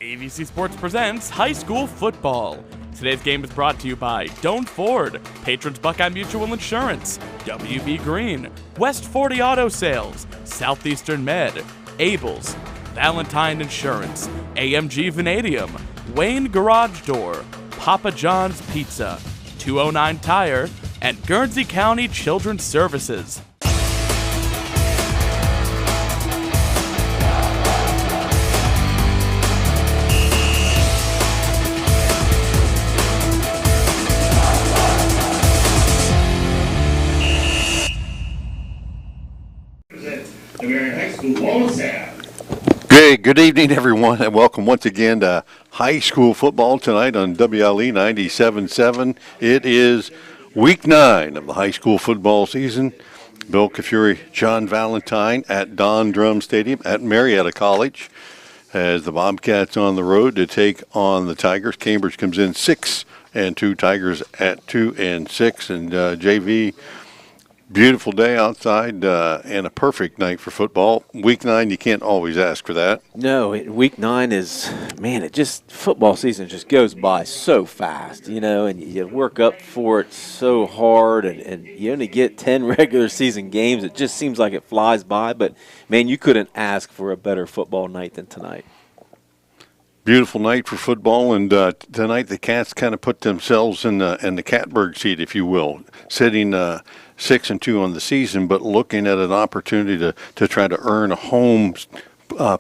AVC Sports presents high school football. Today's game is brought to you by Doan Ford, Patrons Buckeye Mutual Insurance, WB Green, West 40 Auto Sales, Southeastern Med, Abel's, Valentine Insurance, AMG Vanadium, Wayne Garage Door, Papa John's Pizza, 209 Tire, and Guernsey County Children's Services. Good evening, everyone, and welcome once again to high school football tonight on WILE 97.7. It is week 9 of the high school football season. Bill Kafury, John Valentine at Don Drum Stadium at Marietta College as the Bobcats on the road to take on the Tigers. Cambridge comes in 6-2, Tigers at 2-6, and JV. Beautiful day outside and a perfect night for football. Week 9, you can't always ask for that. No, week 9 is, man, football season just goes by so fast, and you work up for it so hard, and you only get 10 regular season games. It just seems like it flies by, but, man, you couldn't ask for a better football night than tonight. Beautiful night for football, and tonight the Cats kind of put themselves in the catbird seat, if you will, sitting 6-2 on the season, but looking at an opportunity to try to earn a home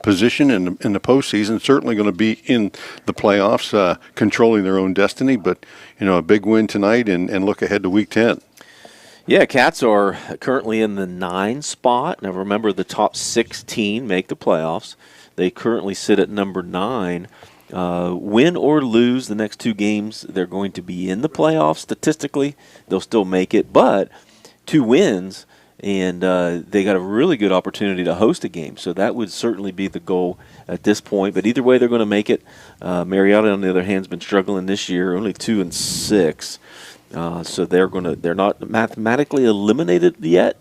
position in the postseason. Certainly going to be in the playoffs, controlling their own destiny, but a big win tonight and look ahead to week 10. Yeah, Cats are currently in the 9 spot. Now remember, the top 16 make the playoffs. They currently sit at number 9. Win or lose the next 2 games, they're going to be in the playoffs. Statistically, they'll still make it, but 2 wins, and they got a really good opportunity to host a game. So that would certainly be the goal at this point. But either way, they're going to make it. Marietta, on the other hand, has been struggling this year, only 2-6. So they're not mathematically eliminated yet,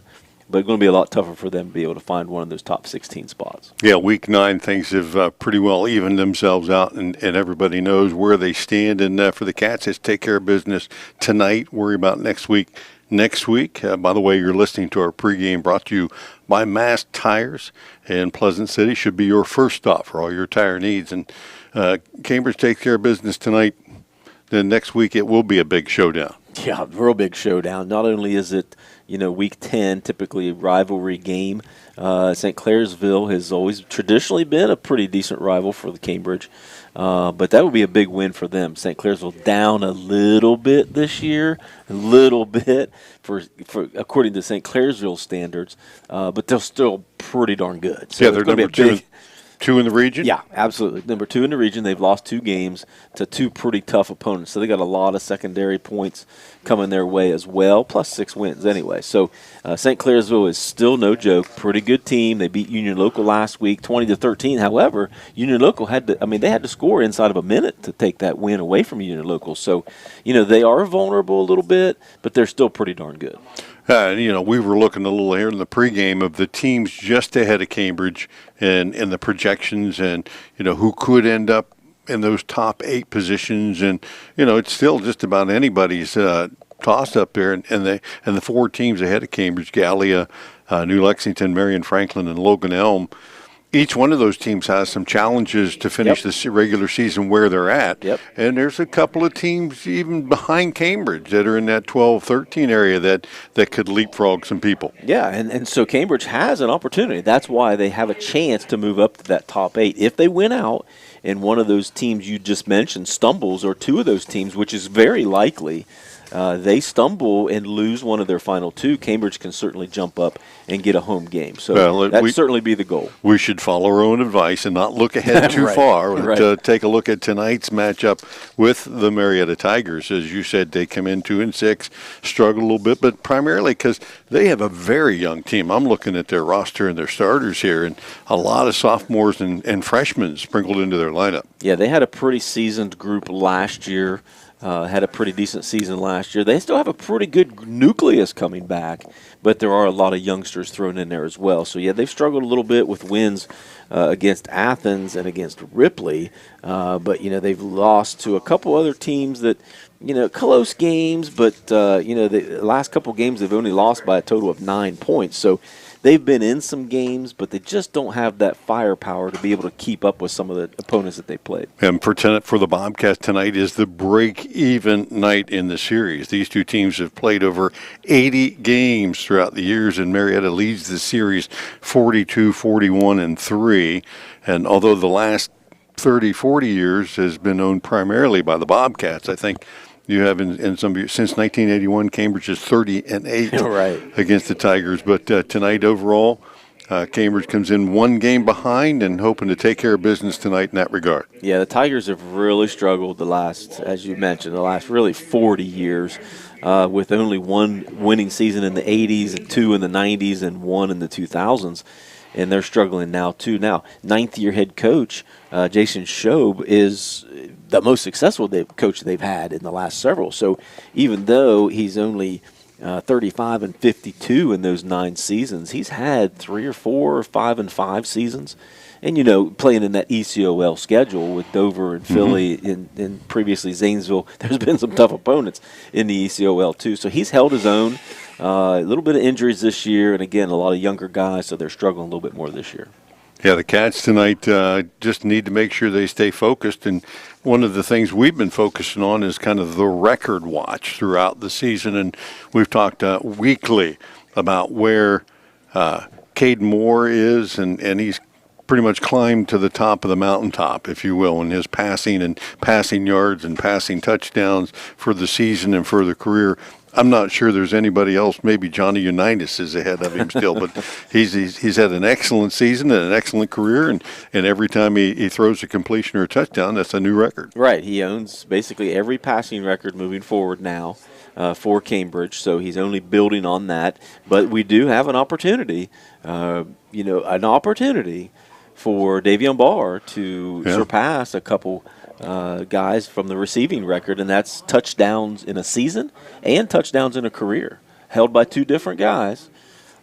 but it's going to be a lot tougher for them to be able to find one of those top 16 spots. Yeah, week 9, things have pretty well evened themselves out, and everybody knows where they stand. And for the Cats, it's take care of business tonight, worry about next week. By the way, you're listening to our pregame brought to you by Mass Tires in Pleasant City. Should be your first stop for all your tire needs. And Cambridge takes care of business tonight. Then next week it will be a big showdown. Yeah, real big showdown. Not only is it, week 10, typically a rivalry game. St. Clairsville has always traditionally been a pretty decent rival for the Cambridge. But that would be a big win for them. St. Clairsville down a little bit this year, for according to St. Clairsville standards, but they're still pretty darn good. So yeah, they're number 2 in the region? Yeah, absolutely. Number 2 in the region. They've lost 2 games to 2 pretty tough opponents. So they got a lot of secondary points coming their way as well, plus 6 wins anyway. So St. Clairsville is still no joke. Pretty good team. They beat Union Local last week, 20-13. However, Union Local had to score inside of a minute to take that win away from Union Local. So, they are vulnerable a little bit, but they're still pretty darn good. We were looking a little here in the pregame of the teams just ahead of Cambridge and the projections and, who could end up in those top 8 positions. And, it's still just about anybody's toss up there. And the 4 teams ahead of Cambridge, Gallia, New Lexington, Marion Franklin, and Logan Elm. Each one of those teams has some challenges to finish this regular season where they're at. Yep. And there's a couple of teams even behind Cambridge that are in that 12-13 area that could leapfrog some people. Yeah, and so Cambridge has an opportunity. That's why they have a chance to move up to that top 8. If they win out and one of those teams you just mentioned stumbles, or 2 of those teams, which is very likely, they stumble and lose one of their final 2, Cambridge can certainly jump up and get a home game. So that'd certainly be the goal. We should follow our own advice and not look ahead too far. Right. Take a look at tonight's matchup with the Marietta Tigers. As you said, they come in 2-6, struggle a little bit, but primarily because they have a very young team. I'm looking at their roster and their starters here, and a lot of sophomores and freshmen sprinkled into their lineup. Yeah, they had a pretty seasoned group last year. had a pretty decent season last year. They still have a pretty good nucleus coming back, but there are a lot of youngsters thrown in there as well. So, yeah, they've struggled a little bit with wins against Athens and against Ripley. But, they've lost to a couple other teams that, close games. But, the last couple games they've only lost by a total of 9 points. So they've been in some games, but they just don't have that firepower to be able to keep up with some of the opponents that they played. And for the Bobcats tonight is the break-even night in the series. These two teams have played over 80 games throughout the years, and Marietta leads the series 42-41-3. And although the last 30, 40 years has been owned primarily by the Bobcats, I think you have in some since 1981, Cambridge is 30-8 right. against the Tigers. But tonight, overall, Cambridge comes in one game behind and hoping to take care of business tonight in that regard. Yeah, the Tigers have really struggled the last, as you mentioned, the last really 40 years, with only one winning season in the 80s, and 2 in the 90s, and 1 in the 2000s. And they're struggling now, too. Now, ninth-year head coach Jason Shobe is the most successful coach they've had in the last several. So even though he's only 35-52 in those 9 seasons, he's had 3 or 4 or 5-5 seasons. And, playing in that ECOL schedule with Dover and Philly and previously Zanesville, there's been some tough opponents in the ECOL, too. So he's held his own. A little bit of injuries this year, and, again, a lot of younger guys, so they're struggling a little bit more this year. Yeah, the Cats tonight just need to make sure they stay focused. And one of the things we've been focusing on is kind of the record watch throughout the season. And we've talked weekly about where Caden Moore is, and he's pretty much climbed to the top of the mountaintop, if you will, in his passing and passing yards and passing touchdowns for the season and for the career. I'm not sure there's anybody else. Maybe Johnny Unitas is ahead of him still, but he's had an excellent season and an excellent career, and every time he throws a completion or a touchdown, that's a new record. Right. He owns basically every passing record moving forward now for Cambridge, so he's only building on that. But we do have an opportunity, for Davion Barr to surpass a couple guys from the receiving record, and that's touchdowns in a season and touchdowns in a career, held by 2 different guys.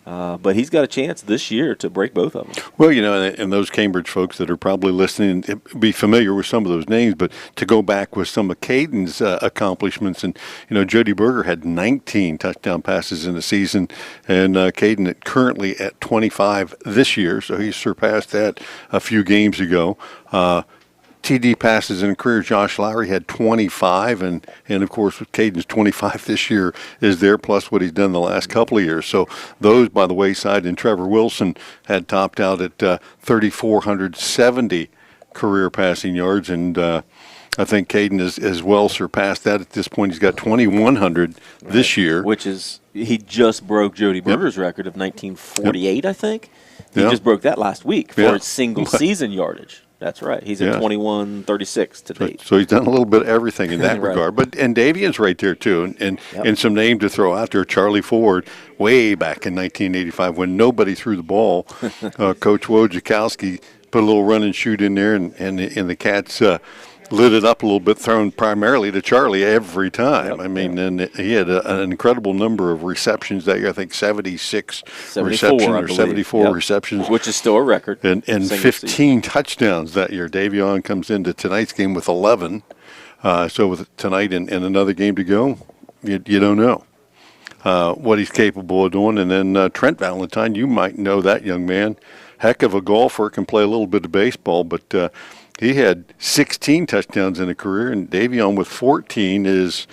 But he's got a chance this year to break both of them. Well, and those Cambridge folks that are probably listening be familiar with some of those names, but to go back with some of Caden's accomplishments, and, Jody Berger had 19 touchdown passes in the season, and Caden currently at 25 this year, so he surpassed that a few games ago. TD passes in a career. Josh Lowry had 25, and of course, with Caden's 25 this year is there, plus what he's done the last couple of years. So those by the wayside, and Trevor Wilson had topped out at 3,470 career passing yards, and I think Caden has well surpassed that at this point. He's got 2,100 this year. Which is, he just broke Jody Berger's record of 1948, I think. He just broke that last week for his single season yardage. That's right. He's at 21-36 to date. So he's done a little bit of everything in that regard. And Davion's right there, too. And some name to throw out there, Charlie Ford, way back in 1985 when nobody threw the ball. Coach Wojciechowski put a little run and shoot in there, and the Cats lit it up a little bit, thrown primarily to Charlie every time. And he had an incredible number of receptions that year. I think 76 receptions or 74 receptions. Which is still a record. And 15 touchdowns that year. Davion comes into tonight's game with 11. So with tonight and another game to go, you don't know what he's capable of doing. And then Trent Valentine, you might know that young man. Heck of a golfer, can play a little bit of baseball, but he had 16 touchdowns in a career, and Davion with 14 is,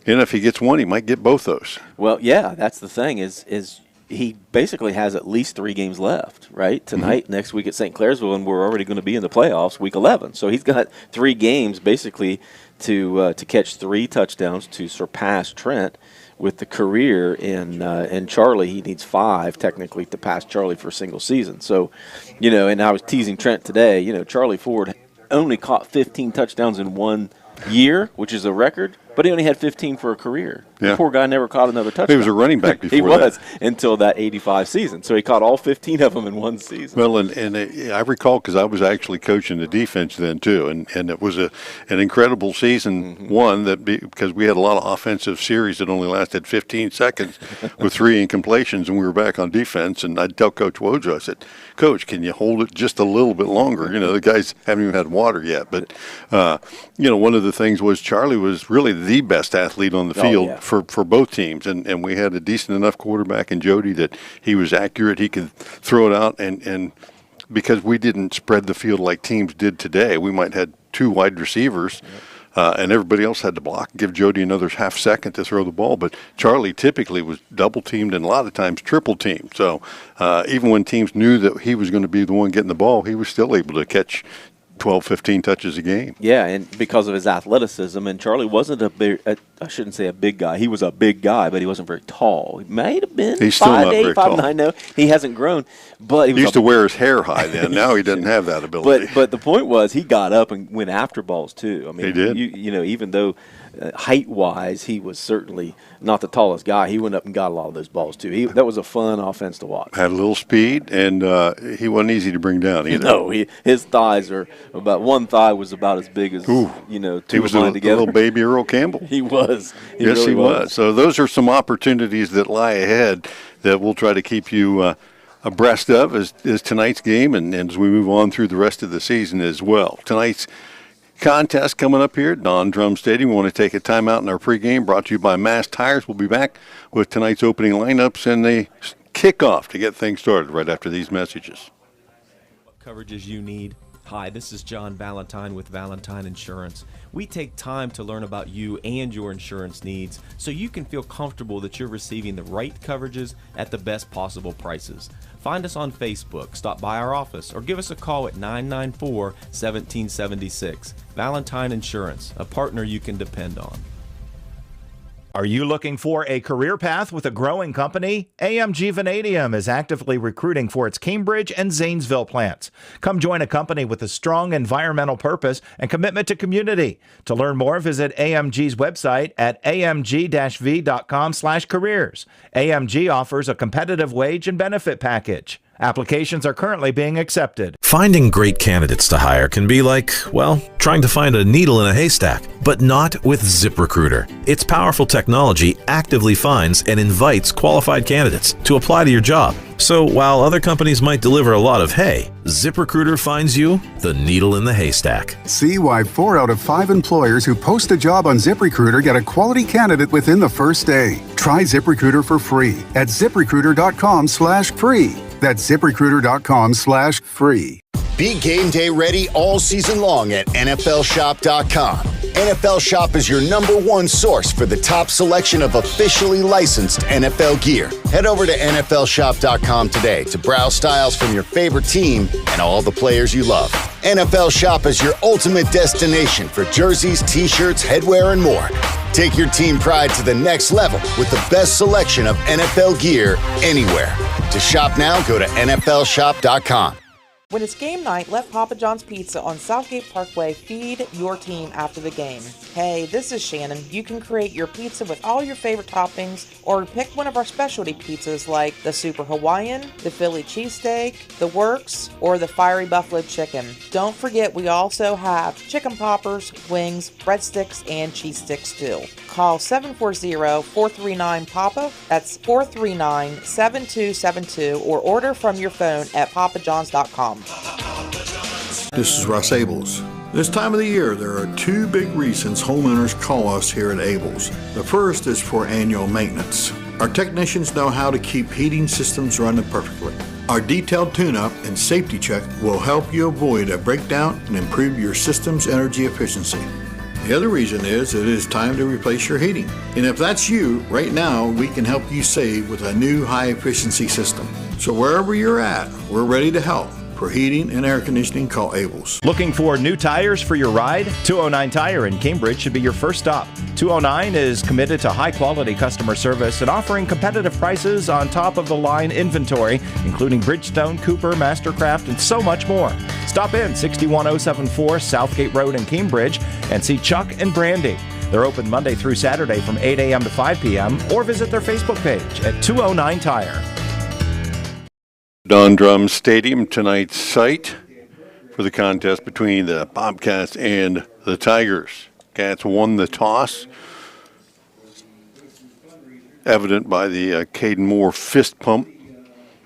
if he gets one, he might get both those. Well, yeah, that's the thing is he basically has at least 3 games left, right? Tonight, next week at St. Clairsville, and we're already going to be in the playoffs, week 11. So he's got 3 games basically to catch 3 touchdowns to surpass Trent with the career. In Charlie, he needs 5 technically to pass Charlie for a single season. So, and I was teasing Trent today, Charlie Ford only caught 15 touchdowns in 1 year, which is a record, but he only had 15 for a career. Yeah. The poor guy never caught another touchdown. He was a running back before He was that. until that 85 season. So he caught all 15 of them in one season. Well, and I recall because I was actually coaching the defense then too, and it was an incredible season one because we had a lot of offensive series that only lasted 15 seconds with 3 incompletions, and we were back on defense. And I'd tell Coach Wojo, I said, "Coach, can you hold it just a little bit longer?" The guys haven't even had water yet. But one of the things was Charlie was really the best athlete on the field for both teams, and we had a decent enough quarterback in Jody that he was accurate. He could throw it out, and because we didn't spread the field like teams did today, we might have 2 wide receivers, and everybody else had to block, give Jody another half second to throw the ball. But Charlie typically was double teamed and a lot of times triple teamed. So even when teams knew that he was going to be the one getting the ball, he was still able to catch 12, 15 touches a game. Yeah, and because of his athleticism, and Charlie wasn't I shouldn't say a big guy. He was a big guy, but he wasn't very tall. He might have been 5'8", 5'9". No, he hasn't grown. But he used to wear his hair high then. Now he doesn't have that ability. But the point was he got up and went after balls too. I mean, he did. Even though height-wise he was certainly not the tallest guy, he went up and got a lot of those balls too. That was a fun offense to watch. Had a little speed, and he wasn't easy to bring down either. No, his thighs are about one thigh was about as big as two he was of mine together. A little baby Earl Campbell. He was. Yes, he was. So those are some opportunities that lie ahead that we'll try to keep you abreast of as tonight's game and as we move on through the rest of the season as well. Tonight's contest coming up here at Don Drum Stadium. We want to take a timeout in our pregame, brought to you by Marietta Tigers. We'll be back with tonight's opening lineups and the kickoff to get things started right after these messages. What coverages you need? Hi, this is John Valentine with Valentine Insurance. We take time to learn about you and your insurance needs so you can feel comfortable that you're receiving the right coverages at the best possible prices. Find us on Facebook, stop by our office, or give us a call at 994-1776. Valentine Insurance, a partner you can depend on. Are you looking for a career path with a growing company? AMG Vanadium is actively recruiting for its Cambridge and Zanesville plants. Come join a company with a strong environmental purpose and commitment to community. To learn more, visit AMG's website at amg-v.com/careers. AMG offers a competitive wage and benefit package. Applications are currently being accepted. Finding great candidates to hire can be like, well, trying to find a needle in a haystack, but not with ZipRecruiter. Its powerful technology actively finds and invites qualified candidates to apply to your job. So while other companies might deliver a lot of hay, ZipRecruiter finds you the needle in the haystack. See why 4 out of 5 employers who post a job on ZipRecruiter get a quality candidate within the first day. Try ZipRecruiter for free at ZipRecruiter.com/free. That's ZipRecruiter.com/free. Be game day ready all season long at NFLShop.com. NFL Shop is your #1 source for the top selection of officially licensed NFL gear. Head over to NFLShop.com today to browse styles from your favorite team and all the players you love. NFL Shop is your ultimate destination for jerseys, t-shirts, headwear, and more. Take your team pride to the next level with the best selection of NFL gear anywhere. To shop now, go to NFLShop.com. When it's game night, let Papa John's Pizza on Southgate Parkway feed your team after the game. Hey, this is Shannon. You can create your pizza with all your favorite toppings or pick one of our specialty pizzas like the Super Hawaiian, the Philly Cheesesteak, the Works, or the Fiery Buffalo Chicken. Don't forget we also have chicken poppers, wings, breadsticks, and cheese sticks too. Call 740-439-PAPA. That's 439-7272 or order from your phone at papajohns.com. This is Russ Abels. This time of the year, there are 2 big reasons homeowners call us here at Abels. The first is for annual maintenance. Our technicians know how to keep heating systems running perfectly. Our detailed tune-up and safety check will help you avoid a breakdown and improve your system's energy efficiency. The other reason is it is time to replace your heating. And if that's you, right now we can help you save with a new high-efficiency system. So wherever you're at, we're ready to help. For heating and air conditioning, call Abels. Looking for new tires for your ride? 209 Tire in Cambridge should be your first stop. 209 is committed to high-quality customer service and offering competitive prices on top-of-the-line inventory, including Bridgestone, Cooper, Mastercraft, and so much more. Stop in 61074 Southgate Road in Cambridge and see Chuck and Brandy. They're open Monday through Saturday from 8 a.m. to 5 p.m. or visit their Facebook page at 209 Tire. Don Drum Stadium, tonight's site for the contest between the Bobcats and the Tigers. Cats won the toss, evident by the Caden Moore fist pump.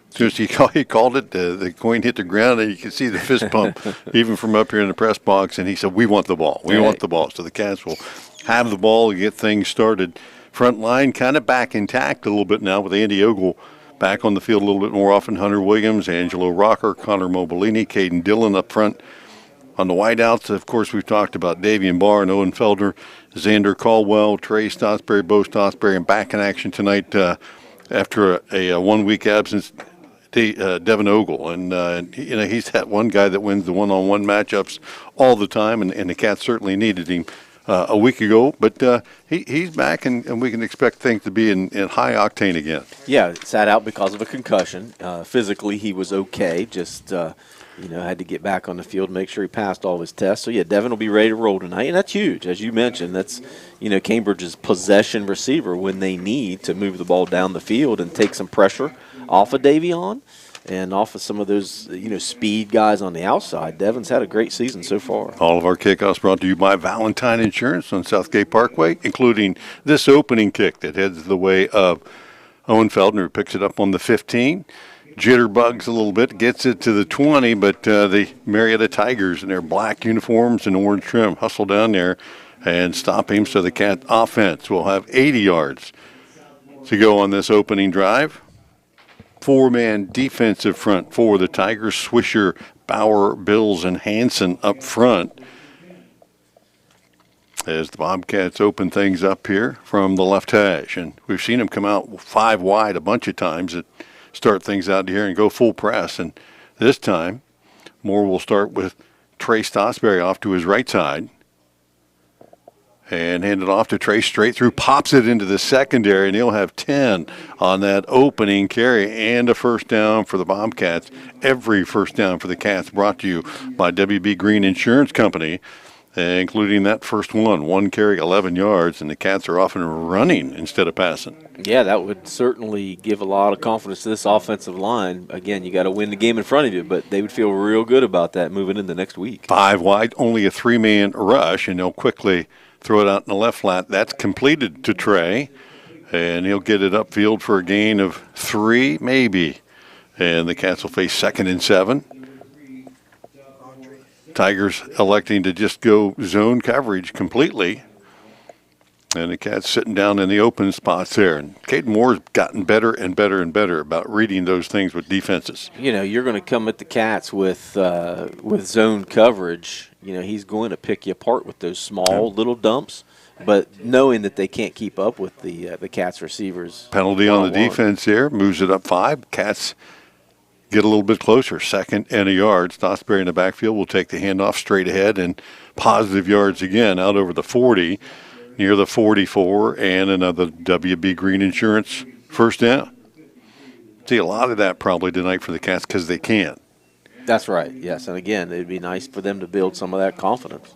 As soon as he called it, the coin hit the ground, and you could see the fist pump even from up here in the press box, and he said, we want the ball. We want the ball. So the Cats will have the ball to get things started. Front line kind of back intact a little bit now with Andy Ogle back on the field a little bit more often. Hunter Williams, Angelo Rocker, Connor Mobilini, Caden Dillon up front. On the wideouts, of course, we've talked about Davian Barr and Owen Felder, Xander Caldwell, Trey Stotsberry, Bo Stotsberry, and back in action tonight after a 1 week absence, Devin Ogle. And, he's that one guy that wins the one-on-one matchups all the time, and the Cats certainly needed him a week ago. But he's back, and we can expect things to be in high octane again. Yeah, sat out because of a concussion. Physically, he was okay, just had to get back on the field, make sure he passed all his tests. So, yeah, Devin will be ready to roll tonight, and that's huge. As you mentioned, that's, Cambridge's possession receiver when they need to move the ball down the field and take some pressure off of Davion and off of some of those, speed guys on the outside. Devin's had a great season so far. All of our kickoffs brought to you by Valentine Insurance on Southgate Parkway, including this opening kick that heads the way of Owen Feldner, who picks it up on the 15. Jitterbugs a little bit, gets it to the 20, but the Marietta Tigers in their black uniforms and orange trim hustle down there and stop him. So the Cat offense will have 80 yards to go on this opening drive. Four-man defensive front for the Tigers. Swisher, Bauer, Bills, and Hansen up front as the Bobcats open things up here from the left hash. And we've seen them come out 5 wide a bunch of times that start things out here and go full press. And this time, Moore will start with Trey Stotsberry off to his right side and hand it off to Trey straight through, pops it into the secondary, and he'll have 10 on that opening carry and a first down for the Bobcats. Every first down for the Cats brought to you by WB Green Insurance Company, including that first one carry, 11 yards, and the Cats are often running instead of passing. Yeah, that would certainly give a lot of confidence to this offensive line. Again, you got to win the game in front of you, but they would feel real good about that moving into next week. 5 wide, only a 3-man rush, and they'll quickly throw it out in the left flat. That's completed to Trey, and he'll get it upfield for a gain of 3, maybe. And the Cats will face 2nd and 7. Tigers electing to just go zone coverage completely. And the Cats sitting down in the open spots there. And Caden Moore's gotten better and better and better about reading those things with defenses. You're going to come at the Cats with zone coverage. He's going to pick you apart with those small little dumps, but knowing that they can't keep up with the Cats receivers. Penalty on the defense there, moves it up 5. Cats get a little bit closer, 2nd and a yard. Stotsberry in the backfield will take the handoff straight ahead and positive yards again out over the 40, near the 44, and another WB Green Insurance first down. See a lot of that probably tonight for the Cats because they can. That's right, yes. And again, it'd be nice for them to build some of that confidence.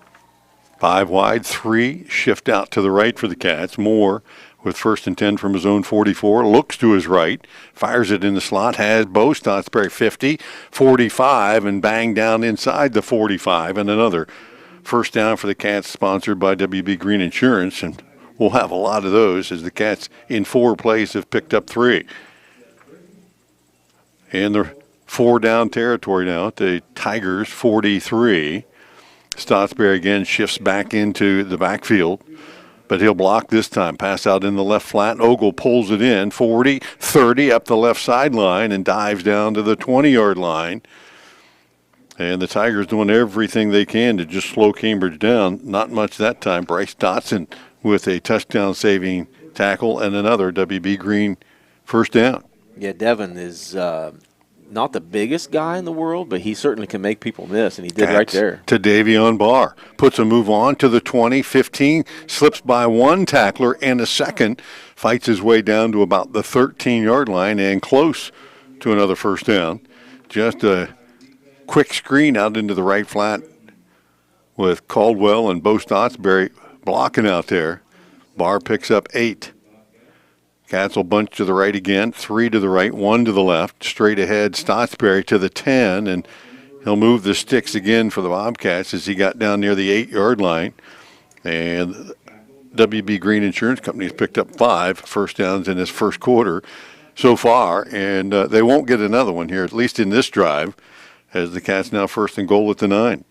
5 wide, 3 shift out to the right for the Cats. Moore with 1st and 10 from his own 44, looks to his right, fires it in the slot, has Bo Stotsberry 50, 45, and bang down inside the 45, and another first down for the Cats, sponsored by WB Green Insurance, and we'll have a lot of those as the Cats in 4 plays have picked up 3. And they're 4-down territory now at the Tigers 43. Stotsberry again shifts back into the backfield, but he'll block this time. Pass out in the left flat. Ogle pulls it in, 40, 30 up the left sideline and dives down to the 20-yard line. And the Tigers doing everything they can to just slow Cambridge down. Not much that time. Bryce Dotson with a touchdown-saving tackle and another WB Green first down. Yeah, Devin is not the biggest guy in the world, but he certainly can make people miss, and he did right there. To Davion Barr. Puts a move on to the 20, 15, slips by one tackler and a second, fights his way down to about the 13-yard line and close to another first down. Just a quick screen out into the right flat with Caldwell and Bo Stotsberry blocking out there. Barr picks up 8. Cats will bunch to the right again, 3 to the right, 1 to the left. Straight ahead, Stotsberry to the 10, and he'll move the sticks again for the Bobcats as he got down near the 8-yard line. And WB Green Insurance Company has picked up 5 first downs in this first quarter so far, and they won't get another one here, at least in this drive, as the Cats now first and goal at the 9.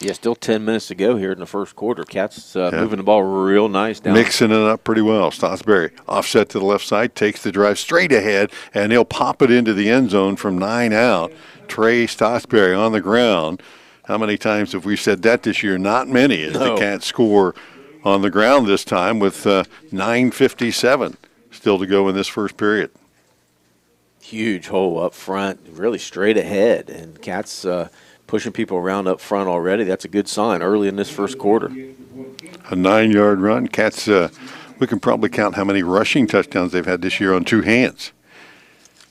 Yeah, still 10 minutes to go here in the first quarter. Cats moving the ball real nice down. Mixing it up pretty well. Stotsberry offset to the left side, takes the drive straight ahead, and he'll pop it into the end zone from 9 out. Trey Stotsberry on the ground. How many times have we said that this year? Not many, as the Cats score on the ground this time with 9:57 still to go in this first period. Huge hole up front, really straight ahead, and Cats pushing people around up front already. That's a good sign early in this first quarter. A 9-yard run. Cats, we can probably count how many rushing touchdowns they've had this year on 2 hands.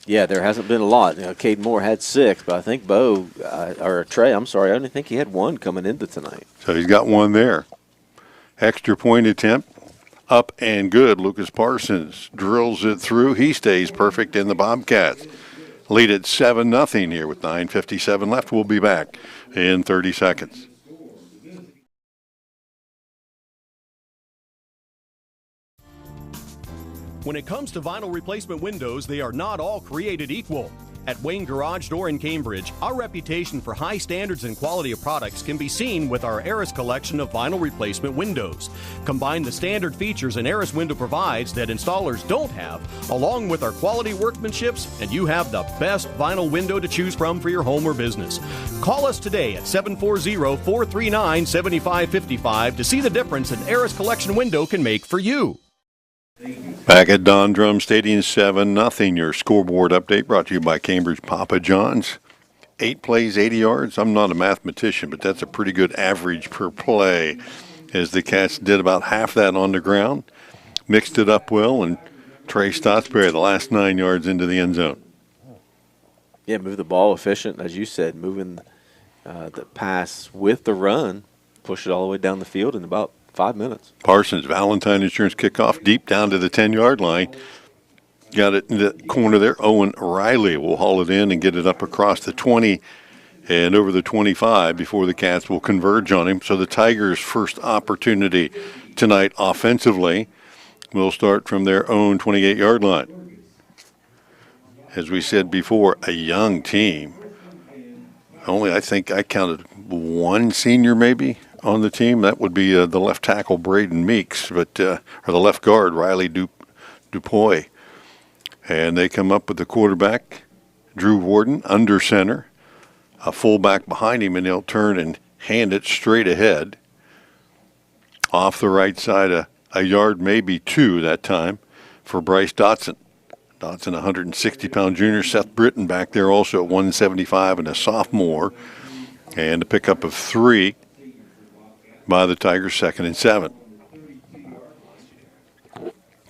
Yeah, there hasn't been a lot. Caden Moore had 6, but I think Trey, I'm sorry, I didn't think he had 1 coming into tonight. So he's got 1 there. Extra point attempt, up and good. Lucas Parsons drills it through. He stays perfect in the Bobcats. Lead at 7-0 here with 9:57 left. We'll be back in 30 seconds. When it comes to vinyl replacement windows, they are not all created equal. At Wayne Garage Door in Cambridge, our reputation for high standards and quality of products can be seen with our Eris collection of vinyl replacement windows. Combine the standard features an Eris window provides that installers don't have, along with our quality workmanships, and you have the best vinyl window to choose from for your home or business. Call us today at 740-439-7555 to see the difference an Eris collection window can make for you. Back at Don Drum Stadium, 7-0. Your scoreboard update brought to you by Cambridge Papa John's. 8 plays, 80 yards. I'm not a mathematician, but that's a pretty good average per play, as the Cats did about half that on the ground, mixed it up well, and Trey Stotsberry the last 9 yards into the end zone. Yeah, move the ball efficient, as you said, moving the pass with the run, push it all the way down the field in about 5 minutes. Parsons, Valentine Insurance kickoff deep down to the 10-yard line. Got it in the corner there. Owen Riley will haul it in and get it up across the 20 and over the 25 before the Cats will converge on him. So the Tigers' first opportunity tonight offensively will start from their own 28-yard line. As we said before, a young team. Only, I think I counted 1 senior maybe on the team. That would be the left tackle, Braden Meeks, or the left guard, Riley Dupuy. And they come up with the quarterback, Drew Warden, under center, a fullback behind him, and he'll turn and hand it straight ahead. Off the right side, a yard, maybe 2 that time, for Bryce Dotson. Dotson, 160-pound junior. Seth Britton back there also at 175 and a sophomore. And a pickup of 3 by the Tigers, 2nd and 7.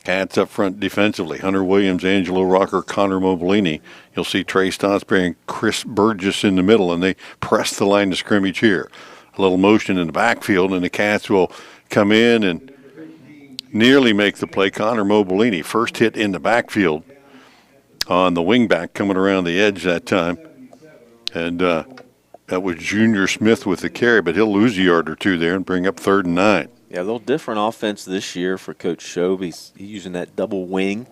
Cats up front defensively. Hunter Williams, Angelo Rocker, Connor Mobilini. You'll see Trey Stotsberry and Chris Burgess in the middle, and they press the line of scrimmage here. A little motion in the backfield, and the Cats will come in and nearly make the play. Connor Mobilini, first hit in the backfield on the wingback coming around the edge that time. And that was Junior Smith with the carry, but he'll lose a yard or 2 there and bring up 3rd and 9. Yeah, a little different offense this year for Coach Shobe. He's using that double wing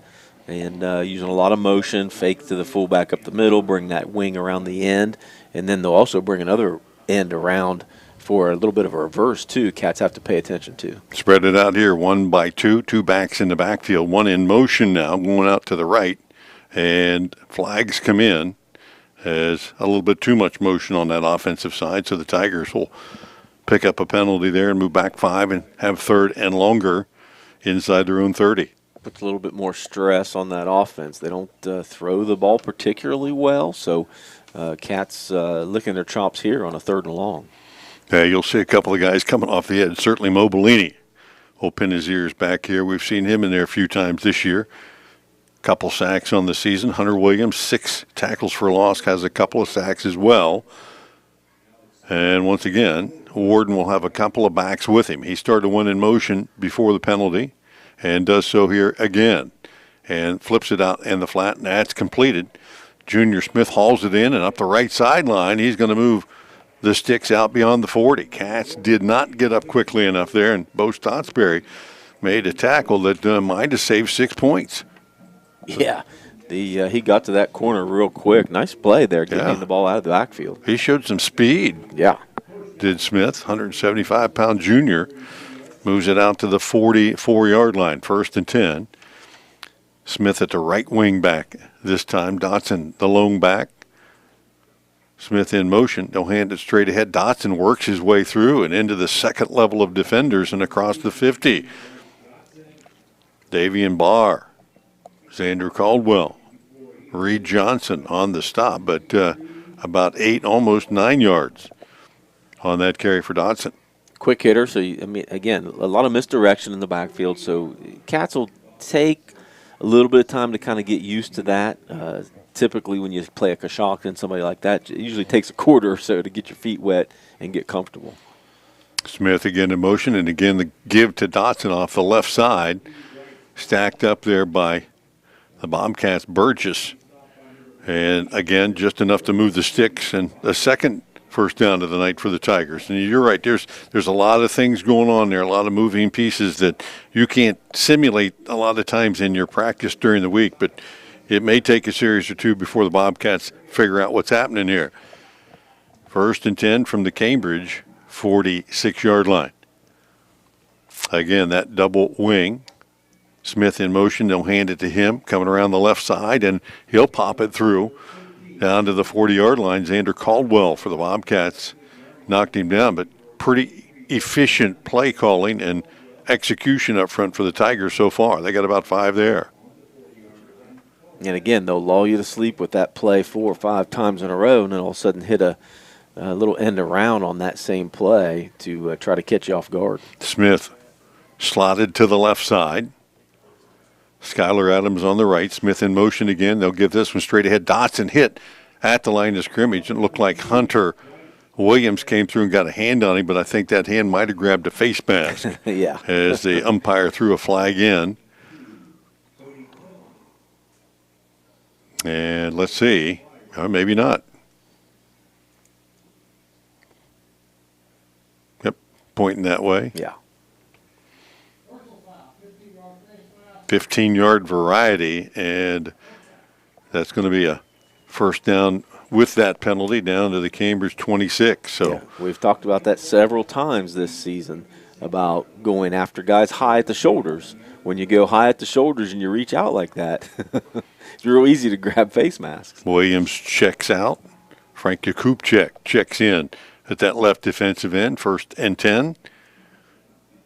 and using a lot of motion, fake to the fullback up the middle, bring that wing around the end, and then they'll also bring another end around for a little bit of a reverse, too. Cats have to pay attention to. Spread it out here, 1 by 2, 2 backs in the backfield, 1 in motion now, going out to the right, and flags come in. As a little bit too much motion on that offensive side, so the Tigers will pick up a penalty there and move back 5 and have 3rd and longer inside their own 30. Puts a little bit more stress on that offense. They don't throw the ball particularly well, so Cats licking their chops here on a 3rd and long. Yeah, you'll see a couple of guys coming off the edge. Certainly Mobilini will pin his ears back here. We've seen him in there a few times this year. Couple sacks on the season. Hunter Williams, 6 tackles for loss, has a couple of sacks as well. And once again, Warden will have a couple of backs with him. He started one in motion before the penalty and does so here again and flips it out in the flat, and that's completed. Junior Smith hauls it in and up the right sideline. He's going to move the sticks out beyond the 40. Cats did not get up quickly enough there, and Bo Stottsbury made a tackle that might have saved 6 points. Yeah, he got to that corner real quick. Nice play there, getting the ball out of the backfield. He showed some speed. Yeah. Did Smith, 175-pound junior, moves it out to the 44-yard line, 1st and 10. Smith at the right wing back this time. Dotson, the lone back. Smith in motion. They'll hand it straight ahead. Dotson works his way through and into the second level of defenders and across the 50. Davian Barr, Xander Caldwell, Reed Johnson on the stop, but about 8, almost 9 yards on that carry for Dotson. Quick hitter, so again, a lot of misdirection in the backfield, so Cats will take a little bit of time to kind of get used to that. Typically when you play a Kashak and somebody like that, it usually takes a quarter or so to get your feet wet and get comfortable. Smith again in motion, and again the give to Dotson off the left side. Stacked up there by the Bobcats, Burgess. And again, just enough to move the sticks, and a second first down of the night for the Tigers. And you're right, there's a lot of things going on there, a lot of moving pieces that you can't simulate a lot of times in your practice during the week, but it may take a series or two before the Bobcats figure out what's happening here. 1st and 10 from the Cambridge 46-yard line. Again, that double wing. Smith in motion, they'll hand it to him, coming around the left side, and he'll pop it through down to the 40-yard line. Xander Caldwell for the Bobcats knocked him down, but pretty efficient play calling and execution up front for the Tigers so far. They got about 5 there. And again, they'll lull you to sleep with that play 4 or 5 times in a row, and then all of a sudden hit a little end around on that same play to try to catch you off guard. Smith slotted to the left side. Skylar Adams on the right. Smith in motion again. They'll give this one straight ahead. Dotson hit at the line of scrimmage. It looked like Hunter Williams came through and got a hand on him, but I think that hand might have grabbed a face mask. Yeah. As the umpire threw a flag in. And let's see. Or maybe not. Yep, pointing that way. Yeah. 15-yard variety, and that's going to be a first down with that penalty down to the Cambridge 26. So yeah, we've talked about that several times this season about going after guys high at the shoulders. When you go high at the shoulders and you reach out like that, it's real easy to grab face masks. Williams checks out. Frank Yakupchek checks in at that left defensive end, 1st and 10.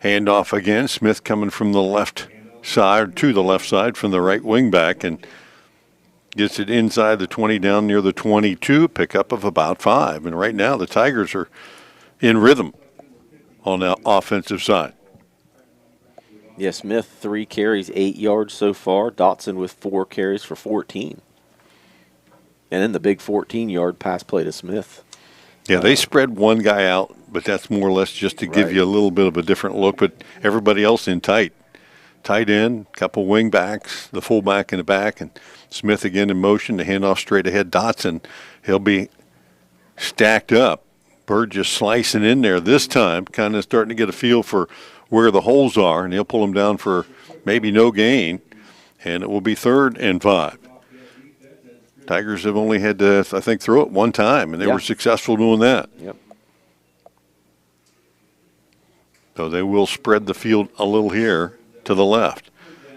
Handoff again. Smith coming from the left side to the left side from the right wing back and gets it inside the 20 down near the 22, pickup of about 5. And right now the Tigers are in rhythm on the offensive side. Yeah, Smith 3 carries, 8 yards so far. Dotson with 4 carries for 14. And then the big 14-yard pass play to Smith. Yeah, they spread one guy out, but that's more or less just to give you a little bit of a different look, but everybody else in tight. Tight end, couple wing backs, the fullback in the back, and Smith again in motion to hand off straight ahead. Dotson, he'll be stacked up. Bird just slicing in there this time, kind of starting to get a feel for where the holes are, and he'll pull them down for maybe no gain, and it will be 3rd and 5. Tigers have only had to, I think, throw it one time, and they were successful doing that. Yep. So they will spread the field a little here to the left.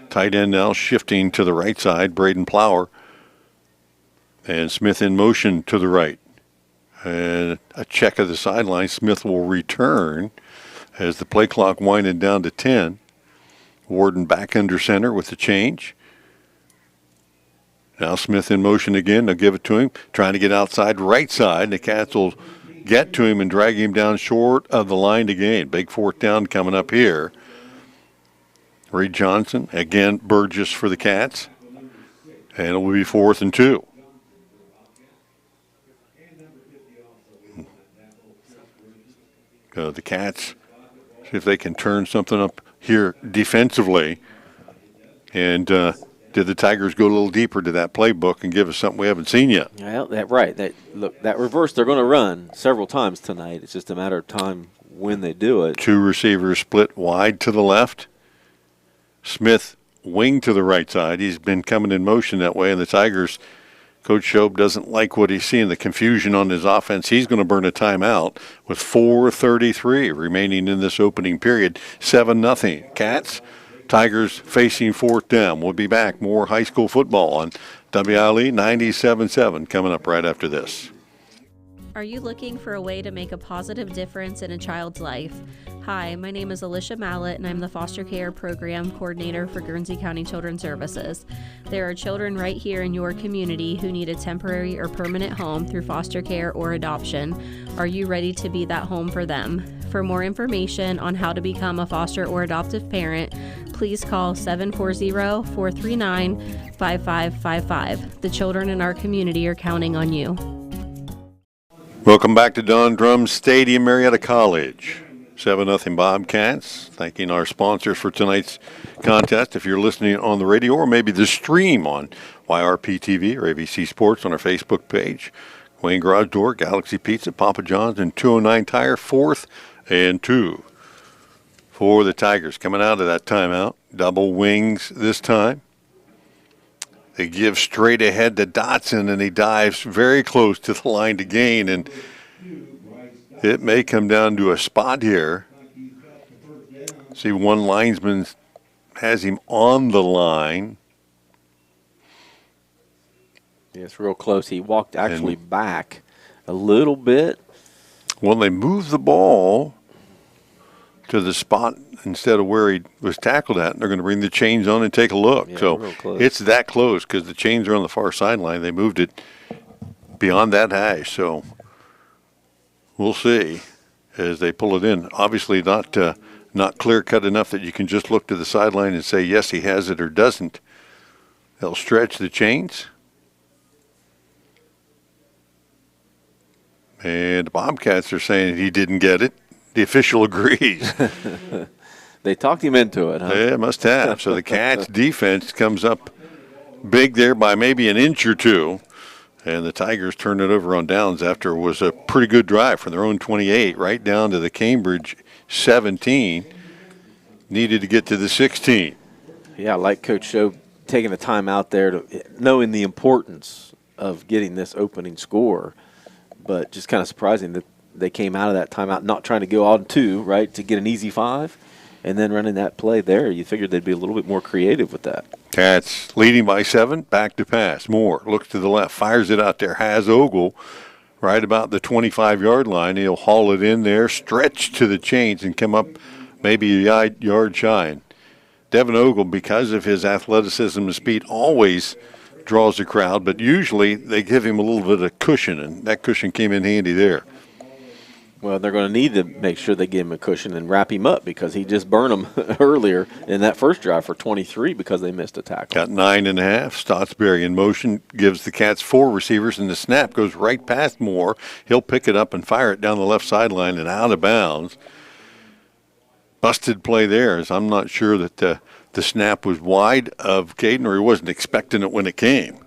Tight end now shifting to the right side, Braden Plower. And Smith in motion to the right. And a check of the sideline. Smith will return as the play clock winding down to 10. Warden back under center with the change. Now Smith in motion again. They'll give it to him. Trying to get outside right side. The Cats will get to him and drag him down short of the line to gain. Big 4th down coming up here. Reed Johnson, again, Burgess for the Cats. And it will be 4th and 2. The Cats, see if they can turn something up here defensively. And did the Tigers go a little deeper to that playbook and give us something we haven't seen yet? Well, that reverse they're going to run several times tonight. It's just a matter of time when they do it. 2 receivers split wide to the left. Smith wing to the right side. He's been coming in motion that way, and the Tigers, Coach Shobe doesn't like what he's seeing, the confusion on his offense. He's going to burn a timeout with 4:33 remaining in this opening period. 7-0. Cats, Tigers facing 4th down. We'll be back. More high school football on WILE 97.7 coming up right after this. Are you looking for a way to make a positive difference in a child's life? Hi, my name is Alicia Mallett, and I'm the Foster Care Program Coordinator for Guernsey County Children's Services. There are children right here in your community who need a temporary or permanent home through foster care or adoption. Are you ready to be that home for them? For more information on how to become a foster or adoptive parent, please call 740-439-5555. The children in our community are counting on you. Welcome back to Don Drum Stadium, Marietta College. 7-0 Bobcats. Thanking our sponsors for tonight's contest. If you're listening on the radio or maybe the stream on YRPtv or AVC Sports on our Facebook page, Wayne Garage Door, Galaxy Pizza, Papa John's, and 209 Tire, 4th and 2 for the Tigers. Coming out of that timeout, double wings this time. They give straight ahead to Dotson, and he dives very close to the line to gain, and it may come down to a spot here. See, one linesman has him on the line. Yeah, it's real close. He walked actually back a little bit. Well, they moved the ball to the spot instead of where he was tackled at, and they're going to bring the chains on and take a look. Yeah, so it's that close because the chains are on the far sideline. They moved it beyond that hash. So we'll see as they pull it in. Obviously not clear-cut enough that you can just look to the sideline and say, yes, he has it or doesn't. They'll stretch the chains. And the Bobcats are saying he didn't get it. The official agrees. They talked him into it, huh? Yeah, must have. So the Cats' defense comes up big there by maybe an inch or two. And the Tigers turn it over on downs after it was a pretty good drive from their own 28 right down to the Cambridge 17. Needed to get to the 16. Yeah, like Coach Show taking the time out there, to knowing the importance of getting this opening score. But just kind of surprising that they came out of that timeout not trying to go on 2, right, to get an easy 5, and then running that play there. You figured they'd be a little bit more creative with that. Cats leading by 7, back to pass. Moore looks to the left, fires it out there, has Ogle right about the 25-yard line. He'll haul it in there, stretch to the chains, and come up maybe a yard shy. And Devin Ogle, because of his athleticism and speed, always draws a crowd, but usually they give him a little bit of cushion, and that cushion came in handy there. Well, they're going to need to make sure they give him a cushion and wrap him up because he just burned them earlier in that first drive for 23 because they missed a tackle. Got 9.5. Stottsbury in motion, gives the Cats 4 receivers, and the snap goes right past Moore. He'll pick it up and fire it down the left sideline and out of bounds. Busted play there, as I'm not sure that the snap was wide of Caden, or he wasn't expecting it when it came.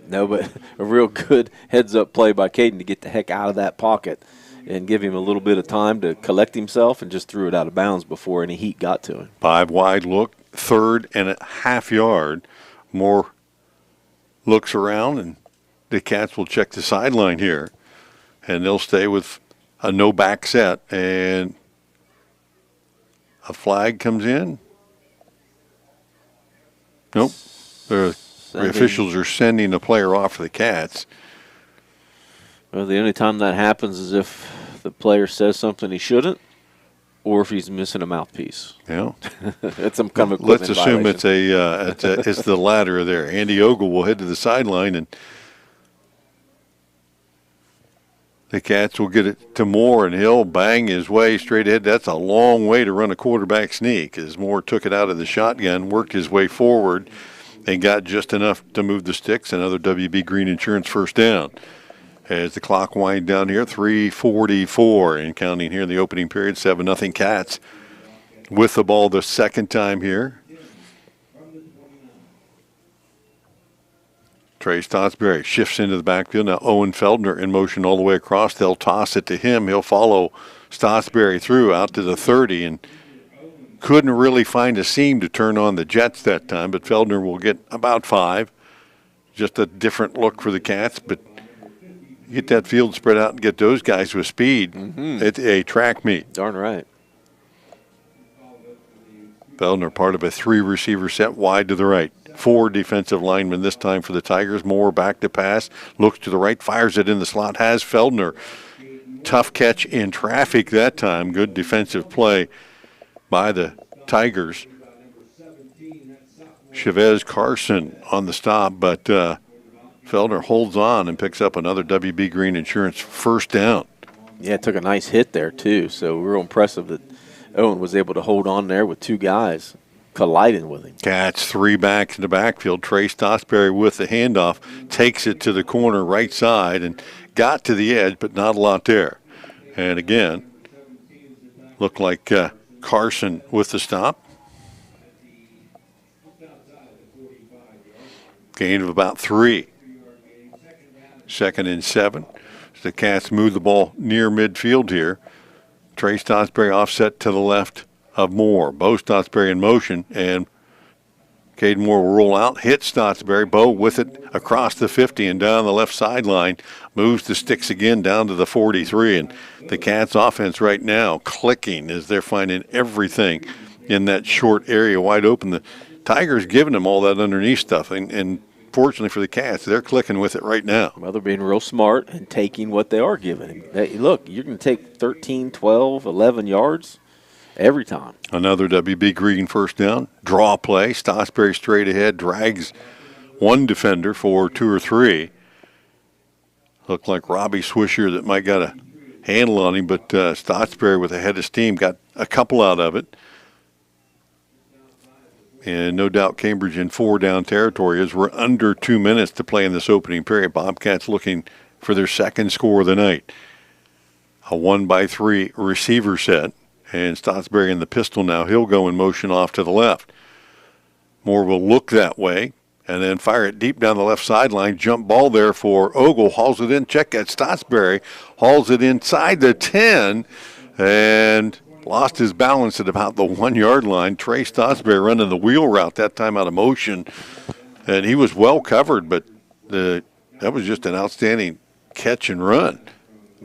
No, but a real good heads-up play by Caden to get the heck out of that pocket and give him a little bit of time to collect himself, and just threw it out of bounds before any heat got to him. 5 wide look, 3rd and a half yard. Moore looks around, and the Cats will check the sideline here, and they'll stay with a no-back set, and a flag comes in. Nope. The officials are sending the player off for the Cats. Well, the only time that happens is if the player says something he shouldn't, or if he's missing a mouthpiece. Yeah. It's some kind of Let's assume violation. it's the latter there. Andy Ogle will head to the sideline, and the Cats will get it to Moore, and he'll bang his way straight ahead. That's a long way to run a quarterback sneak, as Moore took it out of the shotgun, worked his way forward, and got just enough to move the sticks. Another WB Green Insurance first down. as the clock winds down here. 3:44 and counting here in the opening period. 7-0 Cats with the ball the second time here. Trey Stotsberry shifts into the backfield. Now Owen Feldner in motion all the way across. They'll toss it to him. He'll follow Stotsberry through out to the 30 and couldn't really find a seam to turn on the Jets that time, but Feldner will get about 5. Just a different look for the Cats, but you get that field spread out and get those guys with speed. It's a track meet. Darn right. Feldner part of a 3-receiver set wide to the right. 4 defensive linemen this time for the Tigers. Moore back to pass, looks to the right, fires it in the slot, has Feldner. Tough catch in traffic that time. Good defensive play by the Tigers. Chavez Carson on the stop, but Feldner holds on and picks up another WB Green Insurance first down. Yeah, it took a nice hit there, too, so real impressive that Owen was able to hold on there with 2 guys colliding with him. Cats 3 backs in the backfield. Trey Stotsberry with the handoff, takes it to the corner right side and got to the edge, but not a lot there. And again, looked like Carson with the stop. Gain of about 3. 2nd and 7. The Cats move the ball near midfield here. Trey Stotsberry offset to the left of Moore. Bo Stotsberry in motion, and Caden Moore will roll out, hit Stotsberry. Bo with it across the 50 and down the left sideline. Moves the sticks again down to the 43. And the Cats offense right now clicking as they're finding everything in that short area wide open. The Tigers giving them all that underneath stuff. And fortunately for the Cats, they're clicking with it right now. Well, they're being real smart and taking what they are giving. Hey, look, you're going to take 13, 12, 11 yards every time. Another WB Green first down. Draw play. Stotsberry straight ahead. Drags one defender for 2 or 3. Looked like Robbie Swisher that might got a handle on him, but Stotsberry with a head of steam got a couple out of it. And no doubt Cambridge in 4 down territory as we're under 2 minutes to play in this opening period. Bobcats looking for their second score of the night. A 1-by-3 receiver set. And Stotsberry in the pistol now. He'll go in motion off to the left. Moore will look that way and then fire it deep down the left sideline. Jump ball there for Ogle. Hauls it in. Check that. Stotsberry hauls it inside the 10 and lost his balance at about the 1-yard line. Trey Stotsberry running the wheel route that time out of motion. And he was well covered, but that was just an outstanding catch and run.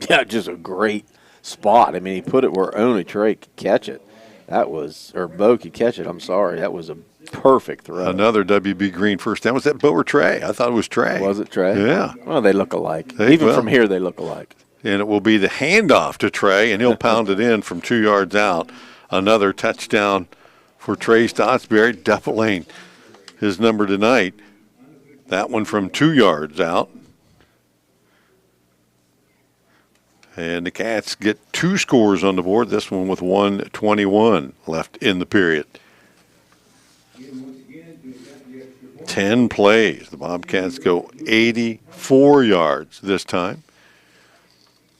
Yeah, just a great spot. I mean, he put it where only Trey could catch it. That was, or Bo could catch it, I'm sorry. That was a perfect throw. Another WB Green first down. Was that Bo or Trey? I thought it was Trey. Was it Trey? Yeah. Well, they look alike. Even from here, they look alike. And it will be the handoff to Trey, and he'll pound it in from 2 yards out. Another touchdown for Trey Stotsberry, doubling his number tonight. That one from 2 yards out. And the Cats get 2 scores on the board, this one with 1:21 left in the period. 10 plays. The Bobcats go 84 yards this time.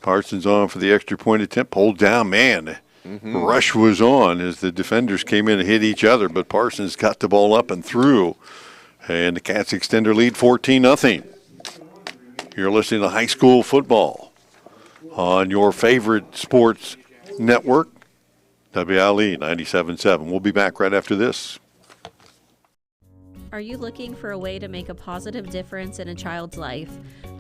Parsons on for the extra point attempt. Pulled down, man. Rush was on as the defenders came in and hit each other, but Parsons got the ball up and through. And the Cats extend their lead 14-0. You're listening to high school football on your favorite sports network, WILE 97.7. We'll be back right after this. Are you looking for a way to make a positive difference in a child's life?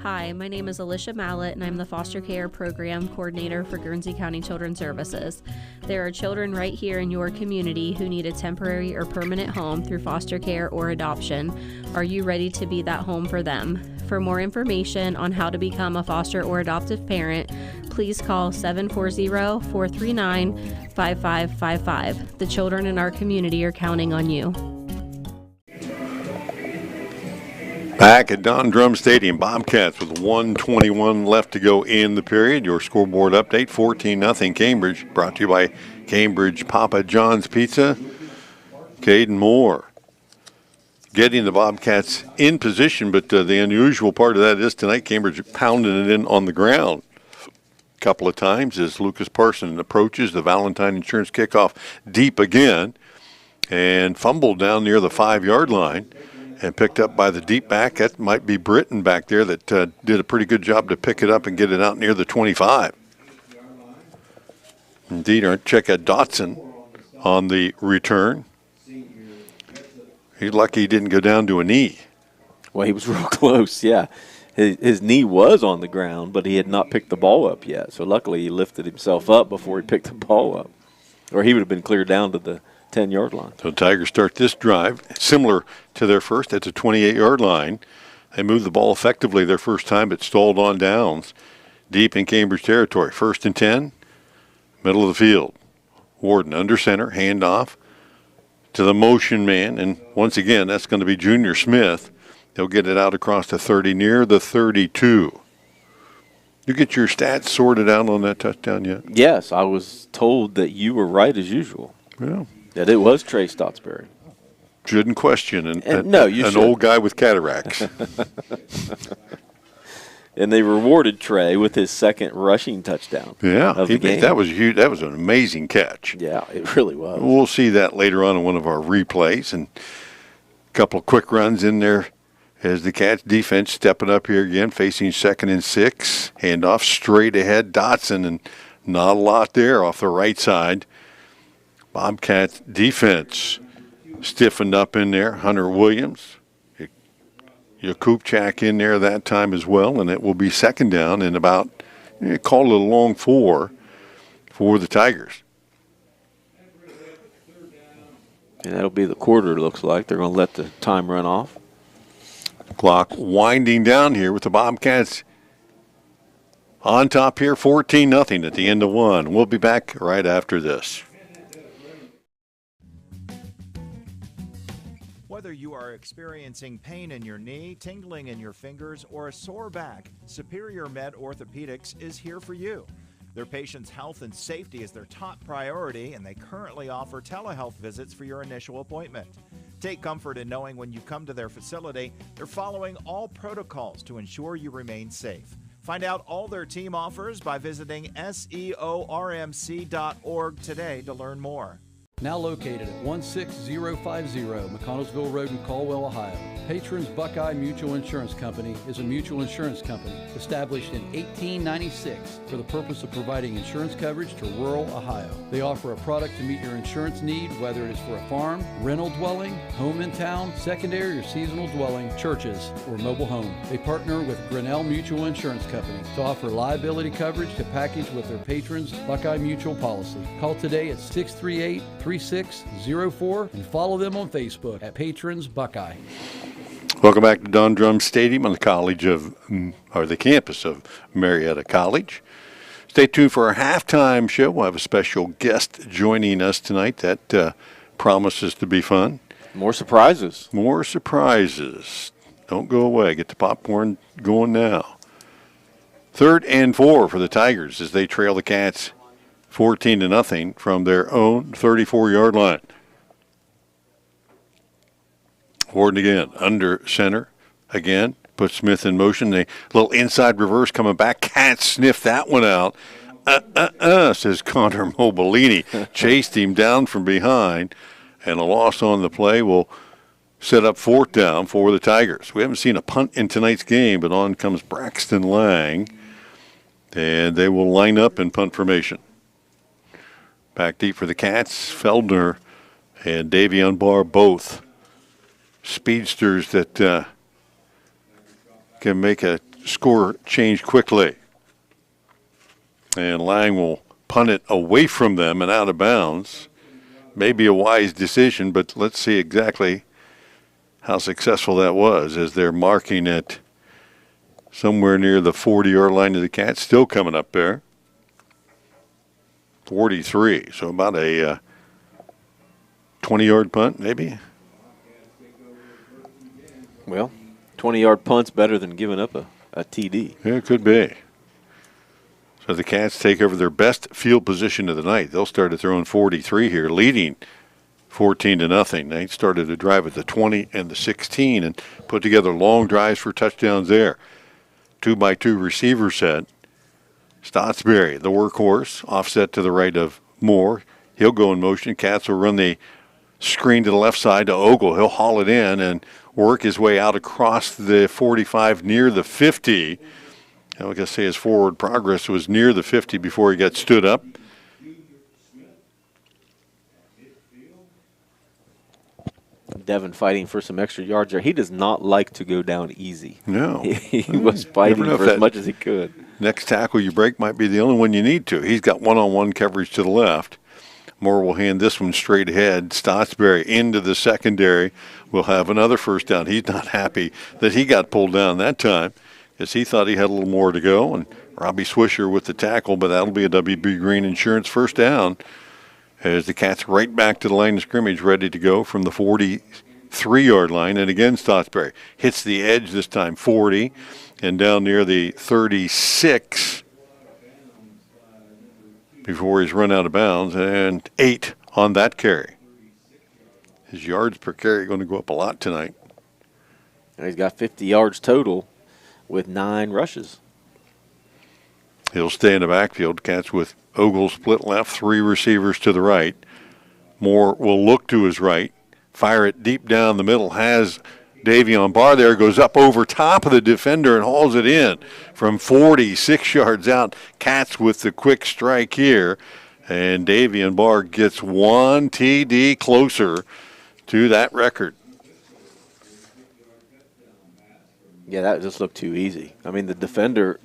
Hi, my name is Alicia Mallett, and I'm the Foster Care Program Coordinator for Guernsey County Children's Services. There are children right here in your community who need a temporary or permanent home through foster care or adoption. Are you ready to be that home for them? For more information on how to become a foster or adoptive parent, please call 740-439-5555. The children in our community are counting on you. Back at Don Drum Stadium, Bobcats with 1:21 left to go in the period. Your scoreboard update, 14-0 Cambridge, brought to you by Cambridge Papa John's Pizza. Caden Moore getting the Bobcats in position, but the unusual part of that is tonight Cambridge pounding it in on the ground a couple of times as Lucas Parson approaches the Valentine Insurance kickoff deep again and fumbled down near the 5-yard line and picked up by the deep back. That might be Britton back there that did a pretty good job to pick it up and get it out near the 25. Indeed, check out Dotson on the return. He's lucky he didn't go down to a knee. Well, he was real close, yeah. His knee was on the ground, but he had not picked the ball up yet. So luckily he lifted himself up before he picked the ball up, or he would have been cleared down to the 10-yard line. So Tigers start this drive similar to their first at the 28-yard line. They moved the ball effectively their first time, but stalled on downs deep in Cambridge territory. 1st and 10, middle of the field. Warden under center, handoff to the motion man, and once again, that's going to be Junior Smith. They'll get it out across the 30, near the 32. You get your stats sorted out on that touchdown yet? Yes, I was told that you were right as usual. Yeah. That it was Trey Stottsbury. Shouldn't question an old guy with cataracts. And they rewarded Trey with his second rushing touchdown. Yeah, of the game. That was huge. That was an amazing catch. Yeah, it really was. We'll see that later on in one of our replays. And a couple of quick runs in there as the Cats defense stepping up here again, facing 2nd and 6. Handoff straight ahead, Dotson, and not a lot there off the right side. Bobcats defense stiffened up in there. Hunter Williams, Yakupchak in there that time as well, and it will be 2nd down and about, call it a long 4 for the Tigers. And that'll be the quarter, it looks like. They're going to let the time run off. Clock winding down here with the Bobcats on top here, 14-0 at the end of 1. We'll be back right after this. Whether you are experiencing pain in your knee, tingling in your fingers, or a sore back, Superior Med Orthopedics is here for you. Their patients' health and safety is their top priority, and they currently offer telehealth visits for your initial appointment. Take comfort in knowing when you come to their facility, they're following all protocols to ensure you remain safe. Find out all their team offers by visiting seormc.org today to learn more. Now located at 16050 McConnellsville Road in Caldwell, Ohio. Patrons Buckeye Mutual Insurance Company is a mutual insurance company established in 1896 for the purpose of providing insurance coverage to rural Ohio. They offer a product to meet your insurance need, whether it is for a farm, rental dwelling, home in town, secondary or seasonal dwelling, churches, or mobile home. They partner with Grinnell Mutual Insurance Company to offer liability coverage to package with their patrons Buckeye Mutual policy. Call today at 638-3604 and follow them on Facebook at Patrons Buckeye. Welcome back to Don Drum Stadium on the the campus of Marietta College. Stay tuned for our halftime show. We'll have a special guest joining us tonight. That promises to be fun. More surprises. More surprises. Don't go away. Get the popcorn going now. 3rd and 4 for the Tigers as they trail the Cats 14-0 from their own 34-yard line. Warden again, under center again, puts Smith in motion. A little inside reverse coming back. Cats sniff that one out. Says Connor Mobilini. Chased him down from behind, and a loss on the play will set up 4th down for the Tigers. We haven't seen a punt in tonight's game, but on comes Braxton Lang, and they will line up in punt formation. Back deep for the Cats, Feldner and Davion Barr, both speedsters that can make a score change quickly. And Lang will punt it away from them and out of bounds. Maybe a wise decision, but let's see exactly how successful that was as they're marking it somewhere near the 40-yard line of the Cats. Still coming up there. 43, so about a 20-yard punt maybe. Well, 20-yard punt's better than giving up a TD. Yeah, it could be. So the Cats take over their best field position of the night. They'll start at their own 43 here, leading 14-0. They started to drive at the 20 and the 16 and put together long drives for touchdowns there. 2-by-2 receiver set. Stotsberry, the workhorse, offset to the right of Moore. He'll go in motion. Cats will run the screen to the left side to Ogle. He'll haul it in and work his way out across the 45 near the 50. I was going to say his forward progress was near the 50 before he got stood up. Devin fighting for some extra yards there. He does not like to go down easy. No. He was fighting for as much as he could. Next tackle you break might be the only one you need to. He's got one-on-one coverage to the left. Moore will hand this one straight ahead. Stotsberry into the secondary will have another first down. He's not happy that he got pulled down that time because he thought he had a little more to go. And Robbie Swisher with the tackle, but that'll be a WB Green Insurance first down as the Cats right back to the line of scrimmage, ready to go from the 43-yard line. And again, Stotsberry hits the edge this time, 40, and down near the 36 before he's run out of bounds, and 8 on that carry. His yards per carry are going to go up a lot tonight. And he's got 50 yards total with 9 rushes. He'll stay in the backfield. Cats with Ogle split left, 3 receivers to the right. Moore will look to his right, fire it deep down the middle, has Davion Barr there, goes up over top of the defender and hauls it in from 46 yards out. Cats with the quick strike here, and Davion Barr gets 1 TD closer to that record. Yeah, that just looked too easy. I mean, the defender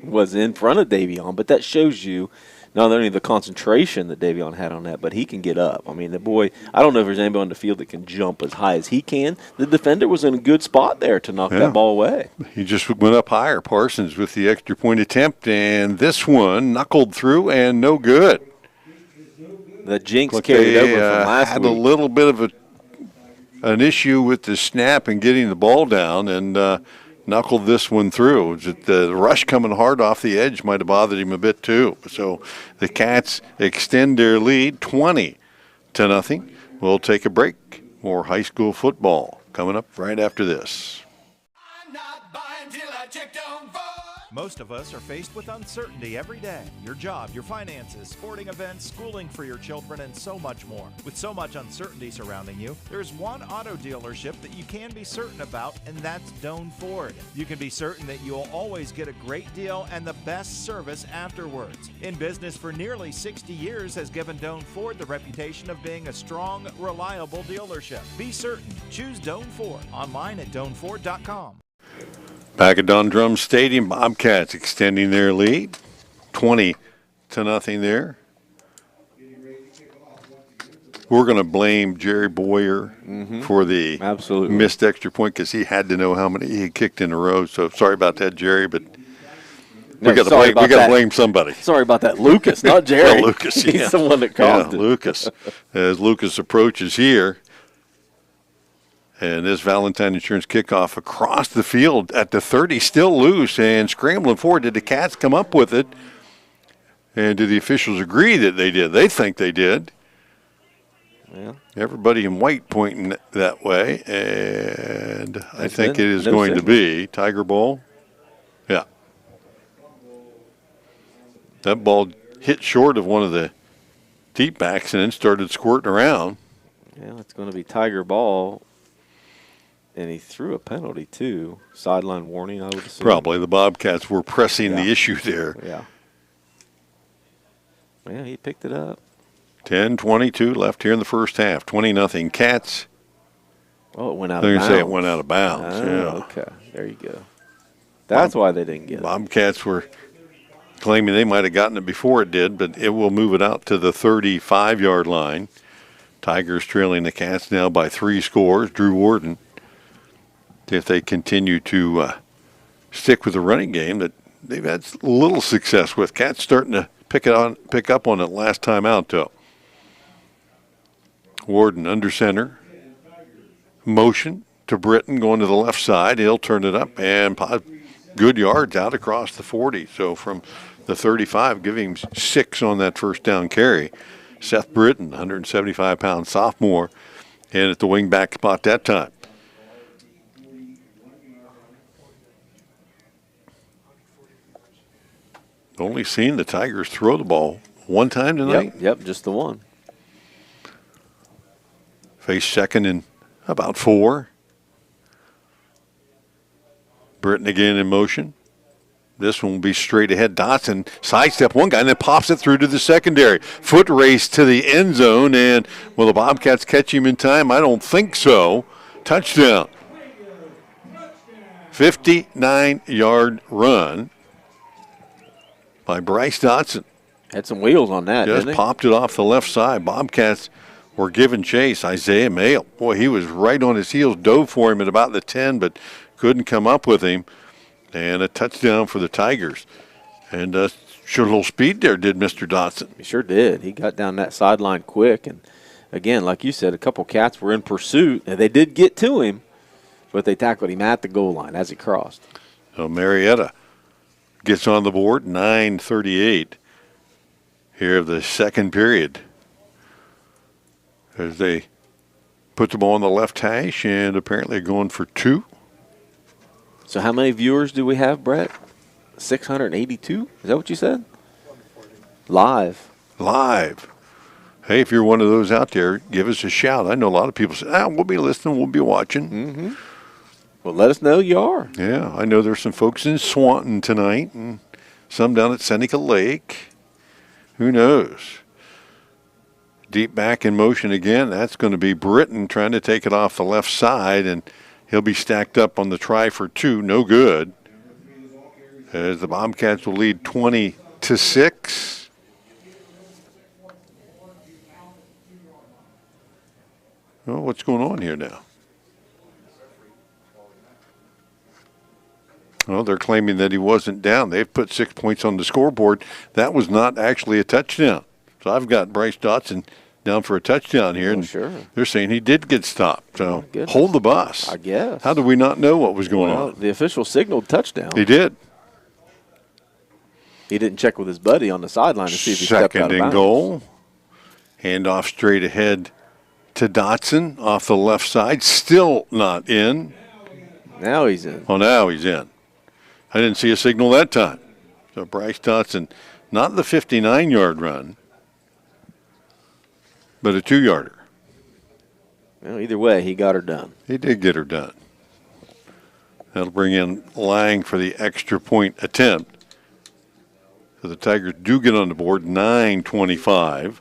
was in front of Davion, but that shows you not only the concentration that Davion had on that, but he can get up. I mean, the boy, I don't know if there's anybody on the field that can jump as high as he can. The defender was in a good spot there to knock that ball away. He just went up higher. Parsons with the extra point attempt, and this one knuckled through and no good. The jinx carried over from last had week. A little bit of an issue with the snap and getting the ball down, and knuckled this one through. The rush coming hard off the edge might have bothered him a bit too. So the Cats extend their lead 20-0. We'll take a break. More high school football coming up right after this. Most of us are faced with uncertainty every day. Your job, your finances, sporting events, schooling for your children, and so much more. With so much uncertainty surrounding you, there's one auto dealership that you can be certain about, and that's Doan Ford. You can be certain that you'll always get a great deal and the best service afterwards. In business for nearly 60 years has given Doan Ford the reputation of being a strong, reliable dealership. Be certain. Choose Doan Ford. Online at doanford.com. Back at Don Drum Stadium, Bobcats extending their lead, 20-0 there. We're going to blame Jerry Boyer for the missed extra point because he had to know how many he kicked in a row. So sorry about that, Jerry, but we got to blame somebody. Sorry about that, Lucas, not Jerry. Well, Lucas, He's the one that caused it. Lucas. As Lucas approaches here. And this Valentine Insurance kickoff across the field at the 30, still loose and scrambling forward. Did the Cats come up with it? And do the officials agree that they did? They think they did. Yeah. Everybody in white pointing that way. And I think it is going to be Tiger ball. Yeah. That ball hit short of one of the deep backs and then started squirting around. Yeah, it's going to be Tiger ball. And he threw a penalty, too. Sideline warning, I would assume. Probably. The Bobcats were pressing the issue there. Yeah. Yeah, he picked it up. 10:22 left here in the first half. 20-0 Cats. Oh, it went out of bounds. They're going to say it went out of bounds. Okay. There you go. That's why they didn't get it. Bobcats were claiming they might have gotten it before it did, but it will move it out to the 35-yard line. Tigers trailing the Cats now by 3 scores. Drew Warden. If they continue to stick with the running game that they've had little success with. Cats starting to pick up on it last time out, though. Warden under center. Motion to Britton going to the left side. He'll turn it up and good yards out across the 40. So from the 35, give him 6 on that first down carry. Seth Britton, 175-pound sophomore, in at the wing-back spot that time. Only seen the Tigers throw the ball one time tonight. Yep, just the one. Face second and about 4. Britton again in motion. This one will be straight ahead. Dotson sidestep one guy and then pops it through to the secondary. Foot race to the end zone, and will the Bobcats catch him in time? I don't think so. Touchdown. 59-yard run by Bryce Dotson. Had some wheels on that, Just didn't he? popped it off the left side. Bobcats were giving chase. Isaiah Mayle, boy, he was right on his heels, dove for him at about the 10, but couldn't come up with him. And a touchdown for the Tigers. And showed a little speed there, did Mr. Dotson. He sure did. He got down that sideline quick. And, again, like you said, a couple Cats were in pursuit. And they did get to him, but they tackled him at the goal line as he crossed. So Marietta gets on the board, 9:38 here of the second period. As they put the ball on the left hash and apparently going for 2. So how many viewers do we have, Brett? 682? Is that what you said? Live. Hey, if you're one of those out there, give us a shout. I know a lot of people say, we'll be listening, we'll be watching. Mm-hmm. Well, let us know you are. Yeah, I know there's some folks in Swanton tonight and some down at Seneca Lake. Who knows? Deep back in motion again. That's going to be Britton trying to take it off the left side, and he'll be stacked up on the try for 2. No good. As the Bobcats will lead 20-6. Oh, what's going on here now? Well, they're claiming that he wasn't down. They've put 6 points on the scoreboard. That was not actually a touchdown. So I've got Bryce Dotson down for a touchdown here, and sure. They're saying he did get stopped. So hold the bus. I guess. How did we not know what was going on? The official signaled touchdown. He did. He didn't check with his buddy on the sideline to see if he stepped out of bounds. Second and goal. Handoff straight ahead to Dotson off the left side. Still not in. Now he's in. Oh, now he's in. I didn't see a signal that time. So Bryce Dotson, not the 59-yard run, but a 2-yarder. Well, either way, he got her done. He did get her done. That'll bring in Lang for the extra point attempt. So the Tigers do get on the board, 9:25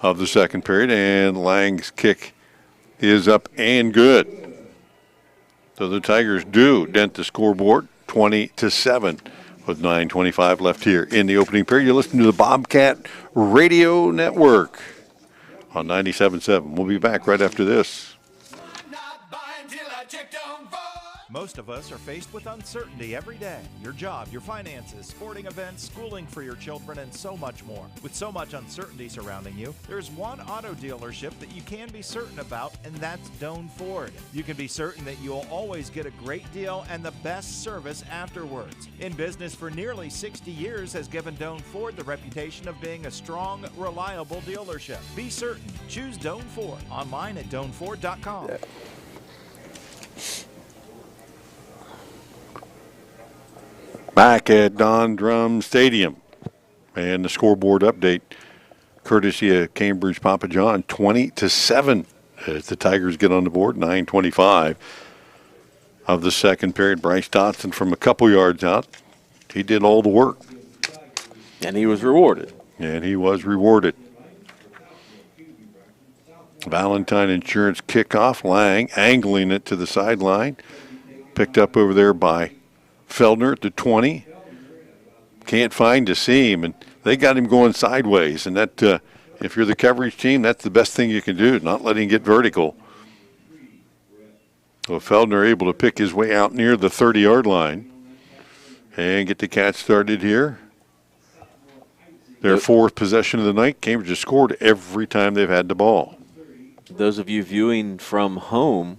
of the second period, and Lang's kick is up and good. So the Tigers do dent the scoreboard, 20-7, with 9:25 left here in the opening period. You're listening to the Bobcat Radio Network on 97.7. We'll be back right after this. Most of us are faced with uncertainty every day. Your job, your finances, sporting events, schooling for your children, and so much more. With so much uncertainty surrounding you, there's one auto dealership that you can be certain about, and that's Doan Ford. You can be certain that you'll always get a great deal and the best service afterwards. In business for nearly 60 years has given Doan Ford the reputation of being a strong, reliable dealership. Be certain. Choose Doan Ford. Online at doanford.com. Yeah. Back at Don Drum Stadium. And the scoreboard update, courtesy of Cambridge Papa John, 20-7 as the Tigers get on the board, 9:25 of the second period. Bryce Dotson from a couple yards out. He did all the work. And he was rewarded. Valentine Insurance kickoff. Lang angling it to the sideline. Picked up over there by Feldner at the 20. Can't find a seam, and they got him going sideways. And that, if you're the coverage team, that's the best thing you can do, not let him get vertical. So Feldner able to pick his way out near the 30-yard line and get the Cats started here. Their fourth possession of the night. Cambridge has scored every time they've had the ball. Those of you viewing from home,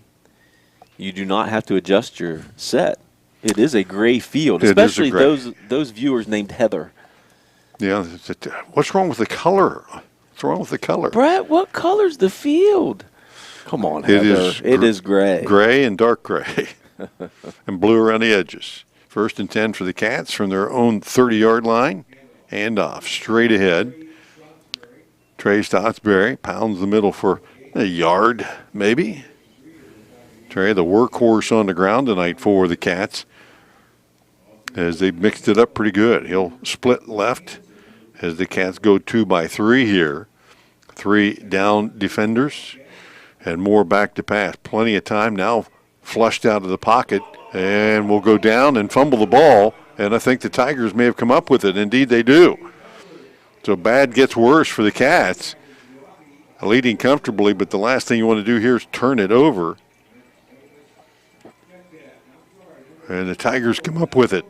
you do not have to adjust your set. It is a gray field, especially those viewers named Heather. Yeah. What's wrong with the color? What's wrong with the color? Brett, what color's the field? Come on, Heather. It is gray. Gray and dark gray. And blue around the edges. 1st and 10 for the Cats from their own 30-yard line. Hand off straight ahead. Trey Stottsbury pounds the middle for a yard, maybe. Trey, the workhorse on the ground tonight for the Cats, as they mixed it up pretty good. He'll split left as the Cats go 2 by 3 here. 3 down defenders and more back to pass. Plenty of time now, flushed out of the pocket, and will go down and fumble the ball. And I think the Tigers may have come up with it. Indeed, they do. So bad gets worse for the Cats. Leading comfortably, but the last thing you want to do here is turn it over. And the Tigers come up with it.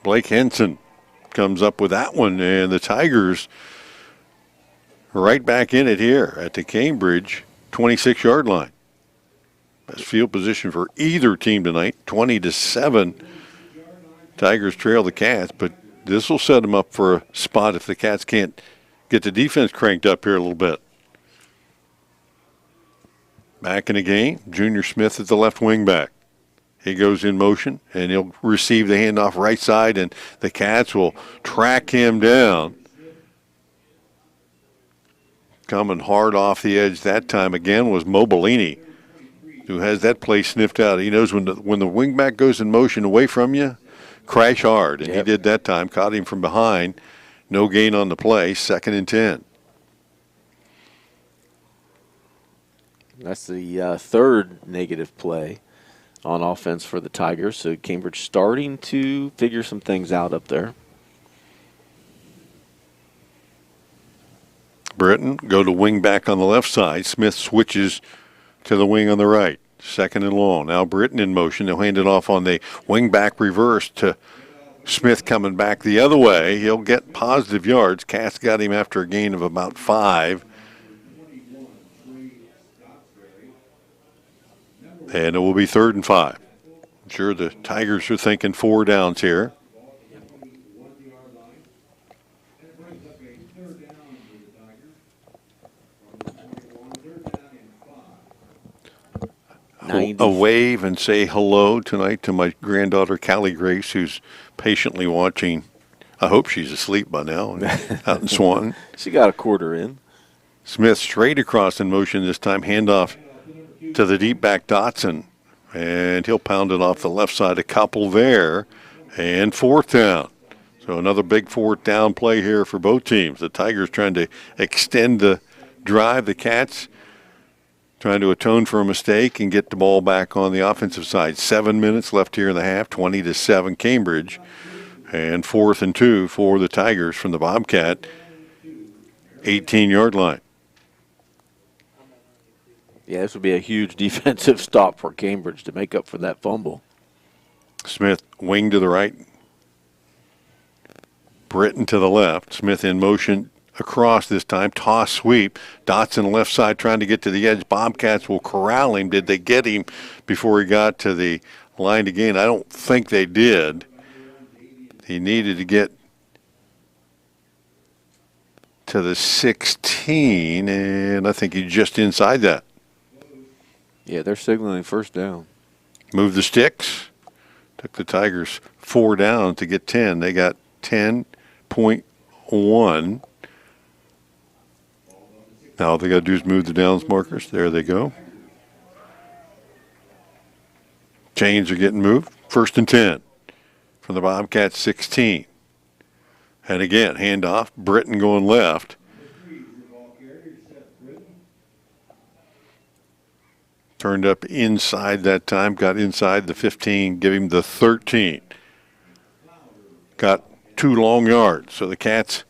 Blake Henson comes up with that one, and the Tigers right back in it here at the Cambridge 26-yard line. Best field position for either team tonight, 20-7. Tigers trail the Cats, but this will set them up for a spot if the Cats can't get the defense cranked up here a little bit. Back in the game, Junior Smith at the left wing back. He goes in motion, and he'll receive the handoff right side, and the Cats will track him down. Coming hard off the edge that time again was Mobilini, who has that play sniffed out. He knows when the wingback goes in motion away from you, crash hard, and he did that time. Caught him from behind. No gain on the play. 2nd and 10. That's the third negative play on offense for the Tigers. So Cambridge starting to figure some things out up there. Britton go to wing back on the left side. Smith switches to the wing on the right. 2nd and long. Now Britton in motion. They'll hand it off on the wing back reverse to Smith coming back the other way. He'll get positive yards. Cats got him after a gain of about 5. And it will be 3rd and 5. I'm sure the Tigers are thinking 4 downs here. A wave and say hello tonight to my granddaughter, Callie Grace, who's patiently watching. I hope she's asleep by now out in Swanton. She got a quarter in. Smith straight across in motion this time. Handoff to the deep back Dotson. And he'll pound it off the left side. A couple there. And 4th down. So another big 4th down play here for both teams. The Tigers trying to extend the drive. The Cats trying to atone for a mistake and get the ball back on the offensive side. 7 minutes left here in the half, 20-7 Cambridge. And 4th and 2 for the Tigers from the Bobcat 18-yard line. Yeah, this would be a huge defensive stop for Cambridge to make up for that fumble. Smith wing to the right. Britton to the left. Smith in motion. Across this time, toss sweep. Dotson left side trying to get to the edge. Bobcats will corral him. Did they get him before he got to the line to gain? I don't think they did. He needed to get to the 16, and I think he's just inside that. Yeah, they're signaling 1st down. Move the sticks. Took the Tigers 4 down to get 10. They got 10.1. Now all they got to do is move the downs markers. There they go. Chains are getting moved. 1st and 10 from the Bobcats 16. And again, handoff. Britton going left. Turned up inside that time. Got inside the 15. Give him the 13. Got 2 long yards. So the Cats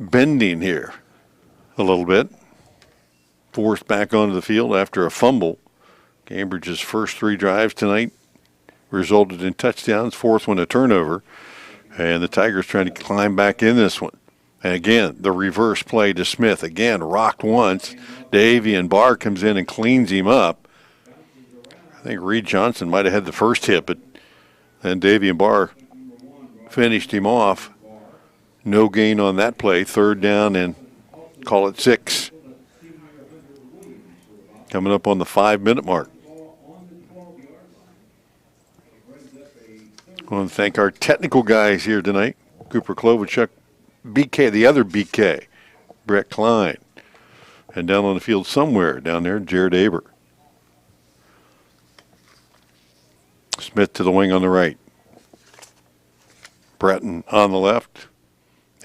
bending here a little bit. Forced back onto the field after a fumble. Cambridge's first 3 drives tonight resulted in touchdowns. 4th one a turnover. And the Tigers trying to climb back in this one. And again, the reverse play to Smith. Again, rocked once. Davian Barr comes in and cleans him up. I think Reed Johnson might have had the first hit, but then Davian Barr finished him off. No gain on that play. 3rd down and call it 6. Coming up on the 5-minute mark. I want to thank our technical guys here tonight. Cooper Klobuchuk, BK, the other BK, Brett Klein. And down on the field somewhere down there, Jared Aber. Smith to the wing on the right. Breton on the left.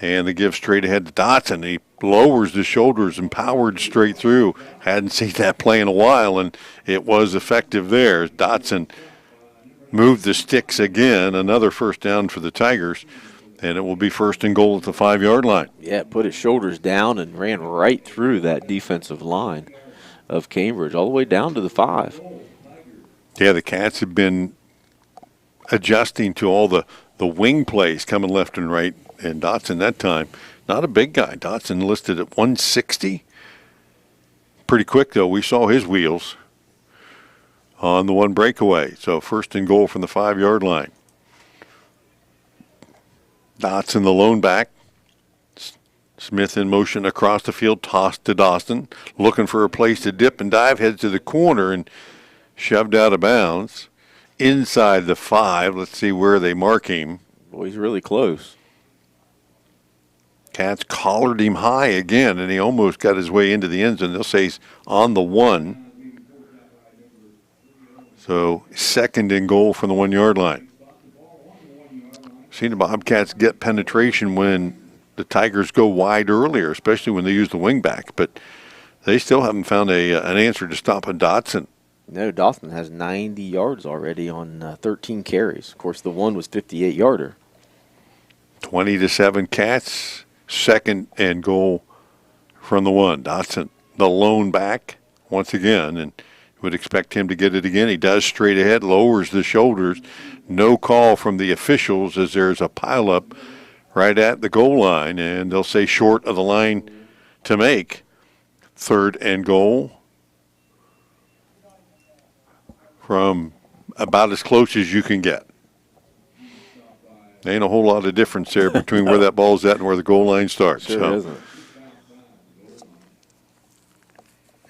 And the give straight ahead to Dotson. He lowers the shoulders and powered straight through. Hadn't seen that play in a while, and it was effective there. Dotson moved the sticks again. Another first down for the Tigers, and it will be 1st and goal at the 5-yard line. Yeah, put his shoulders down and ran right through that defensive line of Cambridge, all the way down to the 5. Yeah, the Cats have been adjusting to all the wing plays coming left and right. And Dotson that time, not a big guy. Dotson listed at 160. Pretty quick, though. We saw his wheels on the one breakaway. So 1st and goal from the 5-yard line. Dotson, the lone back. Smith in motion across the field, tossed to Dawson. Looking for a place to dip and dive, heads to the corner and shoved out of bounds. Inside the 5. Let's see where they mark him. Boy, he's really close. Cats collared him high again, and he almost got his way into the end zone. They'll say he's on the 1. So 2nd and goal from the 1-yard line. Seen the Bobcats get penetration when the Tigers go wide earlier, especially when they use the wing back. But they still haven't found an answer to stop a Dotson. No, Dawson has 90 yards already on 13 carries. Of course, the one was 58-yarder. 20-7 Cats. 2nd and goal from the 1. Dotson, the lone back once again, and would expect him to get it again. He does straight ahead, lowers the shoulders. No call from the officials as there's a pileup right at the goal line, and they'll say short of the line to make. 3rd and goal from about as close as you can get. Ain't a whole lot of difference there between where that ball's at and where the goal line starts. Sure isn't.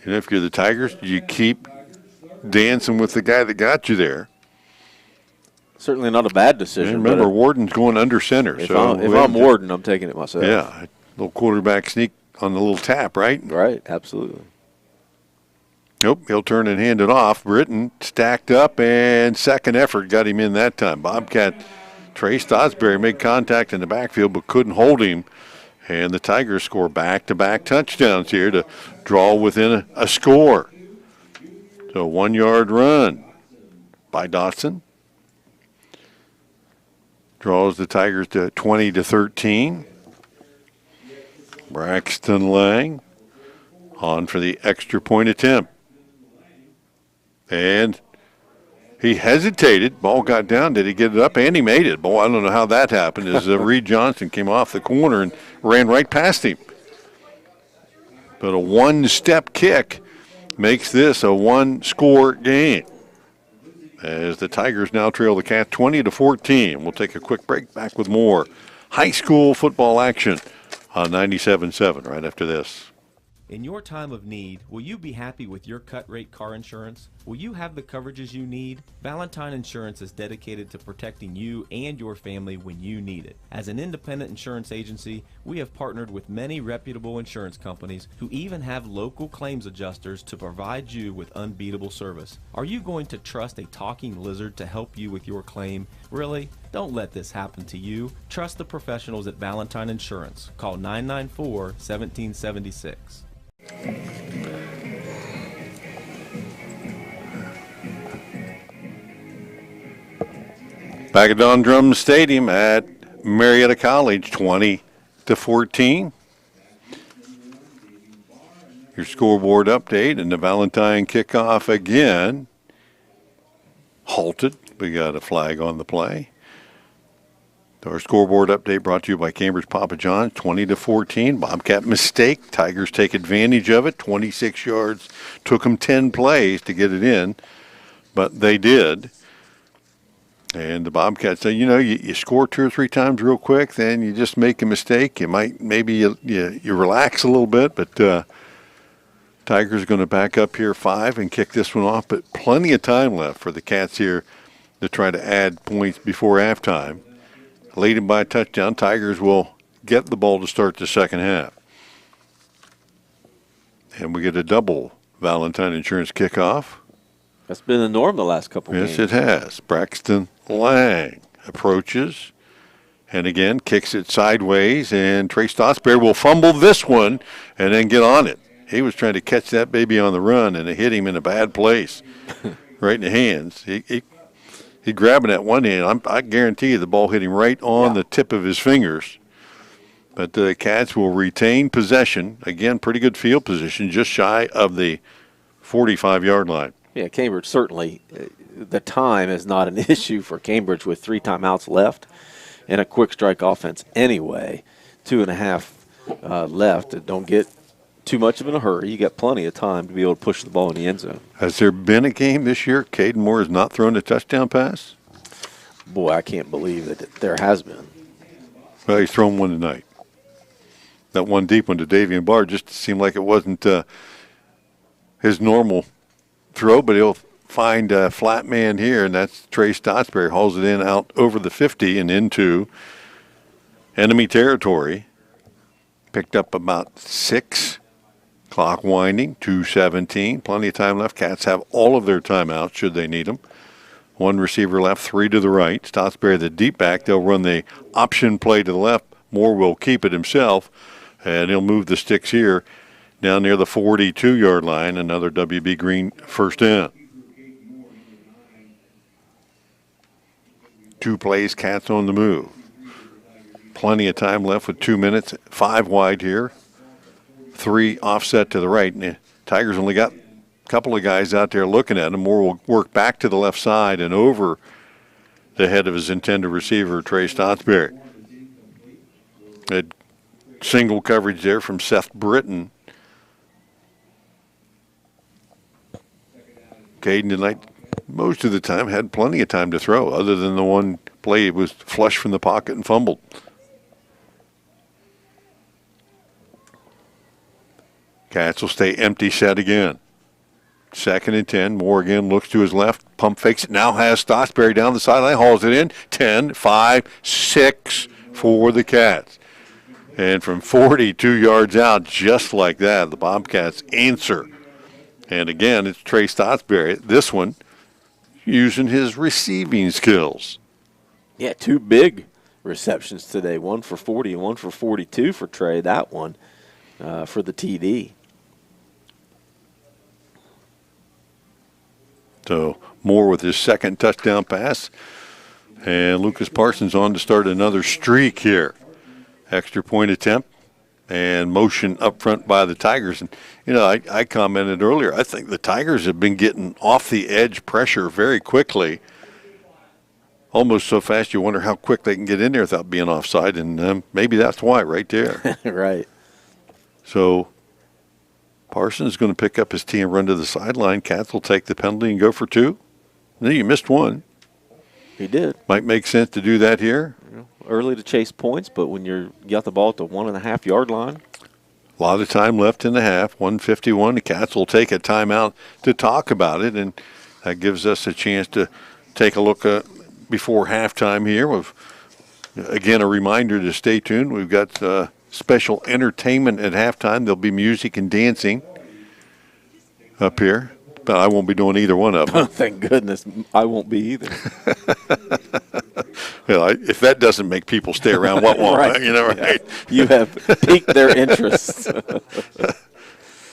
And if you're the Tigers, you keep dancing with the guy that got you there. Certainly not a bad decision. And remember, Warden's going under center. If I'm Warden, I'm taking it myself. Yeah, little quarterback sneak on the little tap, right? Right, absolutely. Nope, he'll turn and hand it off. Britton stacked up, and 2nd effort got him in that time. Bobcat Trey Stosberry made contact in the backfield but couldn't hold him. And the Tigers score back-to-back touchdowns here to draw within a score. So 1-yard run by Dotson. Draws the Tigers to 20-13. Braxton Lang on for the extra point attempt. And he hesitated. Ball got down. Did he get it up? And he made it. Boy, I don't know how that happened as Reed Johnson came off the corner and ran right past him. But a one-step kick makes this a one-score game as the Tigers now trail the Cats 20-14. We'll take a quick break. Back with more high school football action on 97.7 right after this. In your time of need, will you be happy with your cut-rate car insurance? Will you have the coverages you need? Valentine Insurance is dedicated to protecting you and your family when you need it. As an independent insurance agency, we have partnered with many reputable insurance companies who even have local claims adjusters to provide you with unbeatable service. Are you going to trust a talking lizard to help you with your claim? Really? Don't let this happen to you. Trust the professionals at Valentine Insurance. Call 994-1776. Back at Don Drum Stadium at Marietta College, 20-14. Your scoreboard update and the Valentine kickoff again. Halted. We got a flag on the play. Our scoreboard update brought to you by Cambridge Papa John's, 20-14. Bobcat mistake. Tigers take advantage of it. 26 yards. Took them 10 plays to get it in. but they did. And the Bobcats say, you score 2 or 3 times real quick, then you just make a mistake. Maybe you relax a little bit, but Tigers are going to back up here 5 and kick this one off, but plenty of time left for the Cats here to try to add points before halftime. Leading by a touchdown, Tigers will get the ball to start the second half. And we get a double Valentine Insurance kickoff. That's been the norm the last couple games. Yes, it has. Braxton Lang approaches and again kicks it sideways, and Trey Stotsberry will fumble this one and then get on it. He was trying to catch that baby on the run, and it hit him in a bad place, right in the hands. He grabbing at one hand. I guarantee you the ball hit him right on the tip of his fingers. But the Cats will retain possession. Again, pretty good field position, just shy of the 45-yard line. Yeah, Cambridge certainly, the time is not an issue for Cambridge with 3 timeouts left and a quick strike offense anyway. 2.5 left. Don't get too much of in a hurry. You got plenty of time to be able to push the ball in the end zone. Has there been a game this year Caden Moore has not thrown a touchdown pass? Boy, I can't believe that there has been. Well, he's thrown one tonight. That one deep one to Davian Barr just seemed like it wasn't his normal throw, but he'll find a flat man here, and that's Trey Stotsberry. Hauls it in out over the 50 and into enemy territory. Picked up about 6. Clock winding, 2:17. Plenty of time left. Cats have all of their timeouts should they need them. 1 receiver left, 3 to the right. Stotsberry, the deep back. They'll run the option play to the left. Moore will keep it himself, and he'll move the sticks here down near the 42-yard line. Another WB Green first down. 2 plays, Cats on the move. Plenty of time left with 2 minutes. 5 wide here. 3 offset to the right. And the Tigers only got a couple of guys out there looking at him. Moore will work back to the left side and over the head of his intended receiver, Trey Stotsberry. Had single coverage there from Seth Britton. Caden tonight, most of the time, had plenty of time to throw, other than the one play it was flush from the pocket and fumbled. Cats will stay empty set again. 2nd and 10. Moore again looks to his left. Pump fakes it. Now has Stotsberry down the sideline. Hauls it in. 10, 5, 6 for the Cats. And from 42 yards out, just like that, the Bobcats answer. And again, it's Trey Stotsberry. This one using his receiving skills. Yeah, 2 big receptions today. 1 for 40 and 1 for 42 for Trey. That one for the TD. So Moore with his 2nd touchdown pass. And Lucas Parsons on to start another streak here. Extra point attempt and motion up front by the Tigers. And, I commented earlier, I think the Tigers have been getting off the edge pressure very quickly. Almost so fast you wonder how quick they can get in there without being offside. And maybe that's why right there. Right. So Parsons is going to pick up his tee and run to the sideline. Cats will take the penalty and go for 2. Then you missed 1. He did. Might make sense to do that here. Early to chase points, but when you got the ball at the 1.5-yard line. A lot of time left in the half, 1:51. The Cats will take a timeout to talk about it, and that gives us a chance to take a look before halftime here. With, again, a reminder to stay tuned. We've got special entertainment at halftime. There'll be music and dancing up here, but I won't be doing either one of them. Thank goodness I won't be either. Well, if that doesn't make people stay around, what won't? Right. Right? You have piqued their interest.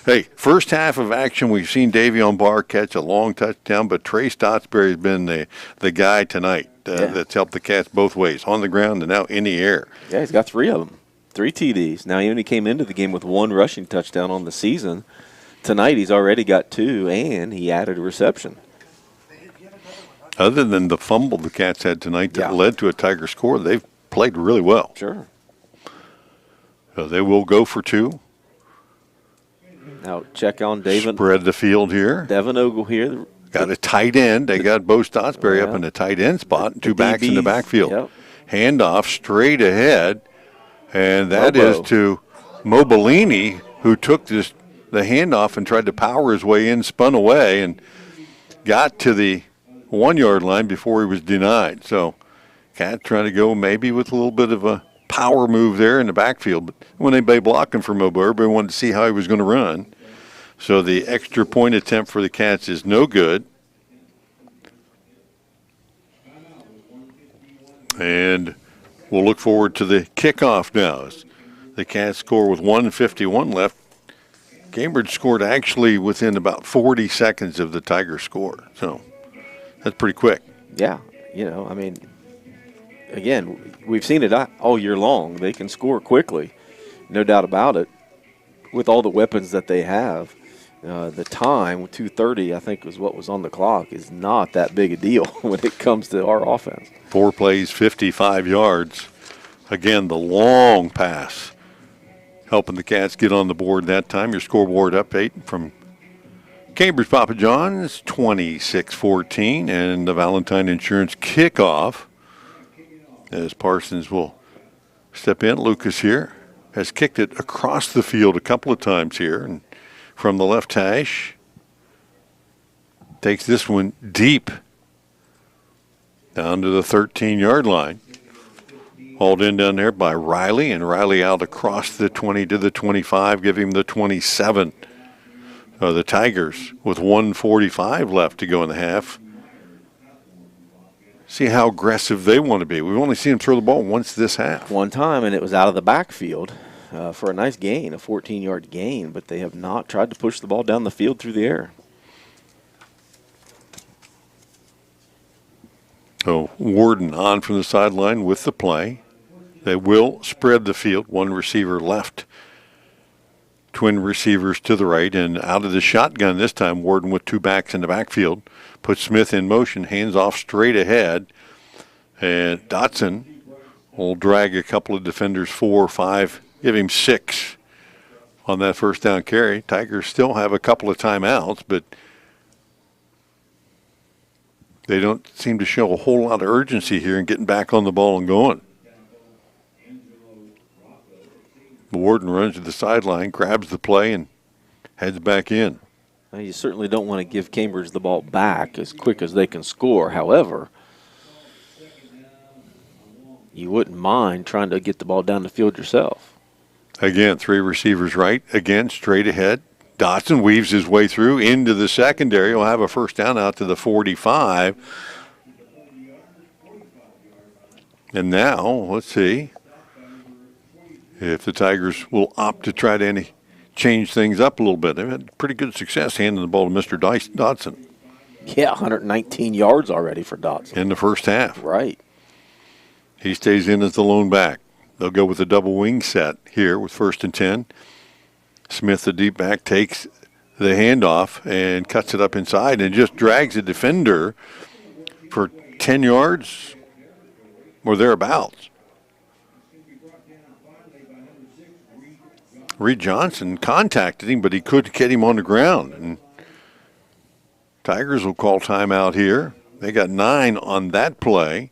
Hey, first half of action, we've seen Davion Barr catch a long touchdown, but Trey Stotsberry has been the guy tonight that's helped the Cats both ways, on the ground and now in the air. Yeah, he's got 3 of them, 3 TDs. Now, he only came into the game with 1 rushing touchdown on the season. Tonight, he's already got 2, and he added a reception. Other than the fumble the Cats had tonight that led to a Tiger score, they've played really well. Sure. So they will go for 2. Now check on Devin. Spread the field here. Devin Ogle here, got a tight end. They got Bo Stotsberry up in the tight end spot, and two backs in the backfield. Yep. Handoff straight ahead, and that is to Mobilini, who took the handoff and tried to power his way in, spun away, and got to the 1-yard line before he was denied. So Cat trying to go maybe with a little bit of a power move there in the backfield. But when anybody blocking for Mobo, everybody wanted to see how he was going to run. So the extra point attempt for the Cats is no good. And we'll look forward to the kickoff now. As the Cats score with 1:51 left. Cambridge scored actually within about 40 seconds of the Tigers score. So that's pretty quick. Yeah, I mean, again, we've seen it all year long. They can score quickly, no doubt about it, with all the weapons that they have. The time, 2:30, I think was what was on the clock, is not that big a deal when it comes to our offense. 4 plays, 55 yards. Again, the long pass helping the Cats get on the board that time. Your scoreboard update from Cambridge Papa John's, 26-14, and the Valentine Insurance kickoff as Parsons will step in. Lucas here has kicked it across the field a couple of times here, and from the left hash takes this one deep down to the 13-yard line. Hauled in down there by Riley, and Riley out across the 20 to the 25, give him the 27. The Tigers with 1:45 left to go in the half. See how aggressive they want to be. We've only seen them throw the ball once this half. One time, and it was out of the backfield for a nice gain, a 14-yard gain, but they have not tried to push the ball down the field through the air. So Warden on from the sideline with the play. They will spread the field. One receiver left. Twin receivers to the right. And out of the shotgun this time, Warden with two backs in the backfield. Puts Smith in motion. Hands off straight ahead. And Dotson will drag a couple of defenders, 4 or 5. Give him 6 on that first down carry. Tigers still have a couple of timeouts, but they don't seem to show a whole lot of urgency here in getting back on the ball and going. The Warden runs to the sideline, grabs the play, and heads back in. Now, you certainly don't want to give Cambridge the ball back as quick as they can score. However, you wouldn't mind trying to get the ball down the field yourself. Again, 3 receivers right. Again, straight ahead. Dotson weaves his way through into the secondary. He'll have a first down out to the 45. And now, let's see if the Tigers will opt to try to change things up a little bit. They've had pretty good success handing the ball to Mr. Dotson. Yeah, 119 yards already for Dotson. In the first half. Right. He stays in as the lone back. They'll go with a double wing set here with 1st and 10. Smith, the deep back, takes the handoff and cuts it up inside and just drags a defender for 10 yards or thereabouts. Reed Johnson contacted him, but he couldn't get him on the ground. And Tigers will call timeout here. They got 9 on that play.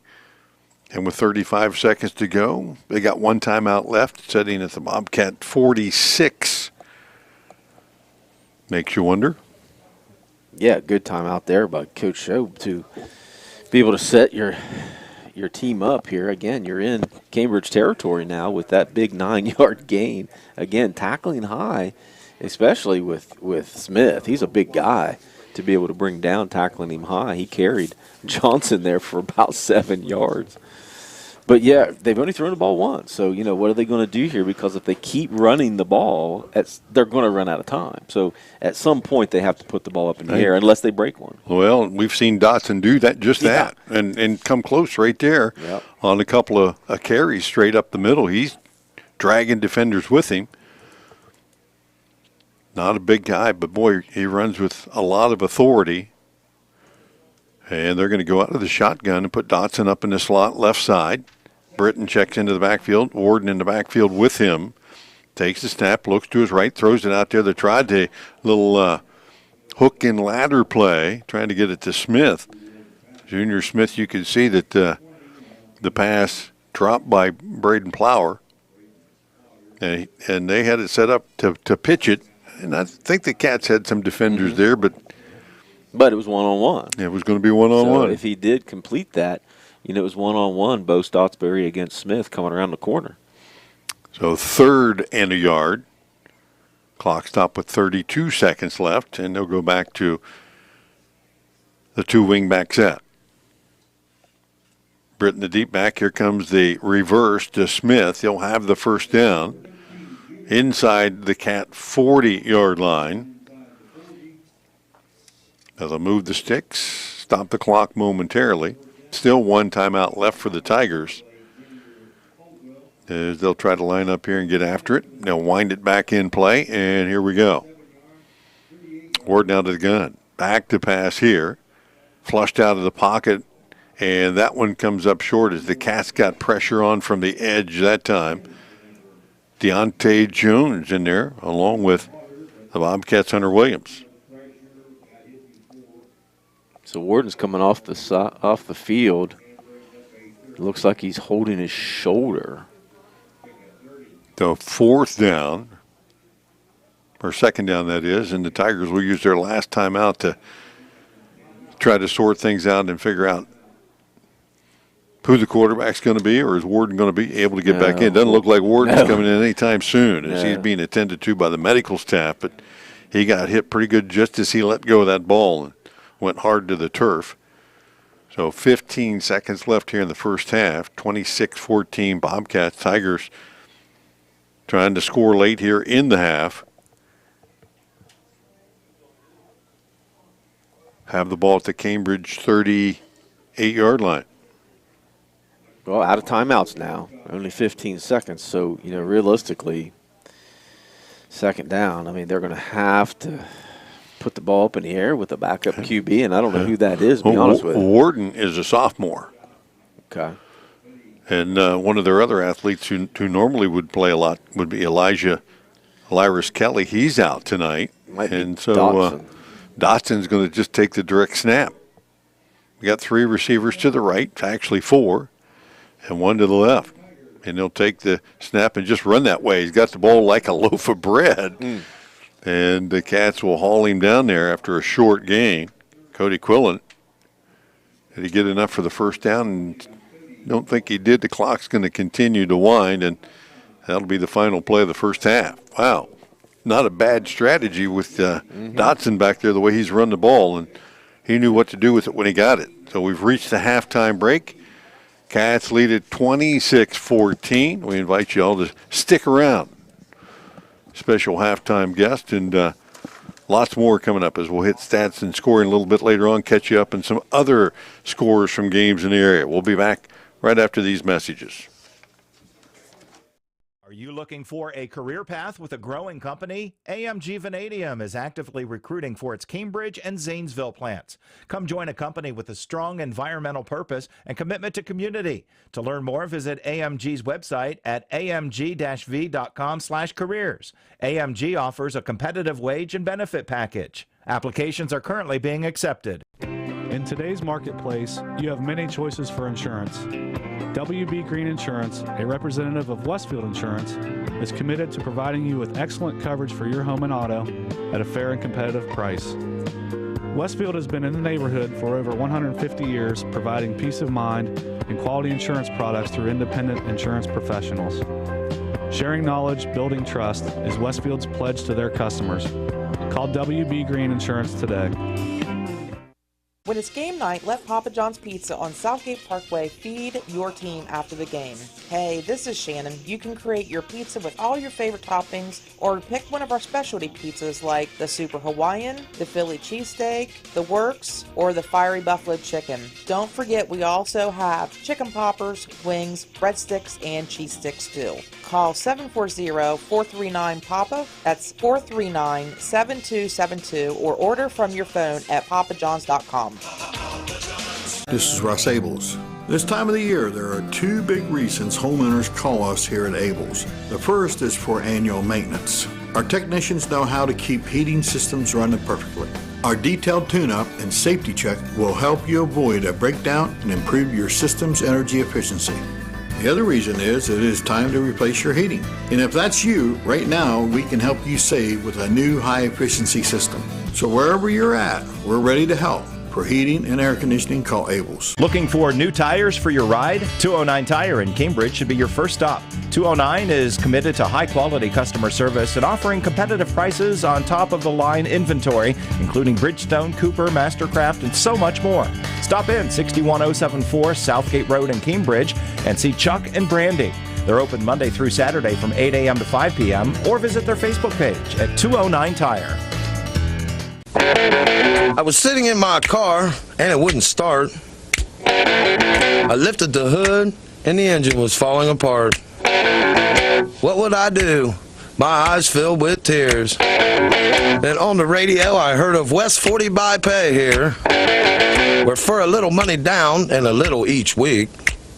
And with 35 seconds to go, they got 1 timeout left, setting at the Bobcat 46. Makes you wonder. Yeah, good timeout there by Coach Shobe to be able to set your team up here. Again, you're in Cambridge territory now with that big 9-yard gain. Again, tackling high, especially with Smith. He's a big guy to be able to bring down, tackling him high. He carried Johnson there for about 7 yards. But, yeah, they've only thrown the ball once. So, what are they going to do here? Because if they keep running the ball, they're going to run out of time. So, at some point, they have to put the ball up in the air unless they break one. Well, we've seen Dotson do that, and come close right there on a couple of carries straight up the middle. He's dragging defenders with him. Not a big guy, but, boy, he runs with a lot of authority. And they're going to go out of the shotgun and put Dotson up in the slot left side. Britton checks into the backfield. Warden in the backfield with him. Takes the snap, looks to his right, throws it out there. They tried to little hook and ladder play, trying to get it to Smith. Junior Smith, you could see that the pass dropped by Braden Plower, and they had it set up to pitch it. And I think the Cats had some defenders there, but it was one-on-one. It was going to be one-on-one. So if he did complete that, it was one-on-one, Bo Stottsbury against Smith coming around the corner. So 3rd and a yard. Clock stopped with 32 seconds left, and they'll go back to the 2 wing-back set. Britton the deep back. Here comes the reverse to Smith. He'll have the first down inside the Cat 40-yard line. Now they'll move the sticks, stop the clock momentarily. Still 1 timeout left for the Tigers. As they'll try to line up here and get after it. They'll wind it back in play, and here we go. Ward now to the gun. Back to pass here. Flushed out of the pocket, and that one comes up short as the Cats got pressure on from the edge that time. Deontay Jones in there, along with the Bobcats' Hunter Williams. So Warden's coming off the field. It looks like he's holding his shoulder. So 4th down, or 2nd down that is, and the Tigers will use their last timeout to try to sort things out and figure out who the quarterback's going to be, or is Warden going to be able to get back in. Doesn't look like Warden's coming in anytime soon as he's being attended to by the medical staff, but he got hit pretty good just as he let go of that ball and went hard to the turf. So 15 seconds left here in the first half, 26-14 Bobcats. Tigers trying to score late here in the half. Have the ball at the Cambridge 38-yard line. Well, out of timeouts now. Only 15 seconds. So, realistically, 2nd down, they're going to have to put the ball up in the air with a backup QB, and I don't know who that is, to be honest with you. Warden is a sophomore. Okay. And one of their other athletes who normally would play a lot would be Elyrus Kelly. He's out tonight. And so Dotson's going to just take the direct snap. We got 3 receivers to the right, actually 4, and 1 to the left. And he'll take the snap and just run that way. He's got the ball like a loaf of bread. And the Cats will haul him down there after a short gain. Cody Quillen, did he get enough for the first down? And don't think he did. The clock's going to continue to wind, and that'll be the final play of the first half. Wow, not a bad strategy with Dotson back there, the way he's run the ball, and he knew what to do with it when he got it. So we've reached the halftime break. Cats lead at 26-14. We invite you all to stick around. Special halftime guest, and lots more coming up as we'll hit stats and scoring a little bit later on, catch you up in some other scores from games in the area. We'll be back right after these messages. Are you looking for a career path with a growing company? AMG Vanadium is actively recruiting for its Cambridge and Zanesville plants. Come join a company with a strong environmental purpose and commitment to community. To learn more, visit AMG's website at amg-v.com/careers. AMG offers a competitive wage and benefit package. Applications are currently being accepted. In today's marketplace, you have many choices for insurance. WB Green Insurance, a representative of Westfield Insurance, is committed to providing you with excellent coverage for your home and auto at a fair and competitive price. Westfield has been in the neighborhood for over 150 years, providing peace of mind and quality insurance products through independent insurance professionals. Sharing knowledge, building trust is Westfield's pledge to their customers. Call WB Green Insurance today. When it's game night, let Papa John's Pizza on Southgate Parkway feed your team after the game. Hey, this is Shannon. You can create your pizza with all your favorite toppings or pick one of our specialty pizzas like the Super Hawaiian, the Philly Cheesesteak, the Works, or the Fiery Buffalo Chicken. Don't forget we also have chicken poppers, wings, breadsticks, and cheese sticks too. Call 740-439-PAPA. That's 439-7272 or order from your phone at papajohns.com. This is Russ Abels. This time of the year, there are 2 big reasons homeowners call us here at Abels. The first is for annual maintenance. Our technicians know how to keep heating systems running perfectly. Our detailed tune-up and safety check will help you avoid a breakdown and improve your system's energy efficiency. The other reason is it is time to replace your heating. And if that's you, right now we can help you save with a new high-efficiency system. So wherever you're at, we're ready to help. For heating and air conditioning, call Abels. Looking for new tires for your ride? 209 Tire in Cambridge should be your first stop. 209 is committed to high-quality customer service and offering competitive prices on top-of-the-line inventory, including Bridgestone, Cooper, Mastercraft, and so much more. Stop in 61074 Southgate Road in Cambridge and see Chuck and Brandy. They're open Monday through Saturday from 8 a.m. to 5 p.m. or visit their Facebook page at 209 Tire. I was sitting in my car and it wouldn't start. I lifted the hood and the engine was falling apart. What would I do? My eyes filled with tears. Then on the radio I heard of West 40 by Pay here, where for a little money down and a little each week,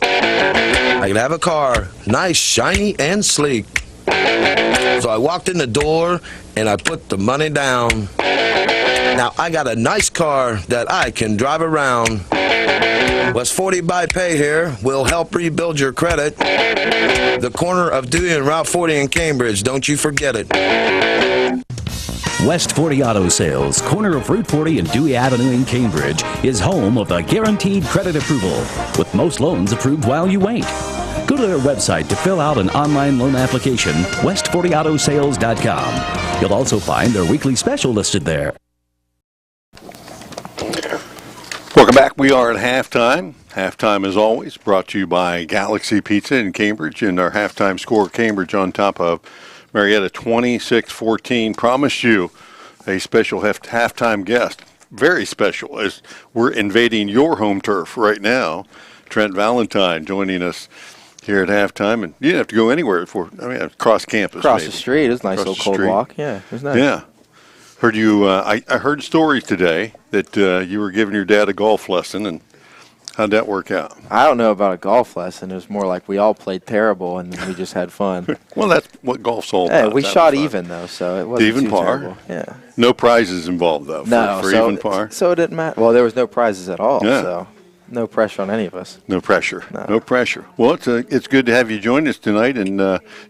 I could have a car, nice, shiny, and sleek. So I walked in the door and I put the money down. Now I got a nice car that I can drive around. West 40 by Pay here will help rebuild your credit. The corner of Dewey and Route 40 in Cambridge, don't you forget it. West 40 Auto Sales, corner of Route 40 and Dewey Avenue in Cambridge, is home of the guaranteed credit approval, with most loans approved while you wait. Go to their website to fill out an online loan application, west40autosales.com. You'll also find their weekly special listed there. Welcome back. We are at halftime. Halftime, as always, brought to you by Galaxy Pizza in Cambridge. And our halftime score, Cambridge on top of Marietta 26-14. Promised you a special halftime guest. Very special, as we're invading your home turf right now. Trent Valentine joining us here at halftime. And you didn't have to go anywhere across campus. Across the street. It was a nice little cold walk. Yeah, it was nice. Yeah. Heard you. I heard stories today that you were giving your dad a golf lesson, and how'd that work out? I don't know about a golf lesson. It was more like we all played terrible and we just had fun. Well, that's what golf's all about. We shot even though, so it wasn't even too par. terrible. Yeah. No prizes involved though. For even par. So it didn't matter. Well, there was no prizes at all. Yeah. So no pressure on any of us. No pressure. No pressure. Well, it's good to have you join us tonight, and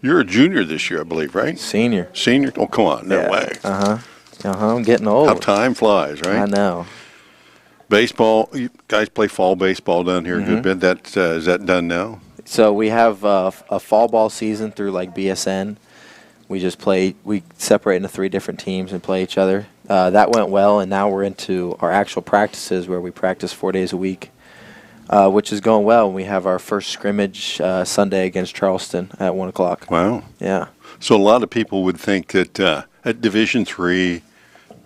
you're a junior this year, I believe, right? Senior. Senior? Oh, come on, no way. I'm getting old. How time flies, right? I know. Baseball, you guys play fall baseball down here a good bit. Is that done now? So we have a fall ball season through like BSN. We separate into 3 different teams and play each other. That went well, and now we're into our actual practices where we practice 4 days a week, which is going well. We have our first scrimmage Sunday against Charleston at 1 o'clock. Wow. Yeah. So a lot of people would think that at Division III,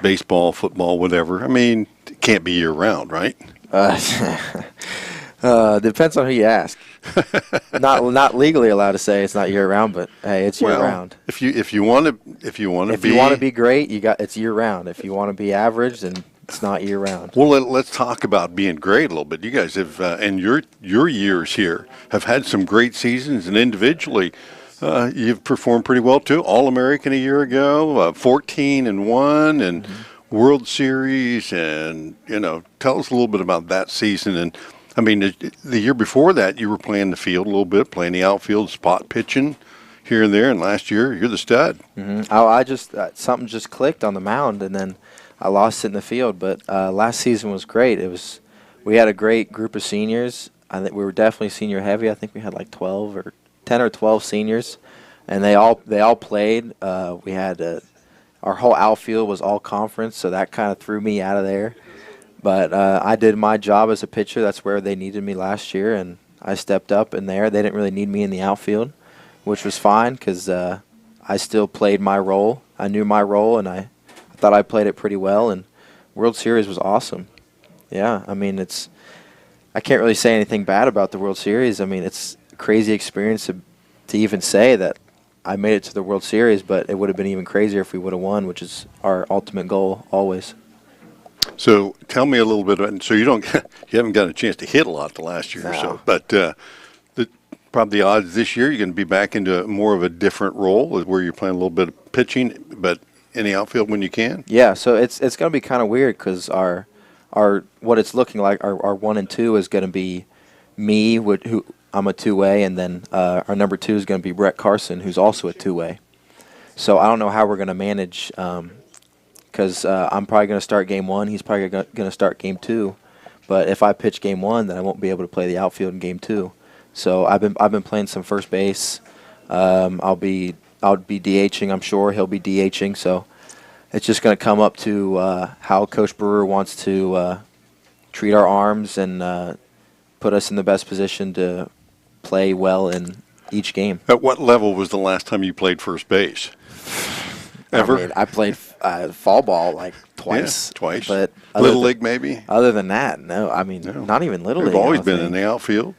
baseball, football, whatever, it can't be year-round, right? Depends on who you ask. Not legally allowed to say it's not year-round, but hey, it's year-round. If you want to be great, it's year-round. If you want to be average, then it's not year-round. Well, let's talk about being great a little bit. You guys have, in your years here, have had some great seasons, and individually, you've performed pretty well too. All-American a year ago, 14-1, and World Series, and tell us a little bit about that season. And the year before that, you were playing the field a little bit, playing the outfield, spot pitching here and there. And last year, you're the stud. I just something just clicked on the mound, and then I lost it in the field. But last season was great. We had a great group of seniors. I think we were definitely senior heavy. I think we had like 10 or 12 seniors, and they all played. We had our whole outfield was all conference, so that kind of threw me out of there. But I did my job as a pitcher. That's where they needed me last year, and I stepped up in there. They didn't really need me in the outfield, which was fine because I still played my role. I knew my role, and I thought I played it pretty well. And World Series was awesome. Yeah, I can't really say anything bad about the World Series. It's a crazy experience to even say that I made it to the World Series, but it would have been even crazier if we would have won, which is our ultimate goal always. So tell me a little bit. So you haven't got a chance to hit a lot the last year or so, but probably the odds this year you're going to be back into more of a different role, where you're playing a little bit of pitching, but in the outfield when you can? Yeah, so it's going to be kind of weird because our what it's looking like, our 1 and 2 is going to be me, who I'm a two-way, and then our number 2 is going to be Brett Carson, who's also a two-way. So I don't know how we're going to manage because I'm probably going to start game 1. He's probably going to start game 2. But if I pitch game 1, then I won't be able to play the outfield in game 2. So I've been playing some first base. I'll be DHing. I'm sure he'll be DHing. So it's just going to come up to how Coach Brewer wants to treat our arms and put us in the best position to play well in each game. At what level was the last time you played first base? Ever? I mean, I played fall ball like twice. Yeah, twice. But Little League maybe? Other than that, no. I mean, not even Little League. You've always been in the outfield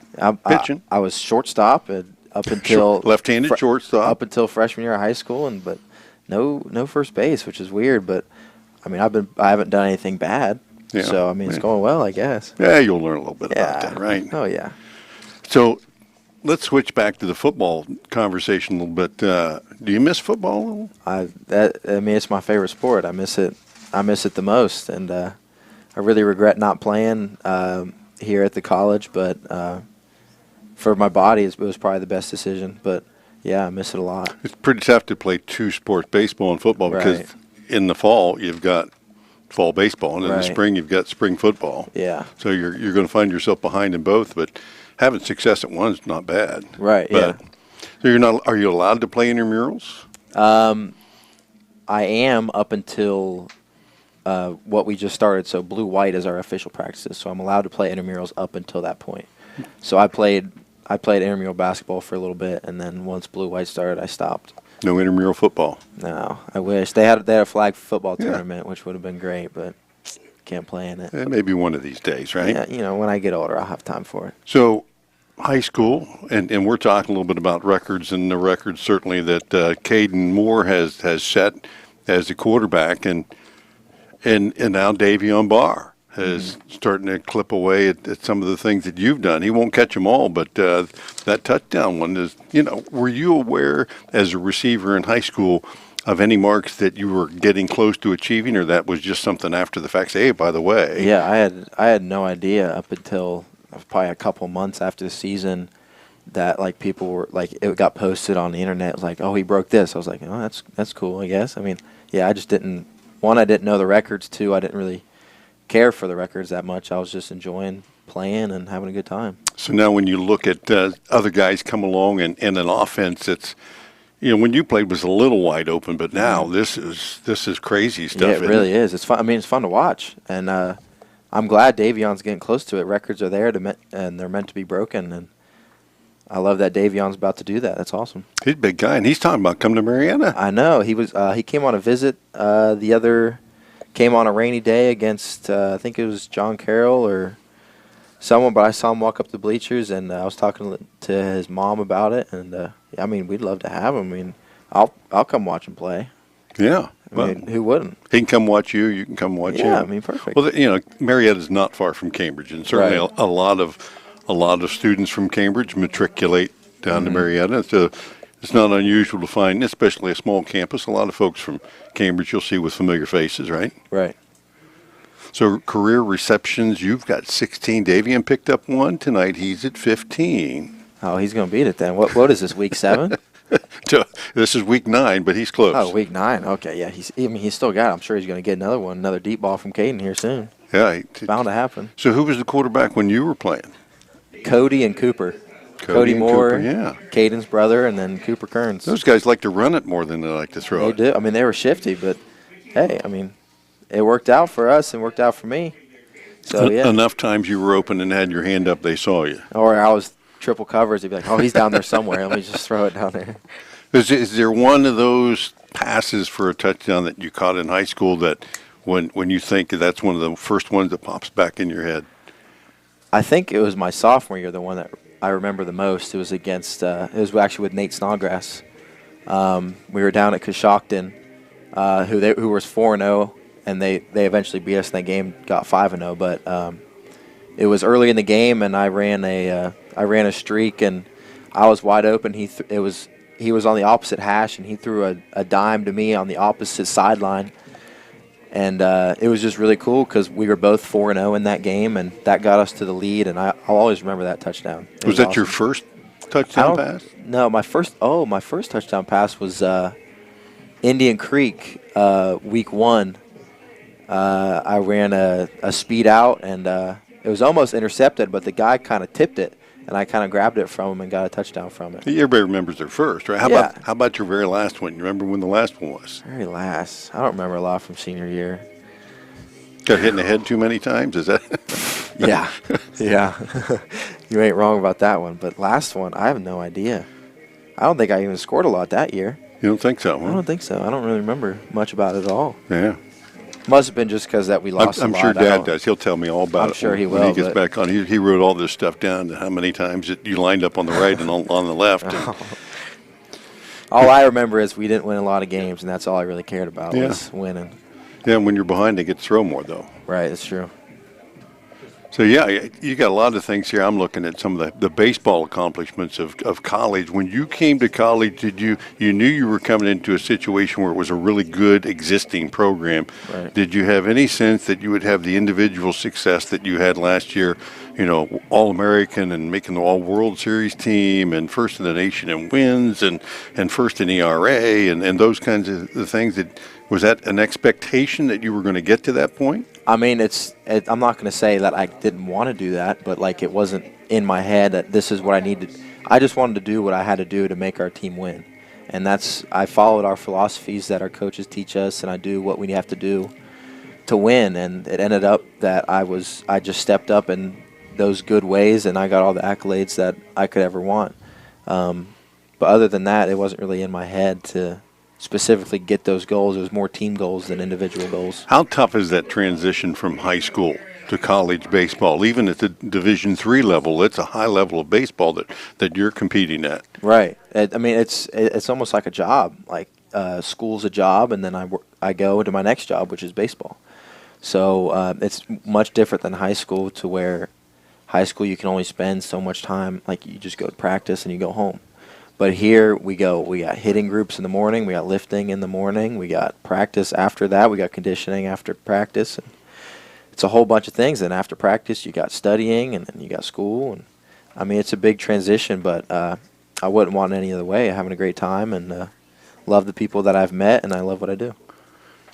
pitching. I was shortstop up until left-handed shortstop up until freshman year of high school, but no first base, which is weird. But I mean, I haven't done anything bad, so I mean, it's going well, I guess. Yeah, you'll learn a little bit about that, right? Oh yeah. So let's switch back to the football conversation a little bit. Do you miss football a little? I mean, it's my favorite sport. I miss it the most, and I really regret not playing here at the college, but for my body, it was probably the best decision. But yeah, I miss it a lot. It's pretty tough to play two sports, baseball and football, because in the fall you've got fall baseball, and in the spring you've got spring football. Yeah. So you're going to find yourself behind in both, but having success at one is not bad. Right. But, so you're not? Are you allowed to play intramurals? I am up until what we just started. So blue-white is our official practices. So I'm allowed to play intramurals up until that point. So I played intramural basketball for a little bit, and then once blue-white started, I stopped. No intramural football. No, I wish they had a flag football tournament, which would have been great, but can't play in it. Maybe one of these days, right? Yeah, when I get older, I'll have time for it. So, high school, and we're talking a little bit about records, and the records certainly that Caden Moore has set as the quarterback, and now Davion Barr is starting to clip away at some of the things that you've done. He won't catch them all, but that touchdown one is, were you aware as a receiver in high school of any marks that you were getting close to achieving, or that was just something after the fact? Say, hey, by the way. Yeah, I had no idea up until probably a couple months after the season that people were it got posted on the internet. It was like, oh, he broke this. I was like, oh, that's cool, I guess. I mean, yeah, I just didn't. One, I didn't know the records. Two, I didn't really care for the records that much. I was just enjoying playing and having a good time. So now when you look at other guys come along and an offense, it's when you played was a little wide open, but now this is crazy stuff. Yeah, it really is. It's fun. I mean, it's fun to watch, and I'm glad Davion's getting close to it. Records are there and they're meant to be broken, and I love that Davion's about to do that. That's awesome. He's a big guy, and he's talking about coming to Marietta. I know. He came on a visit came on a rainy day against I think it was John Carroll or someone, but I saw him walk up the bleachers, and I was talking to his mom about it, and I mean, we'd love to have him. I mean, I'll come watch him play. Yeah. I mean, who wouldn't? He can come watch you. You can come watch him. Yeah, I mean, perfect. Well, Marietta's not far from Cambridge, and certainly a lot of students from Cambridge matriculate down to Marietta. So it's not unusual to find, especially a small campus, a lot of folks from Cambridge you'll see with familiar faces, right? Right. So career receptions, you've got 16. Davion picked up one tonight. He's at 15. Oh, he's going to beat it then. What is this, week 7? This is week 9, but he's close. Oh, week 9. Okay, yeah. He's still got it. I'm sure he's going to get another deep ball from Caden here soon. Yeah. It's bound to happen. So who was the quarterback when you were playing? Cody and Cooper. Cody Moore, Cooper, yeah. Caden's brother, and then Cooper Kearns. Those guys like to run it more than they like to throw it. They do. I mean, they were shifty, but, hey, I mean, it worked out for us and worked out for me. So, yeah. Enough times you were open and had your hand up, they saw you. Or I was triple covers. They'd be like, oh, he's down there somewhere. Let me just throw it down there. Is there one of those passes for a touchdown that you caught in high school that when you think that's one of the first ones that pops back in your head? I think it was my sophomore year, the one that I remember the most. It was against it was actually with Nate Snodgrass. We were down at Coshocton, who was 4-0, and they eventually beat us in that game, got 5-0. But it was early in the game, and I ran a streak, and I was wide open. It was he was on the opposite hash, and he threw a dime to me on the opposite sideline. And it was just really cool because we were both 4-0 in that game, and that got us to the lead, and I'll always remember that touchdown. Was that awesome. Your first touchdown pass? No, my first touchdown pass was Indian Creek, week 1. I ran a speed out, and it was almost intercepted, but the guy kind of tipped it, and I kind of grabbed it from him and got a touchdown from it. Everybody remembers their first, right? How about your very last one? You remember when the last one was? Very last. I don't remember a lot from senior year. Got hit in the head too many times? Is that? Yeah. You ain't wrong about that one. But last one, I have no idea. I don't think I even scored a lot that year. You don't think so? Huh? I don't think so. I don't really remember much about it at all. Yeah. Must have been just because that we lost I'm a lot. sure Dad does. He'll tell me all about it. I'm sure he will. When he gets back on. He wrote all this stuff down, how many times you lined up on the right and on the left. All I remember is we didn't win a lot of games, and that's all I really cared about was winning. Yeah, and when you're behind, they get to throw more, though. Right, that's true. So, yeah, you got a lot of things here. I'm looking at some of the baseball accomplishments of college. When you came to college, you knew you were coming into a situation where it was a really good existing program. Right. Did you have any sense that you would have the individual success that you had last year, All-American and making the All-World Series team and first in the nation in wins and first in ERA and those kinds of things? Was that an expectation that you were going to get to that point? I mean, I'm not going to say that I didn't want to do that, but it wasn't in my head that this is what I needed. I just wanted to do what I had to do to make our team win, and I followed our philosophies that our coaches teach us, and I do what we have to do to win. And it ended up that I just stepped up in those good ways, and I got all the accolades that I could ever want. But other than that, it wasn't really in my head to specifically get those goals. It was more team goals than individual goals. How tough is that transition from high school to college baseball? Even at the Division III level, it's a high level of baseball that you're competing at. Right. It's almost like a job. School's a job, and then I go to my next job, which is baseball. So it's much different than high school, to where high school you can only spend so much time. You just go to practice and you go home. But here we got hitting groups in the morning, we got lifting in the morning, we got practice after that, we got conditioning after practice. And it's a whole bunch of things. And after practice, you got studying, and then you got school. And I mean, it's a big transition, but I wouldn't want it any other way. I'm having a great time, and love the people that I've met, and I love what I do.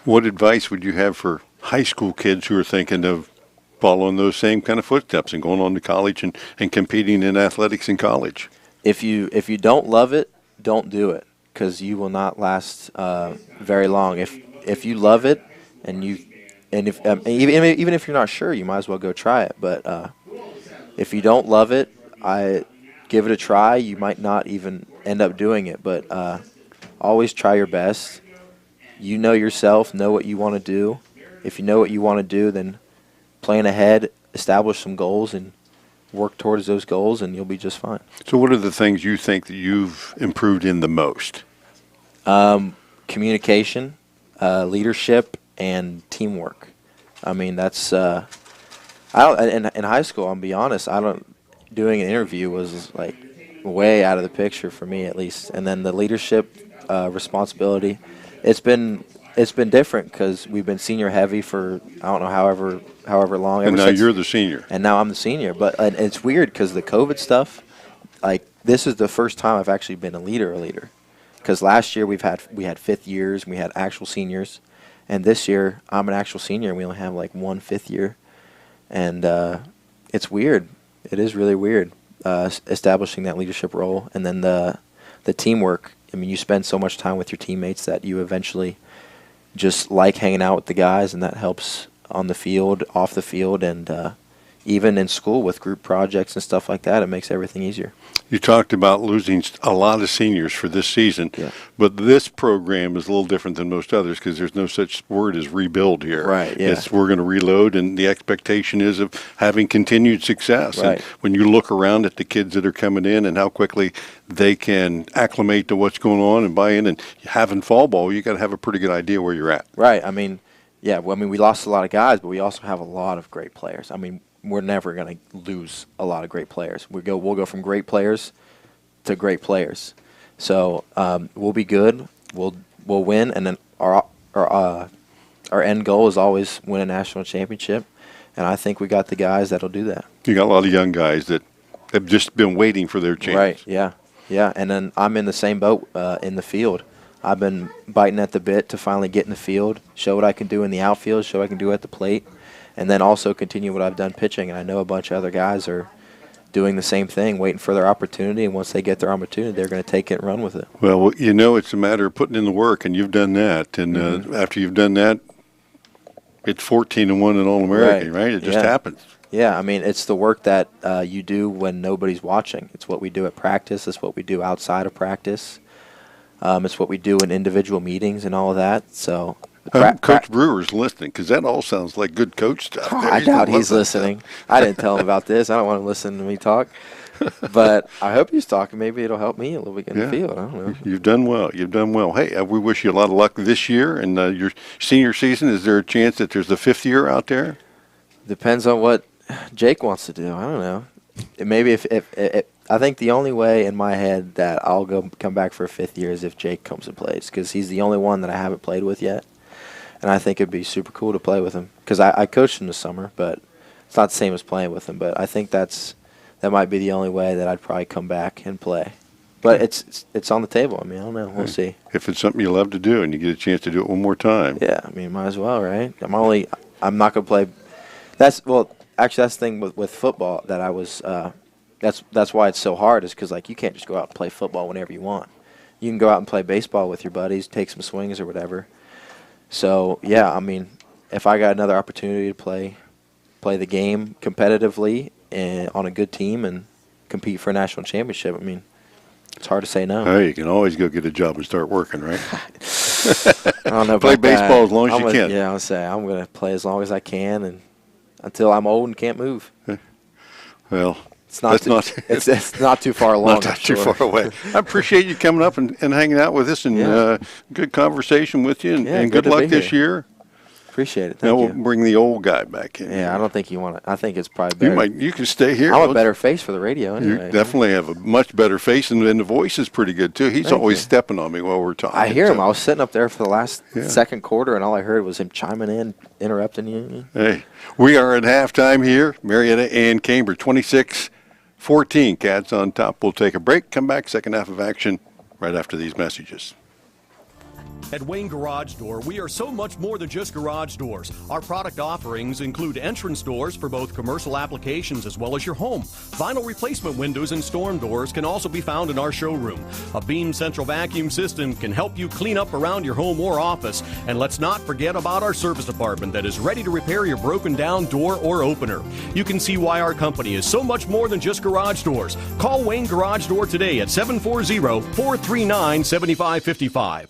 What advice would you have for high school kids who are thinking of following those same kind of footsteps and going on to college and competing in athletics in college? If you don't love it, don't do it, because you will not last very long. If you love it, even if you're not sure, you might as well go try it. But if you don't love it, I give it a try. You might not even end up doing it, but always try your best. You know yourself, know what you want to do. If you know what you want to do, then plan ahead, establish some goals, and work towards those goals, and you'll be just fine. So what are the things you think that you've improved in the most? Communication, leadership, and teamwork. I mean, that's in high school, I'll be honest, doing an interview was way out of the picture for me, at least. And then the leadership responsibility, it's been different because we've been senior heavy for, I don't know, however long. And now you're the senior. And now I'm the senior. But and it's weird because the COVID stuff, this is the first time I've actually been a leader. Because last year we had fifth years and we had actual seniors. And this year I'm an actual senior and we only have one fifth year. And it's weird. It is really weird establishing that leadership role. And then the teamwork. I mean, you spend so much time with your teammates that you eventually just like hanging out with the guys, and that helps on the field, off the field, and even in school with group projects and stuff like that. It makes everything easier. You talked about losing a lot of seniors for this season, but this program is a little different than most others because there's no such word as rebuild here. Right, yeah. We're going to reload, and the expectation is of having continued success. Right. And when you look around at the kids that are coming in and how quickly they can acclimate to what's going on and buy in and having fall ball, you got to have a pretty good idea where you're at. Right. I mean, we lost a lot of guys, but we also have a lot of great players. I mean, we're never going to lose a lot of great players. We'll go from great players to great players. So we'll be good. We'll win, and then our end goal is always win a national championship. And I think we got the guys that'll do that. You got a lot of young guys that have just been waiting for their chance. Right, yeah. And then I'm in the same boat in the field. I've been biting at the bit to finally get in the field, show what I can do in the outfield, show what I can do at the plate, and then also continue what I've done pitching. And I know a bunch of other guys are doing the same thing, waiting for their opportunity, and once they get their opportunity, they're going to take it and run with it. Well, it's a matter of putting in the work, and you've done that. And after you've done that, it's 14-1 in All-American, right? It just happens. Yeah, I mean, it's the work that you do when nobody's watching. It's what we do at practice. It's what we do outside of practice. It's what we do in individual meetings and all of that. So, Coach Brewer's listening, because that all sounds like good coach stuff. I doubt he's listening. I didn't tell him about this. I don't want to listen to me talk. But I hope he's talking. Maybe it'll help me a little bit in the field. I don't know. You've done well. Hey, we wish you a lot of luck this year. And your senior season, is there a chance that there's a fifth year out there? Depends on what Jake wants to do. I don't know. Maybe if I think the only way in my head that I'll come back for a fifth year is if Jake comes and plays, because he's the only one that I haven't played with yet. And I think it'd be super cool to play with him, because I coached him this summer, but it's not the same as playing with him. But I think that might be the only way that I'd probably come back and play. But it's on the table. I mean, I don't know. We'll see. If it's something you love to do and you get a chance to do it one more time. Yeah, I mean, might as well, right? I'm not going to play. That's the thing with football that I was. That's why it's so hard, is because you can't just go out and play football whenever you want. You can go out and play baseball with your buddies, take some swings or whatever. So yeah, I mean, if I got another opportunity to play the game competitively and on a good team and compete for a national championship, I mean, it's hard to say no. Hey, you can always go get a job and start working, right? I don't know. Play baseball as long as you can. Yeah, I'll say I'm going to play as long as I can, and until I'm old and can't move. Well, it's not too far along. Not too far away. I appreciate you coming up and hanging out with us, and good conversation with you, and good luck this year. Appreciate it. Thank you. We'll bring the old guy back in. Yeah, I don't think you want to. I think it's probably better. You can stay here. I'm a better face for the radio anyway. You definitely have a much better face, and the voice is pretty good, too. He's always stepping on me while we're talking. I hear him. I was sitting up there for the last second quarter, and all I heard was him chiming in, interrupting you. Hey, we are at halftime here, Marietta and Cambridge, 26-14. Cats on top. We'll take a break, come back, second half of action right after these messages. At Wayne Garage Door, we are so much more than just garage doors. Our product offerings include entrance doors for both commercial applications as well as your home. Vinyl replacement windows and storm doors can also be found in our showroom. A Beam central vacuum system can help you clean up around your home or office. And let's not forget about our service department that is ready to repair your broken down door or opener. You can see why our company is so much more than just garage doors. Call Wayne Garage Door today at 740-439-7555.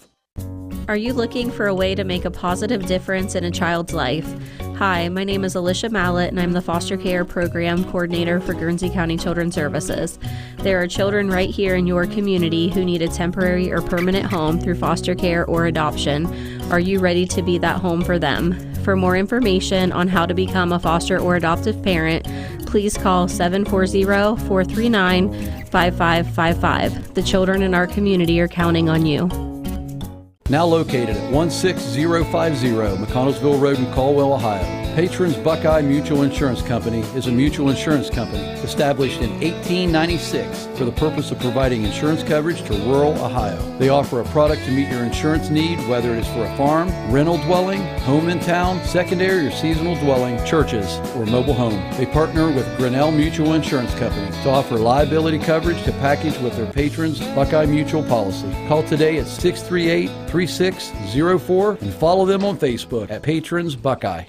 Are you looking for a way to make a positive difference in a child's life? Hi, my name is Alicia Mallett, and I'm the Foster Care Program Coordinator for Guernsey County Children's Services. There are children right here in your community who need a temporary or permanent home through foster care or adoption. Are you ready to be that home for them? For more information on how to become a foster or adoptive parent, please call 740-439-5555. The children in our community are counting on you. Now located at 16050 McConnellsville Road in Caldwell, Ohio. Patrons Buckeye Mutual Insurance Company is a mutual insurance company established in 1896 for the purpose of providing insurance coverage to rural Ohio. They offer a product to meet your insurance need, whether it is for a farm, rental dwelling, home in town, secondary or seasonal dwelling, churches, or mobile home. They partner with Grinnell Mutual Insurance Company to offer liability coverage to package with their patrons Buckeye Mutual policy. Call today at 638-3604 and follow them on Facebook at Patrons Buckeye.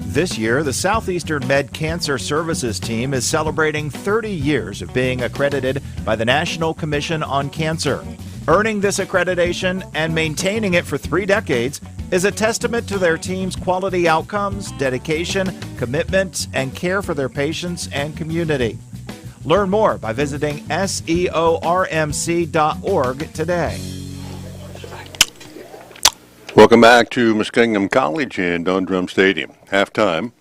This year, the Southeastern Med Cancer Services team is celebrating 30 years of being accredited by the National Commission on Cancer. Earning this accreditation and maintaining it for 3 decades is a testament to their team's quality outcomes, dedication, commitment, and care for their patients and community. Learn more by visiting seormc.org today. Welcome back to Muskingum College and Don Drum Stadium. Halftime,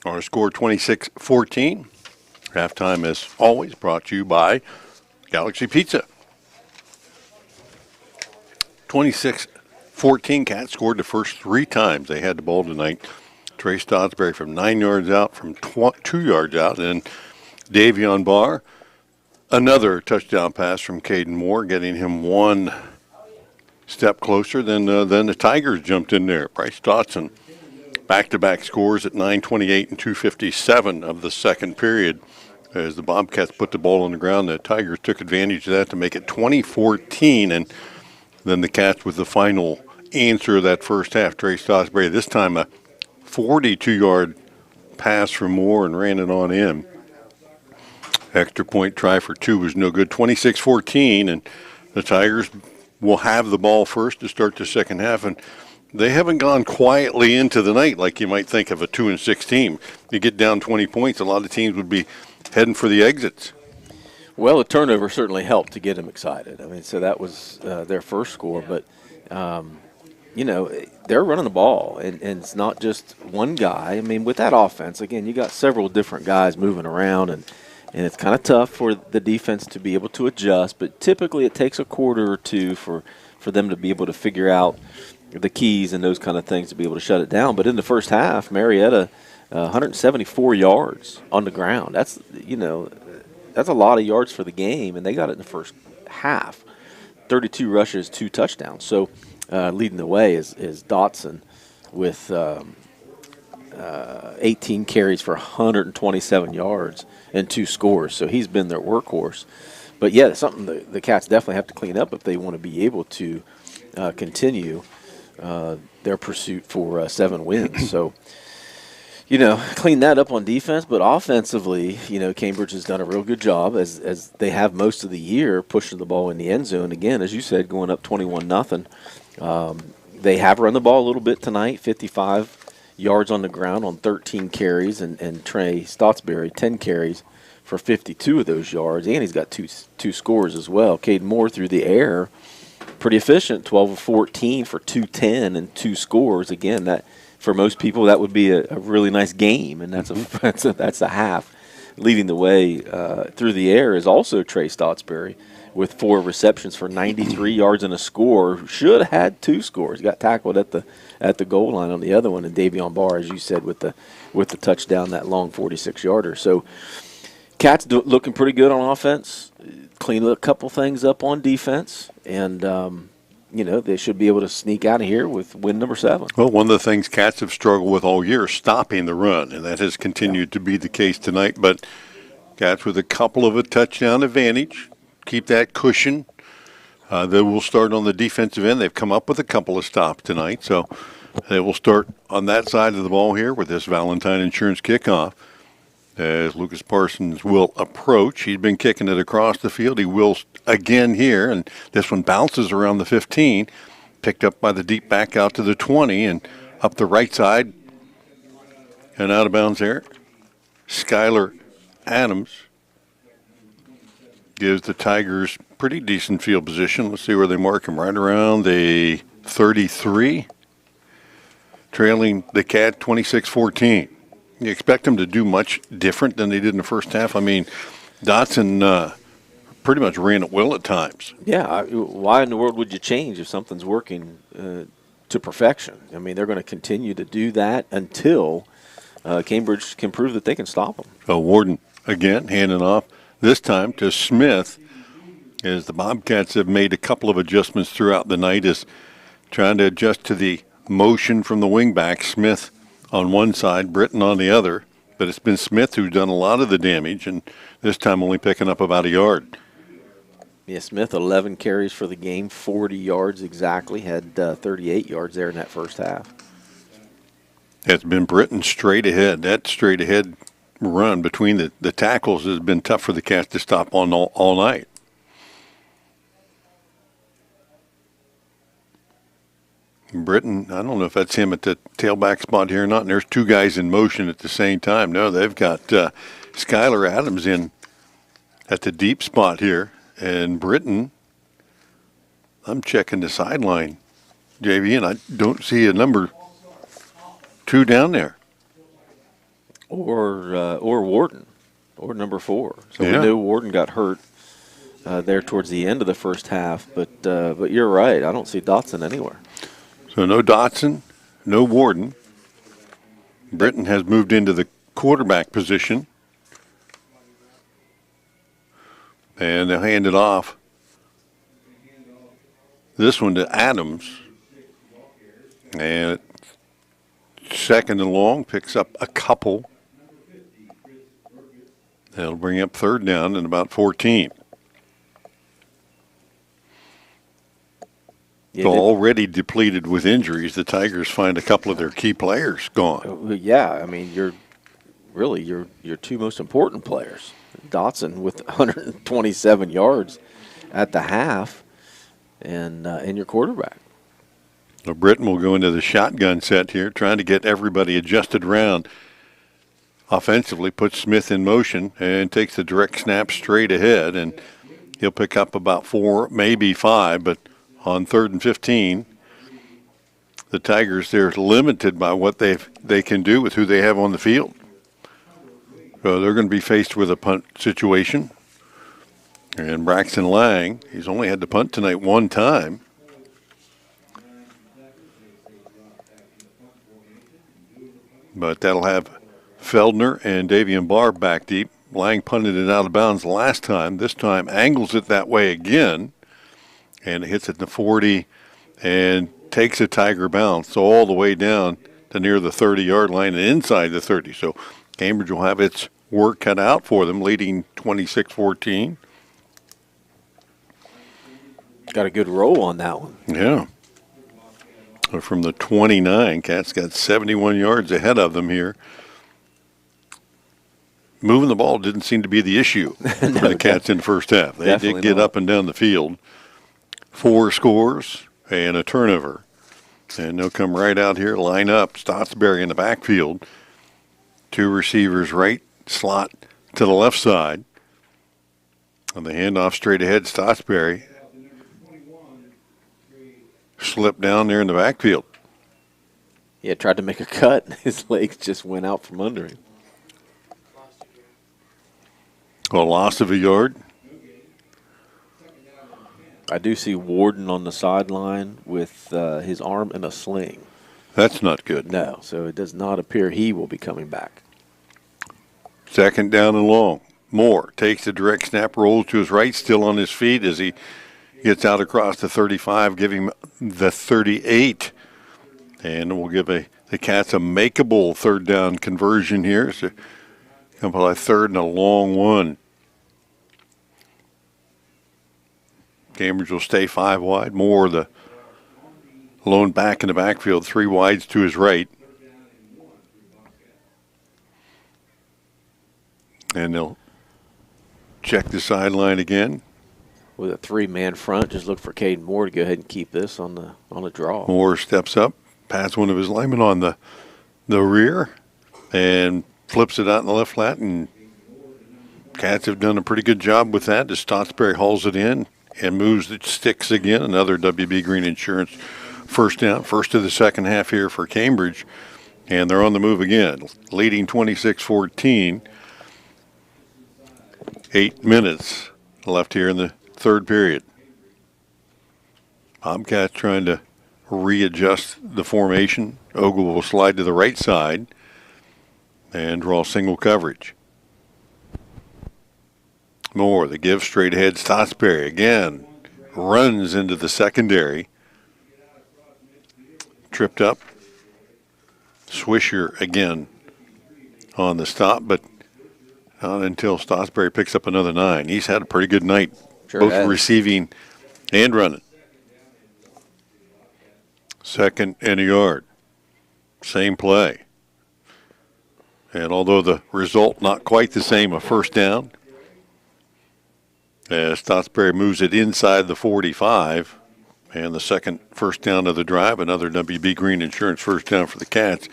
our score 26-14. Halftime, as always, brought to you by Galaxy Pizza. 26-14, Cats scored the first 3 times they had the ball tonight. Trey Stottsbury from 9 yards out, from 2 yards out, and Davion Barr, another touchdown pass from Caden Moore, getting him one step closer. Then the Tigers jumped in there. Bryce Dotson, back-to-back scores at 9:28 and 2:57 of the second period. As the Bobcats put the ball on the ground, the Tigers took advantage of that to make it 20-14, and then the Cats with the final answer of that first half. Trey Stottsbury, this time a 42-yard pass from Moore and ran it on in. Extra point try for 2 was no good. 26-14, and the Tigers will have the ball first to start the second half, and they haven't gone quietly into the night like you might think of a 2-6 team. You get down 20 points, a lot of teams would be heading for the exits. Well, the turnover certainly helped to get them excited. I mean, so that was their first score, but they're running the ball, and it's not just one guy. I mean, with that offense, again, you got several different guys moving around, and it's kind of tough for the defense to be able to adjust, but typically it takes a quarter or two for them to be able to figure out the keys and those kind of things to be able to shut it down. But in the first half, Marietta, 174 yards on the ground. That's a lot of yards for the game, and they got it in the first half. 32 rushes, 2 touchdowns. So leading the way is Dotson with 18 carries for 127 yards and 2 scores. So he's been their workhorse. But, yeah, it's something the Cats definitely have to clean up if they want to be able to continue their pursuit for 7 wins. So, clean that up on defense. But offensively, Cambridge has done a real good job, as they have most of the year, pushing the ball in the end zone. Again, as you said, going up 21-0. They have run the ball a little bit tonight, 55 yards on the ground on 13 carries, and Trey Stottsbury, 10 carries for 52 of those yards, and he's got two scores as well. Caden Moore through the air, pretty efficient, 12 of 14 for 210 and 2 scores. Again, that for most people that would be a really nice game, and that's a half. Leading the way through the air is also Trey Stottsbury with 4 receptions for 93 yards and a score. Should have had 2 scores. Got tackled at the goal line on the other one, and Davion Barr, as you said, with the touchdown, that long 46-yarder. So Cats looking pretty good on offense. Clean a couple things up on defense, and they should be able to sneak out of here with win number 7. Well, one of the things Cats have struggled with all year is stopping the run, and that has continued to be the case tonight. But Cats with a couple of a touchdown advantage. Keep that cushion. They will start on the defensive end. They've come up with a couple of stops tonight, so they will start on that side of the ball here with this Valentine Insurance kickoff. As Lucas Parsons will approach, he's been kicking it across the field. He will again here, and this one bounces around the 15, picked up by the deep back out to the 20, and up the right side and out of bounds there. Skylar Adams gives the Tigers pretty decent field position. Let's see where they mark him. Right around the 33, trailing the Cat 26-14. You expect them to do much different than they did in the first half? I mean, Dotson pretty much ran at will at times. Yeah, why in the world would you change if something's working to perfection? I mean, they're going to continue to do that until Cambridge can prove that they can stop them. So Warden again handing off, this time to Smith, as the Bobcats have made a couple of adjustments throughout the night, is trying to adjust to the motion from the wingback. Smith on one side, Britton on the other, but it's been Smith who's done a lot of the damage, and this time only picking up about a yard. Yeah, Smith, 11 carries for the game, 40 yards exactly, had 38 yards there in that first half. It's been Britton straight ahead. That straight ahead run between the tackles has been tough for the Cats to stop on all night. Britton, I don't know if that's him at the tailback spot here or not, and there's 2 guys in motion at the same time. No, they've got Skylar Adams in at the deep spot here, and Britton, I'm checking the sideline, JV, and I don't see a number 2 down there. Or Warden. or number 4. So Yeah. we knew Warden got hurt there towards the end of the first half. But you're right. I don't see Dotson anywhere. So no Dotson, no Warden. Britton has moved into the quarterback position. And they'll hand it off. This one to Adams. And second and long, picks up a couple. That'll bring up third down and about 14. Yeah, already depleted with injuries. The Tigers find a couple of their key players gone. Yeah, I mean, you're your two most important players. Dotson with 127 yards at the half, and your quarterback. So Britton will go into the shotgun set here, trying to get everybody adjusted around. Offensively, puts Smith in motion and takes the direct snap straight ahead, and he'll pick up about 4, maybe 5, but on 3rd and 15, the Tigers, they're limited by what they can do with who they have on the field. So they're going to be faced with a punt situation. And Braxton Lang, he's only had to punt tonight one time. But that'll have Feldner and Davian Barr back deep. Lang punted it out of bounds last time. This time angles it that way again. And it hits it in the 40 and takes a Tiger bounce all the way down to near the 30-yard line and inside the 30. So Cambridge will have its work cut out for them, leading 26-14. Got a good roll on that one. Yeah. So from the 29, Cats got 71 yards ahead of them here. Moving the ball didn't seem to be the issue for the Cats in the first half. They did get up and down the field. 4 scores and a turnover. And they'll come right out here, line up. Stotsberry in the backfield. 2 receivers right, slot to the left side. And the handoff straight ahead, Stotsberry slipped down there in the backfield. Yeah, tried to make a cut. His legs just went out from under him. A loss of a yard. I do see Warden on the sideline with his arm in a sling. That's not good. No, so it does not appear he will be coming back. Second down and long. Moore takes the direct snap, rolls to his right, still on his feet as he gets out across the 35, giving him the 38. And we'll give the Cats a makeable third down conversion here. So come by 3rd and a long one. Cambridge will stay 5 wide. Moore, the lone back in the backfield, 3 wides to his right. And they'll check the sideline again. With a 3-man front, just look for Caden Moore to go ahead and keep this on the draw. Moore steps up, pats one of his linemen on the rear, and flips it out in the left flat. And Cats have done a pretty good job with that as Stotsberry hauls it in and moves the sticks again. Another WB Green Insurance first down, first of the second half here for Cambridge. And they're on the move again, leading 26-14. 8 minutes left here in the third period. Bobcats trying to readjust the formation. Ogle will slide to the right side and draw single coverage. Moore, the give straight ahead. Stotsberry again runs into the secondary. Tripped up. Swisher again on the stop, but not until Stotsberry picks up another 9. He's had a pretty good night, both receiving and running. 2nd and a yard. Same play. And although the result not quite the same, a first down, as Stotsberry moves it inside the 45, and the second first down of the drive, another WB Green Insurance first down for the Cats.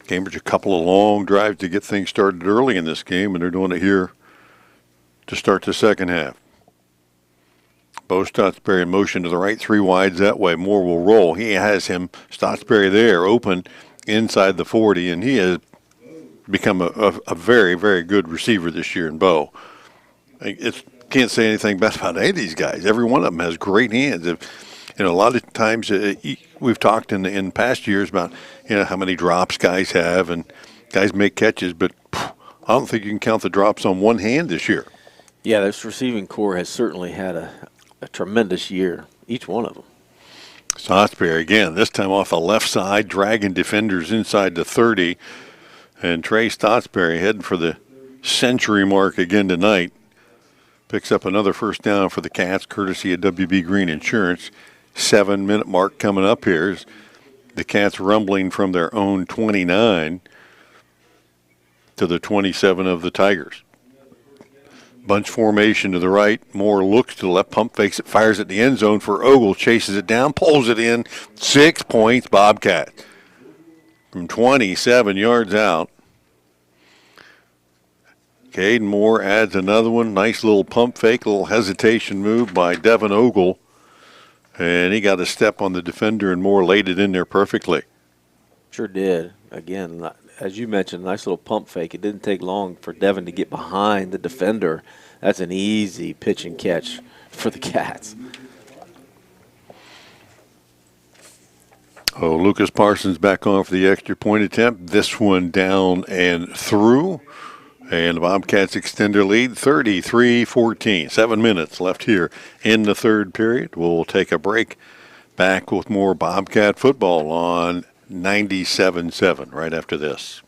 Cambridge a couple of long drives to get things started early in this game, and they're doing it here to start the second half. Bo Stotsberry in motion to the right, 3 wides that way. Moore will roll. He has him, Stotsberry there, open inside the 40, and he has become a very, very good receiver this year in Bo. Can't say anything bad about any of these guys. Every one of them has great hands. A lot of times we've talked in past years about how many drops guys have and guys make catches, but I don't think you can count the drops on one hand this year. Yeah, this receiving core has certainly had a tremendous year, each one of them. Stotsberry again, this time off the left side, dragging defenders inside the 30. And Trey Stotsberry heading for the century mark again tonight. Picks up another first down for the Cats, courtesy of WB Green Insurance. 7-minute mark coming up here. As the Cats rumbling from their own 29 to the 27 of the Tigers. Bunch formation to the right. Moore looks to the left, pump fakes it, fires at the end zone for Ogle, chases it down, pulls it in. 6 points, Bobcat. From 27 yards out. Caden Moore adds another one. Nice little pump fake, little hesitation move by Devin Ogle. And he got a step on the defender, and Moore laid it in there perfectly. Sure did. Again, as you mentioned, nice little pump fake. It didn't take long for Devin to get behind the defender. That's an easy pitch and catch for the Cats. Oh, Lucas Parsons back on for the extra point attempt. This one down and through. And the Bobcats extend their lead 33-14. 7 minutes left here in the third period. We'll take a break. Back with more Bobcat football on 97.7 right after this.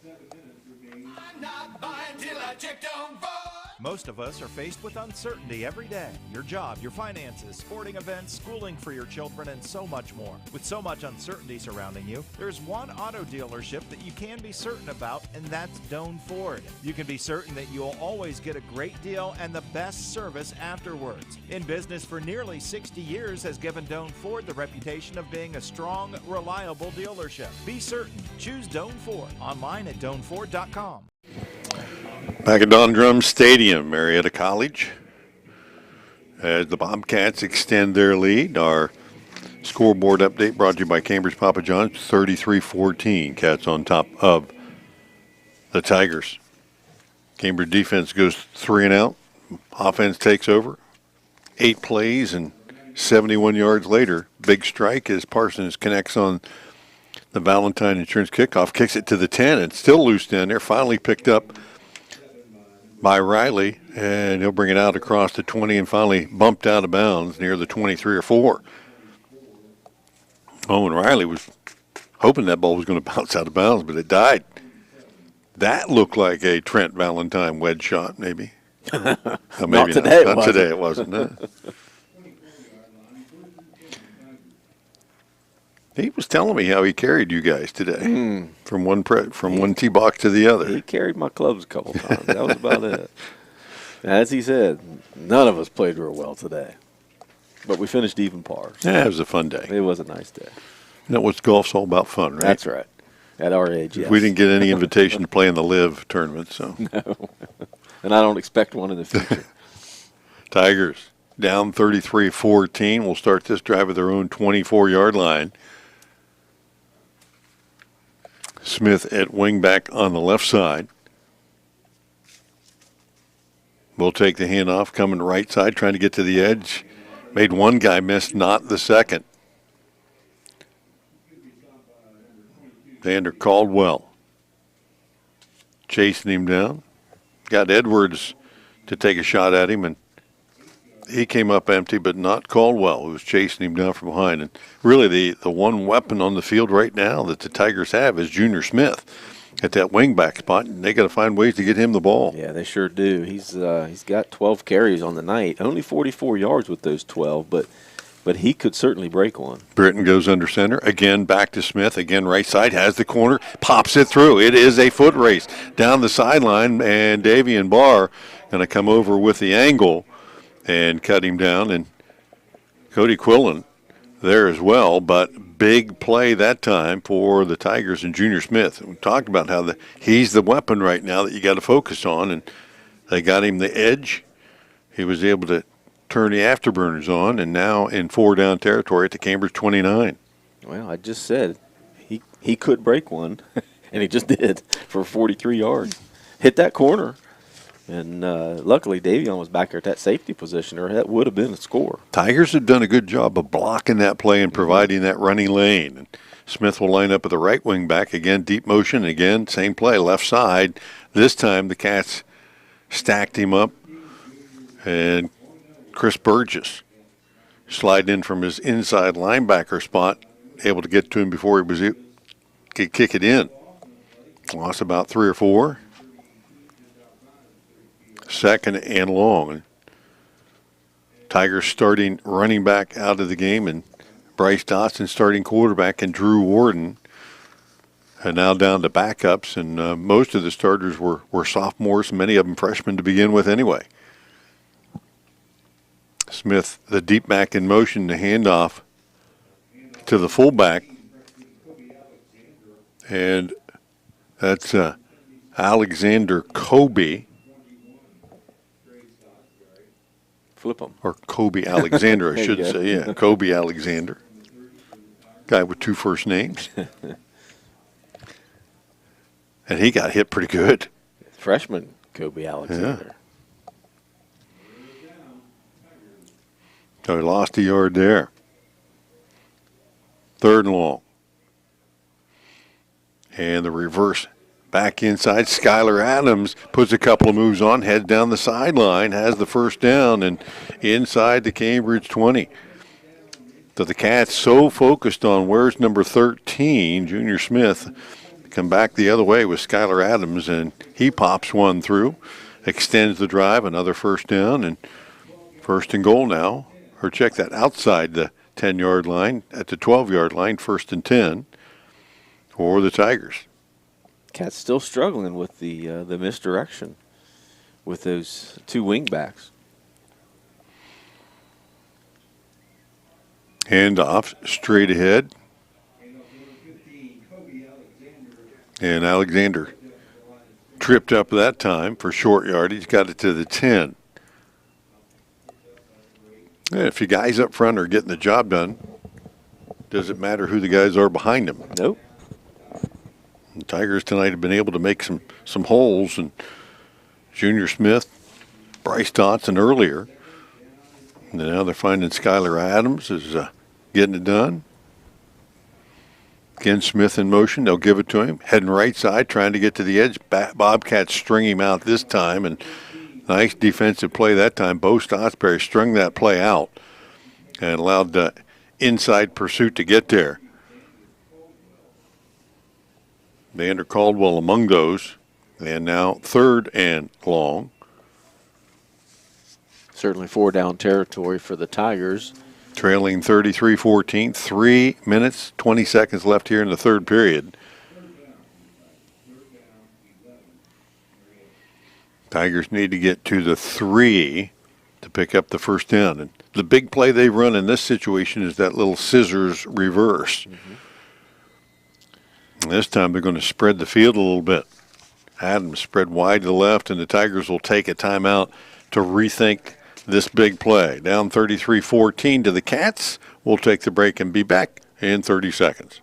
Most of us are faced with uncertainty every day. Your job, your finances, sporting events, schooling for your children, and so much more. With so much uncertainty surrounding you, there's one auto dealership that you can be certain about, and that's Doan Ford. You can be certain that you'll always get a great deal and the best service afterwards. In business for nearly 60 years has given Doan Ford the reputation of being a strong, reliable dealership. Be certain. Choose Doan Ford. Online at doanford.com. Back at Don Drum Stadium, Marietta College. As the Bobcats extend their lead, our scoreboard update brought to you by Cambridge Papa John's, 33-14. Cats on top of the Tigers. Cambridge defense goes 3 and out. Offense takes over. 8 plays and 71 yards later. Big strike as Parsons connects on the Valentine Insurance kickoff. Kicks it to the 10 and still loose down there. Finally picked up by Riley, and he'll bring it out across the 20 and finally bumped out of bounds near the 23 or 4. Oh, and Riley was hoping that ball was going to bounce out of bounds, but it died. That looked like a Trent Valentine wedge shot, maybe. Maybe not today. Not today, it wasn't. He was telling me how he carried you guys today from one tee box to the other. He carried my clubs a couple times. That was about it. As he said, none of us played real well today, but we finished even par. So yeah, it was a fun day. It was a nice day. You know what golf's all about, fun, right? That's right. At our age, yes. We didn't get any invitation to play in the LIV tournament, so no, and I don't expect one in the future. Tigers down 33-14. We'll start this drive at their own 24-yard line. Smith at wingback on the left side. We'll take the handoff, coming right side, trying to get to the edge. Made one guy miss, not the second. Xander Caldwell chasing him down. Got Edwards to take a shot at him, and he came up empty, but not Caldwell, who was chasing him down from behind. And really the one weapon on the field right now that the Tigers have is Junior Smith at that wingback spot, and they got to find ways to get him the ball. Yeah, they sure do. He's got 12 carries on the night, only 44 yards with those 12, but he could certainly break one. Britton goes under center. Again, back to Smith. Again, right side, has the corner, pops it through. It is a foot race down the sideline, and Davian Barr going to come over with the angle and cut him down. And Cody Quillen there as well, but big play that time for the Tigers and Junior Smith. We talked about how he's the weapon right now that you got to focus on, and they got him the edge. He was able to turn the afterburners on, and now in 4-down territory at the Cambridge 29. Well, I just said he could break one, And he just did for 43 yards. Hit that corner. And luckily, Davion was back there at that safety position, or that would have been a score. Tigers have done a good job of blocking that play and providing that running lane. And Smith will line up at the right wing back. Again, deep motion. Again, same play, left side. This time the Cats stacked him up. And Chris Burgess sliding in from his inside linebacker spot, able to get to him before he could kick it in. Lost about 3 or 4. Second and long. Tigers starting running back out of the game, and Bryce Dotson starting quarterback, and Drew Warden are now down to backups, and most of the starters were sophomores, many of them freshmen to begin with anyway. Smith, the deep back in motion, the handoff to the fullback, and that's Alexander Kobe. Flip him. Or Kobe Alexander, I should say. Yeah, Kobe Alexander. Guy with 2 first names. And he got hit pretty good. Freshman Kobe Alexander. Yeah. So he lost a yard there. 3rd and long. And the reverse back inside. Skylar Adams puts a couple of moves on, heads down the sideline, has the first down, and inside the Cambridge 20. So the Cats so focused on where's number 13, Junior Smith, come back the other way with Skylar Adams, and he pops one through, extends the drive, another first down, and 1st and goal now. Or check that, outside the 10-yard line, at the 12-yard line, 1st and 10 for the Tigers. Cats still struggling with the misdirection with those 2 wing backs. Hand off, straight ahead. And Alexander tripped up that time for short yardage, got it to the 10. And if your guys up front are getting the job done, doesn't matter who the guys are behind them. Nope. The Tigers tonight have been able to make some holes, and Junior Smith, Bryce Dotson earlier. And now they're finding Skylar Adams is getting it done. Again, Smith in motion. They'll give it to him. Heading right side, trying to get to the edge. Bobcats string him out this time, and nice defensive play that time. Bo Stotsberry strung that play out and allowed the inside pursuit to get there. Vander Caldwell among those. And now 3rd and long. Certainly 4-down territory for the Tigers. Trailing 33-14. 3 minutes, 20 seconds left here in the 3rd period. Tigers need to get to the 3 to pick up the first down. And the big play they run in this situation is that little scissors reverse. Mm-hmm. This time they're going to spread the field a little bit. Adams spread wide to the left, and the Tigers will take a timeout to rethink this big play. Down 33-14 to the Cats. We'll take the break and be back in 30 seconds.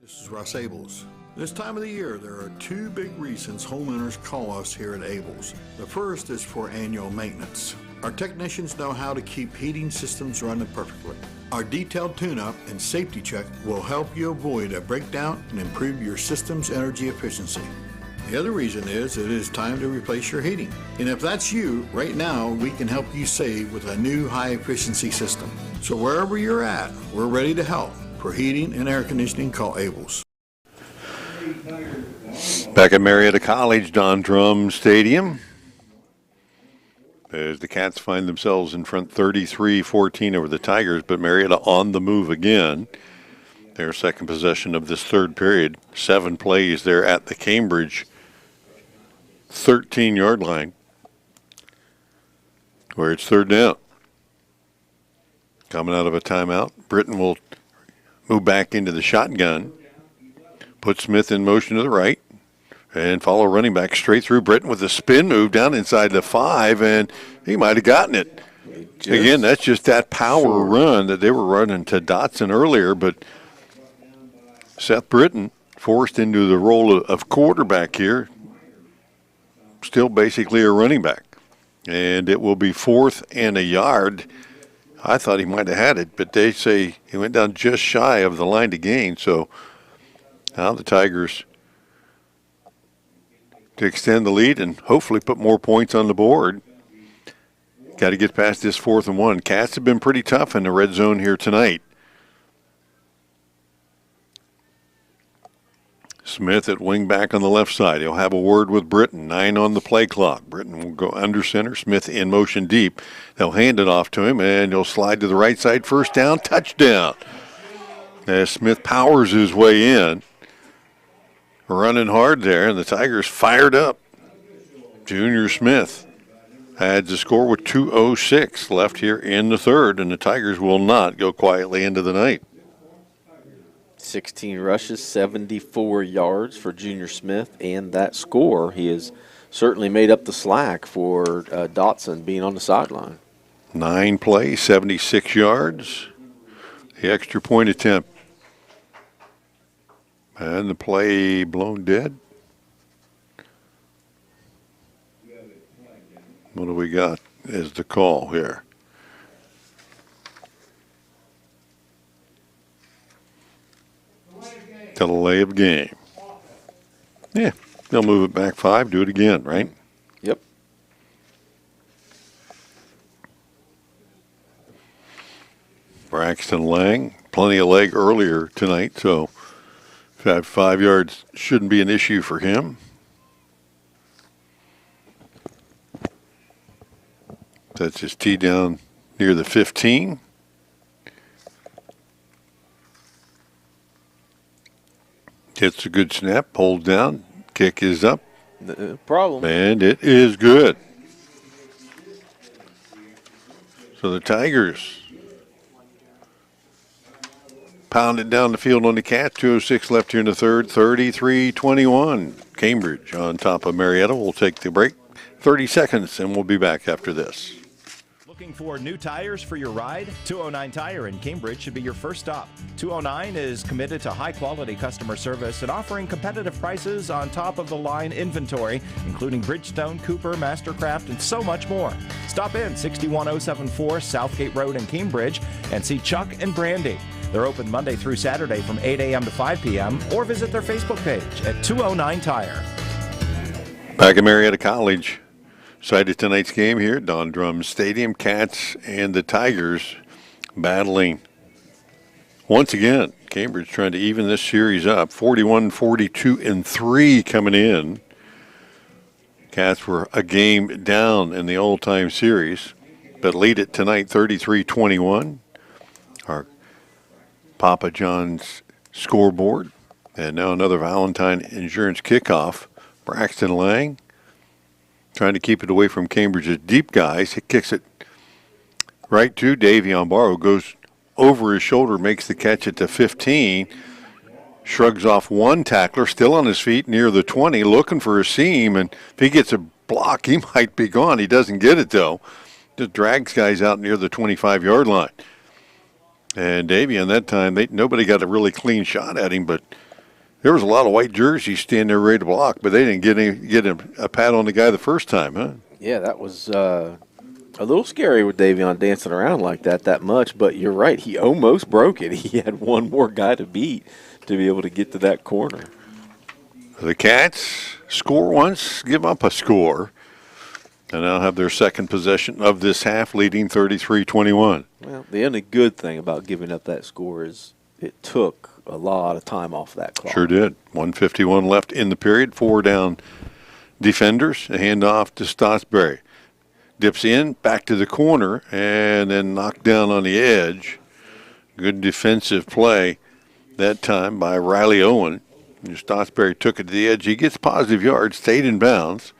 This is Russ Abels. This time of the year, there are 2 big reasons homeowners call us here at Abels. The first is for annual maintenance. Our technicians know how to keep heating systems running perfectly. Our detailed tune-up and safety check will help you avoid a breakdown and improve your system's energy efficiency. The other reason is it is time to replace your heating. And if that's you, right now we can help you save with a new high-efficiency system. So wherever you're at, we're ready to help. For heating and air conditioning, call Abels. Back at Marietta College, Don Drum Stadium, as the Cats find themselves in front 33-14 over the Tigers, but Marietta on the move again. Their second possession of this 3rd period. 7 plays there at the Cambridge 13-yard line, where it's 3rd down. Coming out of a timeout, Britton will move back into the shotgun, put Smith in motion to the right, and follow running back straight through. Britton with a spin move down inside the 5, and he might have gotten it. Again, that's just that power run that they were running to Dotson earlier, but Seth Britton forced into the role of quarterback here. Still basically a running back. And it will be 4th and a yard. I thought he might have had it, but they say he went down just shy of the line to gain. So now the Tigers to extend the lead and hopefully put more points on the board. Got to get past this 4th and 1. Cats have been pretty tough in the red zone here tonight. Smith at wing back on the left side. He'll have a word with Britton. 9 on the play clock. Britton will go under center. Smith in motion deep. They'll hand it off to him, and he'll slide to the right side. First down, touchdown. As Smith powers his way in. Running hard there, and the Tigers fired up. Junior Smith adds the score with 2:06 left here in the third, and the Tigers will not go quietly into the night. 16 rushes, 74 yards for Junior Smith, and that score, he has certainly made up the slack for Dotson being on the sideline. 9 plays, 76 yards. The extra point attempt. And the play blown dead. What do we got as the call here? Delay of game. Yeah, they'll move it back 5, do it again, right? Yep. Braxton Lang, plenty of leg earlier tonight, so 5 yards shouldn't be an issue for him. That's his tee down near the 15. Gets a good snap, holds down, kick is up. No problem. And it is good. So the Tigers pound it down the field on the Cats. 2:06 left here in the third. 33-21. Cambridge on top of Marietta. We'll take the break. 30 seconds, and we'll be back after this. Looking for new tires for your ride? 209 Tire in Cambridge should be your first stop. 209 is committed to high-quality customer service and offering competitive prices on top-of-the-line inventory, including Bridgestone, Cooper, Mastercraft, and so much more. Stop in 61074 Southgate Road in Cambridge and see Chuck and Brandy. They're open Monday through Saturday from 8 a.m. to 5 p.m. or visit their Facebook page at 209 Tire. Back at Marietta College. Side of tonight's game here, Don Drum Stadium. Cats and the Tigers battling once again. Cambridge trying to even this series up. 41-42-3 coming in. Cats were a game down in the all-time series, but lead it tonight 33-21. Our Papa John's scoreboard. And now another Valentine Insurance kickoff. Braxton Lang trying to keep it away from Cambridge's deep guys. He kicks it right to Davion Barrow. Goes over his shoulder, makes the catch at the 15. Shrugs off one tackler, still on his feet near the 20, looking for a seam. And if he gets a block, he might be gone. He doesn't get it, though. Just drags guys out near the 25-yard line. And Davion, that time, nobody got a really clean shot at him, but there was a lot of white jerseys standing there ready to block, but they didn't get a pat on the guy the first time, huh? Yeah, that was a little scary with Davion dancing around like that much, but you're right. He almost broke it. He had one more guy to beat to be able to get to that corner. The Cats score once, give up a score, and now have their second possession of this half, leading 33-21. Well, the only good thing about giving up that score is it took a lot of time off that clock. Sure did. 1:51 left in the period. 4 down defenders. A handoff to Stotsbury. Dips in, back to the corner, and then knocked down on the edge. Good defensive play that time by Riley Owen. Stotsbury took it to the edge. He gets positive yards, stayed in bounds,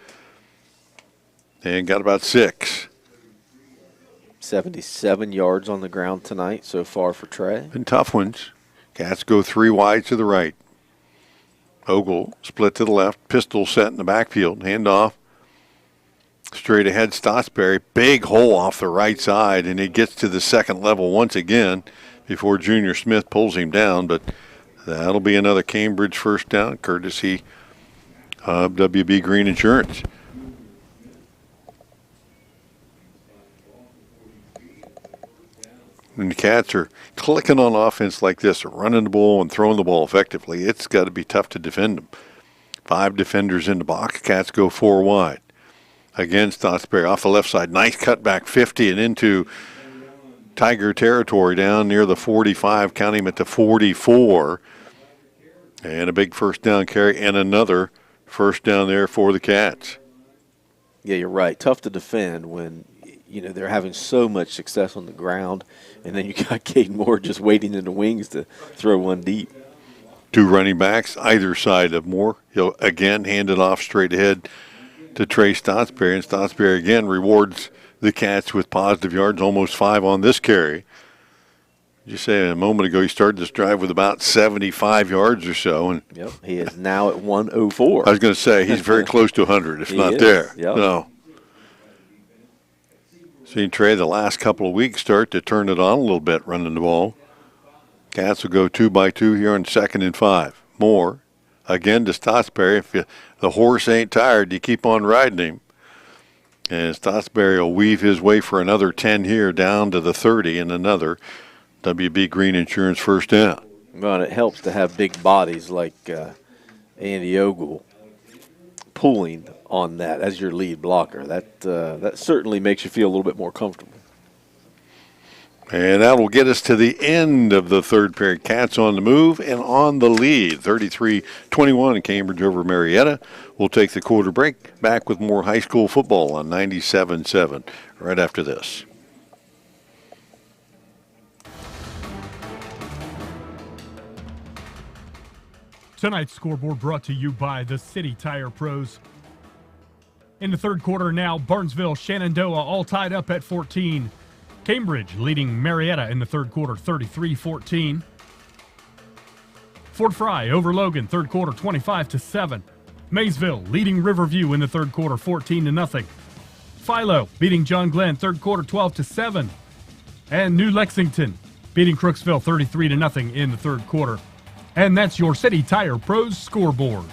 and got about 6. 77 yards on the ground tonight so far for Trey. And tough ones. Cats go 3 wide to the right. Ogle split to the left. Pistol set in the backfield. Handoff. Straight ahead, Stotsbury. Big hole off the right side, and he gets to the second level once again before Junior Smith pulls him down. But That'll be another Cambridge first down, courtesy of WB Green Insurance. When the Cats are clicking on offense like this, running the ball and throwing the ball effectively, it's got to be tough to defend them. 5 defenders in the box. Cats go 4 wide. Again, Stotsberry off the left side. Nice cutback, 50 and into Tiger territory down near the 45, counting him at the 44. And a big first down carry and another first down there for the Cats. Yeah, you're right. Tough to defend when they're having so much success on the ground, and then you got Caden Moore just waiting in the wings to throw one deep. 2 running backs either side of Moore. He'll again hand it off straight ahead to Trey Stotsberry, and Stotsberry again rewards the Cats with positive yards, almost 5 on this carry. You say a moment ago he started this drive with about 75 yards or so. And yep, he is now at 104. I was going to say he's very close to 100, if not there. Yep. No. Seen Trey the last couple of weeks start to turn it on a little bit running the ball. Cats will go 2 by 2 here on 2nd and 5. Moore again to Stotsberry. If the horse ain't tired, you keep on riding him. And Stotsberry will weave his way for another 10 here down to the 30 and another WB Green Insurance first down. Well, it helps to have big bodies like Andy Ogle pulling on that as your lead blocker. That certainly makes you feel a little bit more comfortable. And that will get us to the end of the third period. Cats on the move and on the lead. 33-21 in Cambridge over Marietta. We'll take the quarter break. Back with more high school football on 97.7 right after this. Tonight's scoreboard brought to you by the City Tire Pros. In the third quarter now, Barnesville, Shenandoah all tied up at 14. Cambridge leading Marietta in the third quarter, 33-14. Fort Fry over Logan, third quarter, 25-7. Maysville leading Riverview in the third quarter, 14-0. Philo beating John Glenn, third quarter, 12-7. And New Lexington beating Crooksville, 33-0 in the third quarter. And that's your City Tire Pros scoreboard.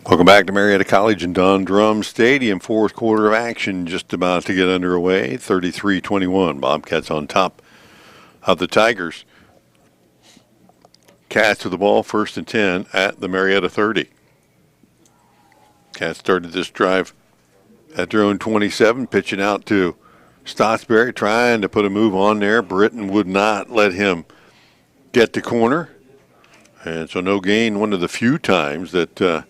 Welcome back to Marietta College and Don Drum Stadium. Fourth quarter of action just about to get underway. 33-21. Bobcats on top of the Tigers. Cats with the ball, 1st and 10 at the Marietta 30. Cats started this drive at their own 27, pitching out to Stotsberry, trying to put a move on there. Britton would not let him get the corner. And so no gain, one of the few times that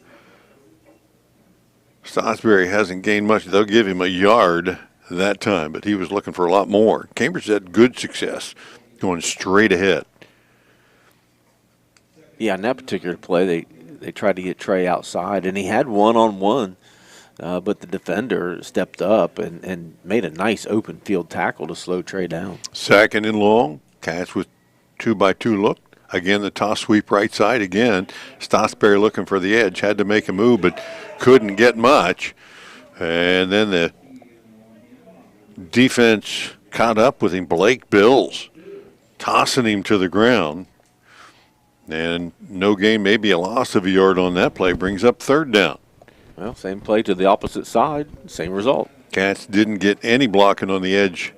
Stotsberry hasn't gained much. They'll give him a yard that time, but he was looking for a lot more. Cambridge had good success going straight ahead. Yeah, in that particular play, they tried to get Trey outside, and he had one-on-one, but the defender stepped up and made a nice open field tackle to slow Trey down. 2nd and long. Cats with 2-by-2 look. Again, the toss sweep right side again. Stotsberry looking for the edge. Had to make a move, but couldn't get much. And then the defense caught up with him. Blake Bills tossing him to the ground. And no gain, maybe a loss of a yard on that play. Brings up 3rd down. Well, same play to the opposite side. Same result. Cats didn't get any blocking on the edge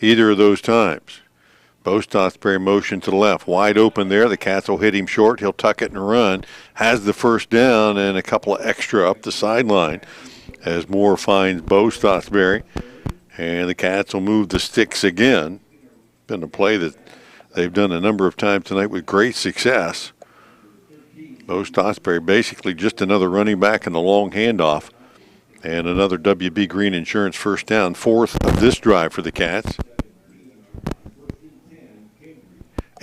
either of those times. Bo Stotsberry motion to the left. Wide open there. The Cats will hit him short. He'll tuck it and run. Has the first down and a couple of extra up the sideline as Moore finds Bo Stotsberry. And the Cats will move the sticks again. Been a play that they've done a number of times tonight with great success. Bo Stotsberry basically just another running back in the long handoff. And another WB Green Insurance first down. 4th of this drive for the Cats.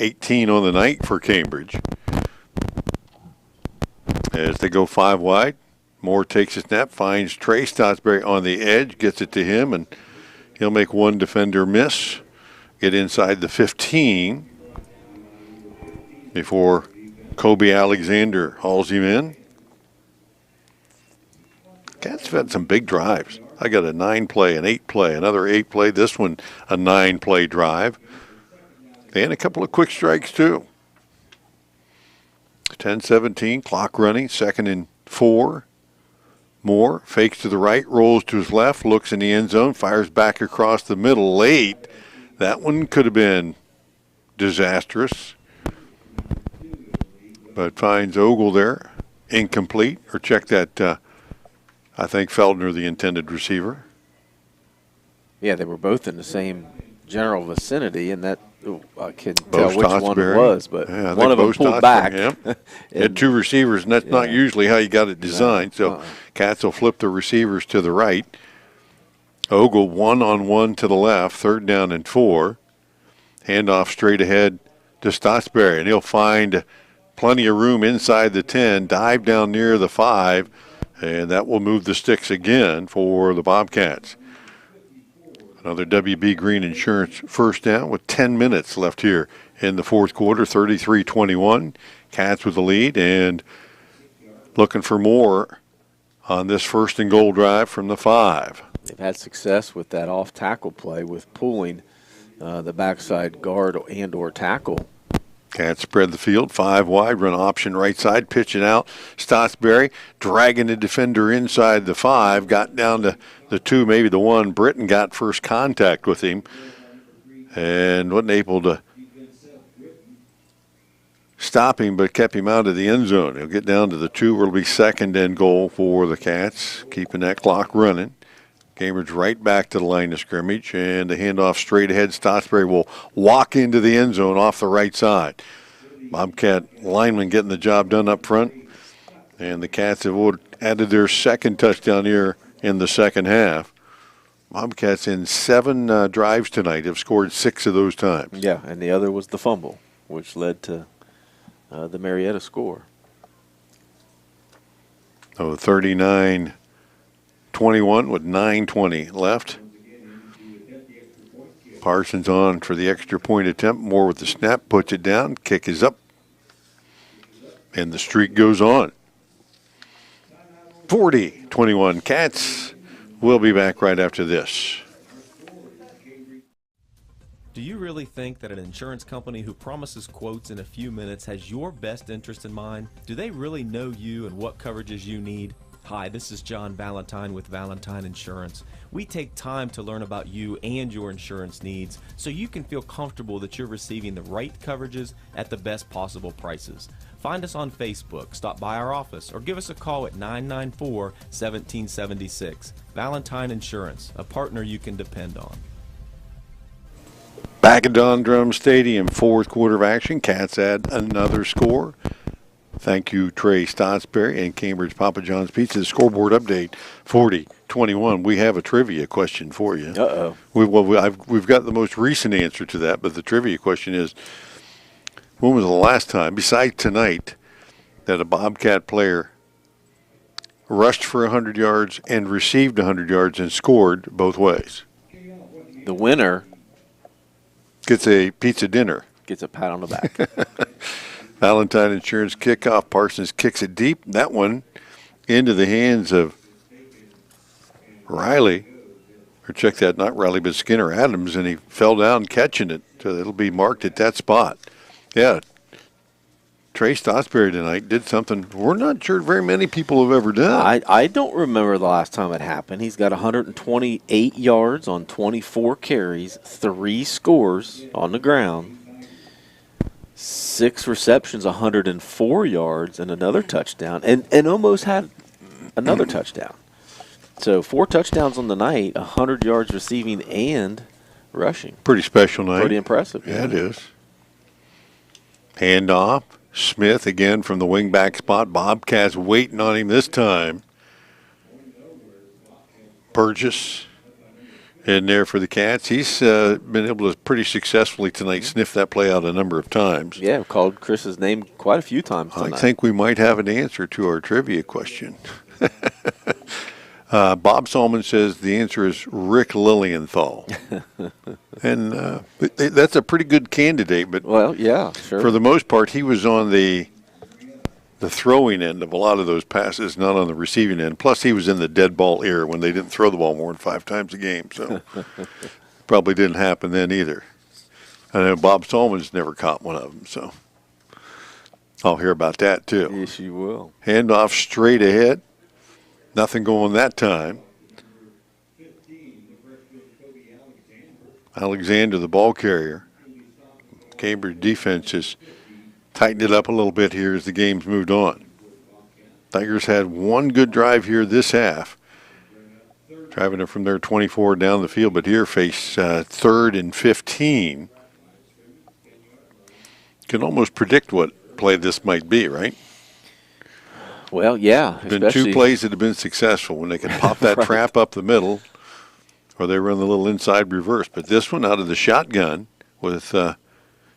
18 on the night for Cambridge. As they go 5 wide, Moore takes a snap, finds Trey Stotsberry on the edge, gets it to him, and he'll make one defender miss, get inside the 15 before Kobe Alexander hauls him in. Cats have had some big drives. I got a 9-play, an 8-play, another 8-play. This one, a 9-play drive. And a couple of quick strikes, too. 10-17, clock running, 2nd and 4. Moore fakes to the right, rolls to his left, looks in the end zone, fires back across the middle late. That one could have been disastrous, but finds Ogle there, incomplete. Or check that, I think Feldner, the intended receiver. Yeah, they were both in the same general vicinity, and that I couldn't tell which one it was, but yeah, one of them pulled back. Yeah. Had two receivers, and that's not usually how you got it designed. So Cats will flip the receivers to the right. Ogle 1-on-1 to the left, 3rd down and 4. Handoff straight ahead to Stotsberry, and he'll find plenty of room inside the 10, dive down near the 5, and that will move the sticks again for the Bobcats. Another WB Green Insurance first down with 10 minutes left here in the fourth quarter, 33-21. Cats with the lead and looking for more on this 1st and goal drive from the 5. They've had success with that off-tackle play with pulling the backside guard and or tackle. Cats spread the field, 5 wide, run option right side, pitch it out. Stotsberry dragging the defender inside the 5, got down to the 2, maybe the 1. Britton got first contact with him and wasn't able to stop him, but kept him out of the end zone. He'll get down to the 2, where it'll be 2nd and goal for the Cats, keeping that clock running. Cambridge right back to the line of scrimmage, and the handoff straight ahead. Stotsberry will walk into the end zone off the right side. Bobcat lineman getting the job done up front, and the Cats have added their 2nd touchdown here in the second half. Bobcats in 7 drives tonight have scored 6 of those times. Yeah, and the other was the fumble, which led to the Marietta score. Oh, 39-21 with 9:20 left. Parsons on for the extra point attempt. Moore with the snap, puts it down. Kick is up, and the streak goes on. 40-21 Cats. We'll be back right after this. Do you really think that an insurance company who promises quotes in a few minutes has your best interest in mind? Do they really know you and what coverages you need? Hi, this is John Valentine with Valentine Insurance. We take time to learn about you and your insurance needs so you can feel comfortable that you're receiving the right coverages at the best possible prices. Find us on Facebook, stop by our office, or give us a call at 994-1776. Valentine Insurance, a partner you can depend on. Back at Don Drum Stadium, fourth quarter of action. Cats add another score. Thank you, Trey Stotsberry and Cambridge Papa John's Pizza. Scoreboard update, 40-21. We have a trivia question for you. Uh-oh. We've got the most recent answer to that, but the trivia question is, when was the last time, besides tonight, that a Bobcat player rushed for 100 yards and received 100 yards and scored both ways? The winner gets a pizza dinner. Gets a pat on the back. Valentine Insurance kickoff. Parsons kicks it deep. That one into the hands of Riley. Or check that, not Riley, but Skinner Adams, and he fell down catching it. So it'll be marked at that spot. Yeah, Trey Stotsberry tonight did something we're not sure very many people have ever done. I don't remember the last time it happened. He's got 128 yards on 24 carries, 3 scores on the ground, 6 receptions, 104 yards, and another touchdown, and almost had another touchdown. So 4 touchdowns on the night, 100 yards receiving and rushing. Pretty special night. Pretty impressive. Yeah, it is. Handoff. Smith again from the wing-back spot. Bobcats waiting on him this time. Burgess in there for the Cats. He's been able to pretty successfully tonight sniff that play out a number of times. Yeah, called Chris's name quite a few times tonight. I think we might have an answer to our trivia question. Bob Solomon says the answer is Rick Lilienthal. And that's a pretty good candidate. But well, yeah, sure. For the most part, he was on the the throwing end of a lot of those passes, not on the receiving end. Plus, he was in the dead ball era when they didn't throw the ball more than 5 times a game, so probably didn't happen then either. I know Bob Stallman's never caught one of them, so I'll hear about that too. Yes, you will. Handoff straight ahead. Nothing going that time. Alexander, the ball carrier. Cambridge defense has tightened it up a little bit here as the game's moved on. Tigers had one good drive here this half, driving it from their 24 down the field, but here face 3rd and 15. Can almost predict what play this might be, right? Well, yeah. Been 2 plays that have been successful when they can pop that right. trap up the middle, or they run the little inside reverse. But this one out of the shotgun with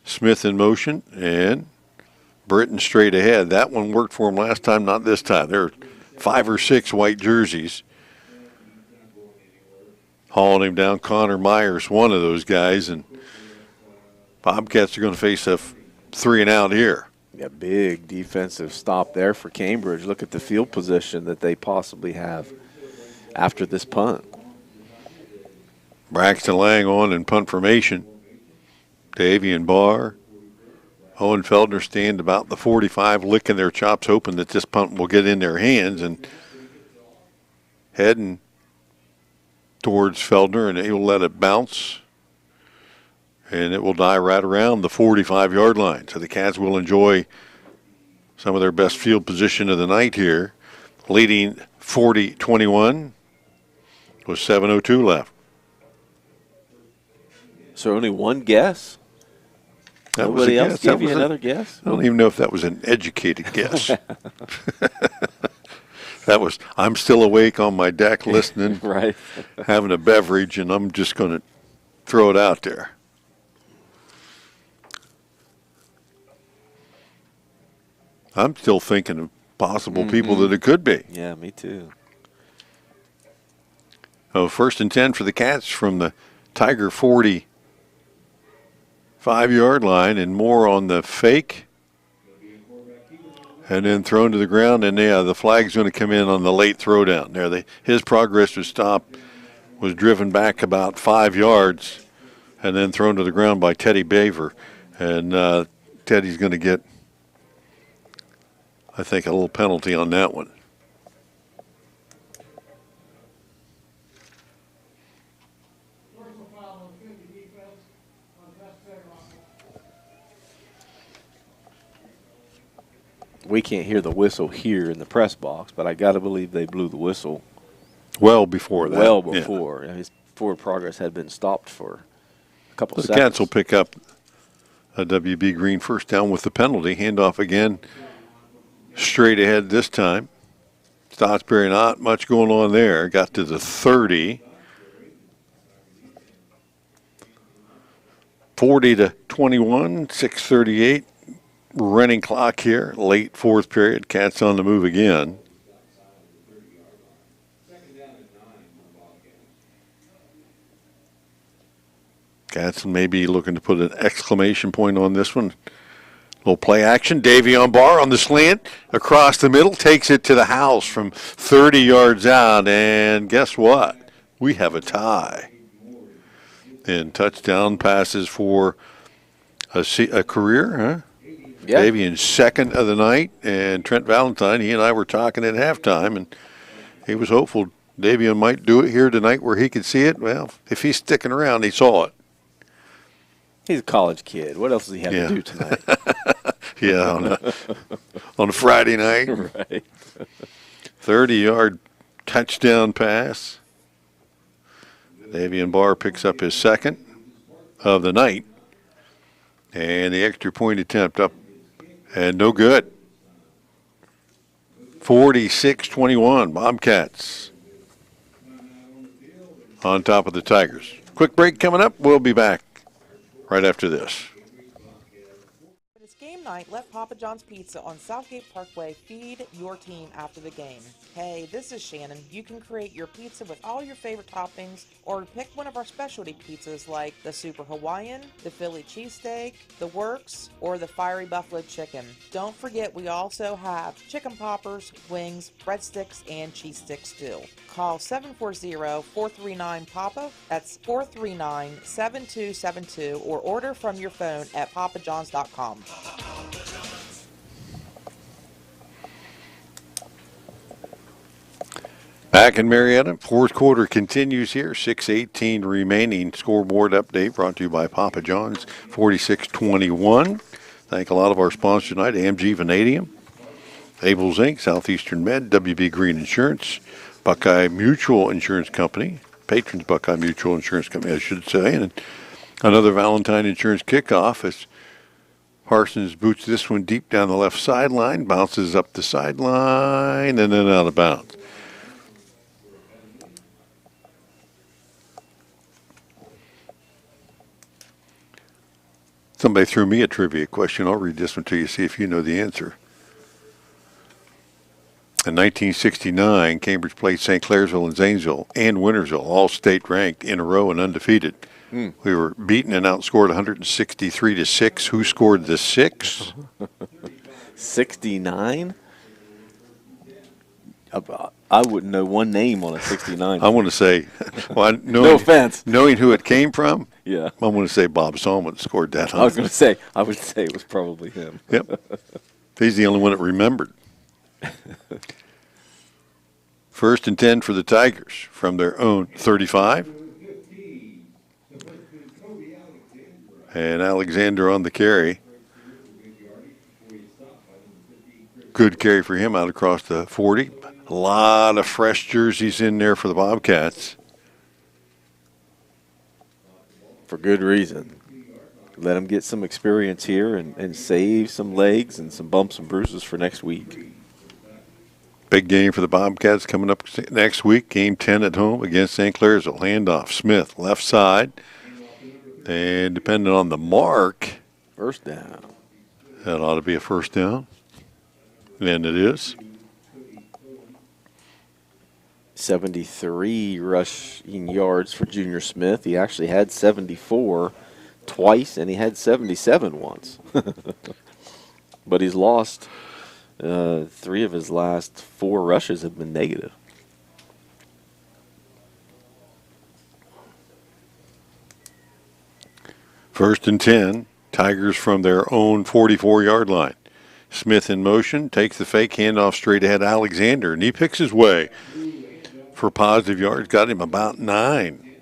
Smith in motion and Britton straight ahead. That one worked for him last time, not this time. There are 5 or 6 white jerseys hauling him down. Connor Myers, one of those guys, and Bobcats are going to face a 3 and out here. Yeah, big defensive stop there for Cambridge. Look at the field position that they possibly have after this punt. Braxton Lang on in punt formation. Davian Barr, Owen Feldner stand about the 45, licking their chops, hoping that this punt will get in their hands, and heading towards Feldner, and he'll let it bounce, and it will die right around the 45-yard line. So the Cats will enjoy some of their best field position of the night here, leading 40-21 with 7:02 left. So only one guess? Nobody else gave you another guess? I don't even know if that was an educated guess. That was, I'm still awake on my deck listening, right, having a beverage, and I'm just going to throw it out there. I'm still thinking of possible people that it could be. Yeah, me too. Oh, 1st and 10 for the Cats from the Tiger 45-yard line, and more on the fake. And then thrown to the ground, and the flag's going to come in on the late throwdown. There, his progress to stop was driven back about 5 yards, and then thrown to the ground by Teddy Baver. And Teddy's going to get, I think, a little penalty on that one. We can't hear the whistle here in the press box, but I got to believe they blew the whistle well before that. Well before. Yeah. His forward progress had been stopped for a couple of seconds. The Cats will pick up a WB Green first down with the penalty. Handoff again, straight ahead this time. Stottsbury, not much going on there. Got to the 30. 40-21, 6:38. Running clock here, late 4th period. Cats on the move again. Cats maybe looking to put an exclamation point on this one. Little play action. Davion Barr on the slant across the middle, takes it to the house from 30 yards out, and guess what? We have a tie. And touchdown passes for a career, huh? Yeah. Davion's 2nd of the night, and Trent Valentine, he and I were talking at halftime, and he was hopeful Davion might do it here tonight where he could see it. Well, if he's sticking around, he saw it. He's a college kid. What else does he have to do tonight? Yeah, on a Friday night. Right. 30-yard touchdown pass. Davion Barr picks up his 2nd of the night. And the extra point attempt up and no good. 46-21, Bobcats on top of the Tigers. Quick break coming up. We'll be back right after this. It's game night night, let Papa John's Pizza on Southgate Parkway feed your team after the game. Hey, this is Shannon. You can create your pizza with all your favorite toppings or pick one of our specialty pizzas like the Super Hawaiian, the Philly cheesesteak, the Works, or the Fiery Buffalo Chicken. Don't forget we also have chicken poppers, wings, breadsticks, and cheese sticks too. Call 740-439-PAPA. That's 439-7272 or order from your phone at papajohns.com. Back in Marietta, fourth quarter continues here. 6:18 remaining. Scoreboard update brought to you by Papa John's, 46-21. Thank a lot of our sponsors tonight, AMG Vanadium, Abels Inc., Southeastern Med, WB Green Insurance, Buckeye Mutual Insurance Company, Patrons Buckeye Mutual Insurance Company, I should say, and another Valentine Insurance kickoff as Parsons boots this one deep down the left sideline, bounces up the sideline, and then out of bounds. Somebody threw me a trivia question. I'll read this one to you, see if you know the answer. In 1969, Cambridge played St. Clairsville and Zanesville and Wintersville, all state ranked in a row and undefeated. We were beaten and outscored 163-6. Who scored the 6? 69? I wouldn't know one name on a 69. I want to say, well, no offense. Knowing who it came from, yeah, I want to say Bob Solomon scored that. I was going to say, I would say it was probably him. Yep. He's the only one that remembered. First and 10 for the Tigers from their own 35. And Alexander on the carry. Good carry for him out across the 40. A lot of fresh jerseys in there for the Bobcats. For good reason. Let them get some experience here and save some legs and some bumps and bruises for next week. Big game for the Bobcats coming up next week. Game 10 at home against St. Clairsville. Handoff, Smith, left side. And depending on the mark. First down. That ought to be a first down. And it is. 73 rushing yards for Junior Smith. He actually had 74 twice, and he had 77 once. But he's lost 3 of his last 4 rushes have been negative. First and 10. Tigers from their own 44-yard line. Smith in motion, takes the fake handoff straight ahead. Alexander, and he picks his way for positive yards. Got him about 9.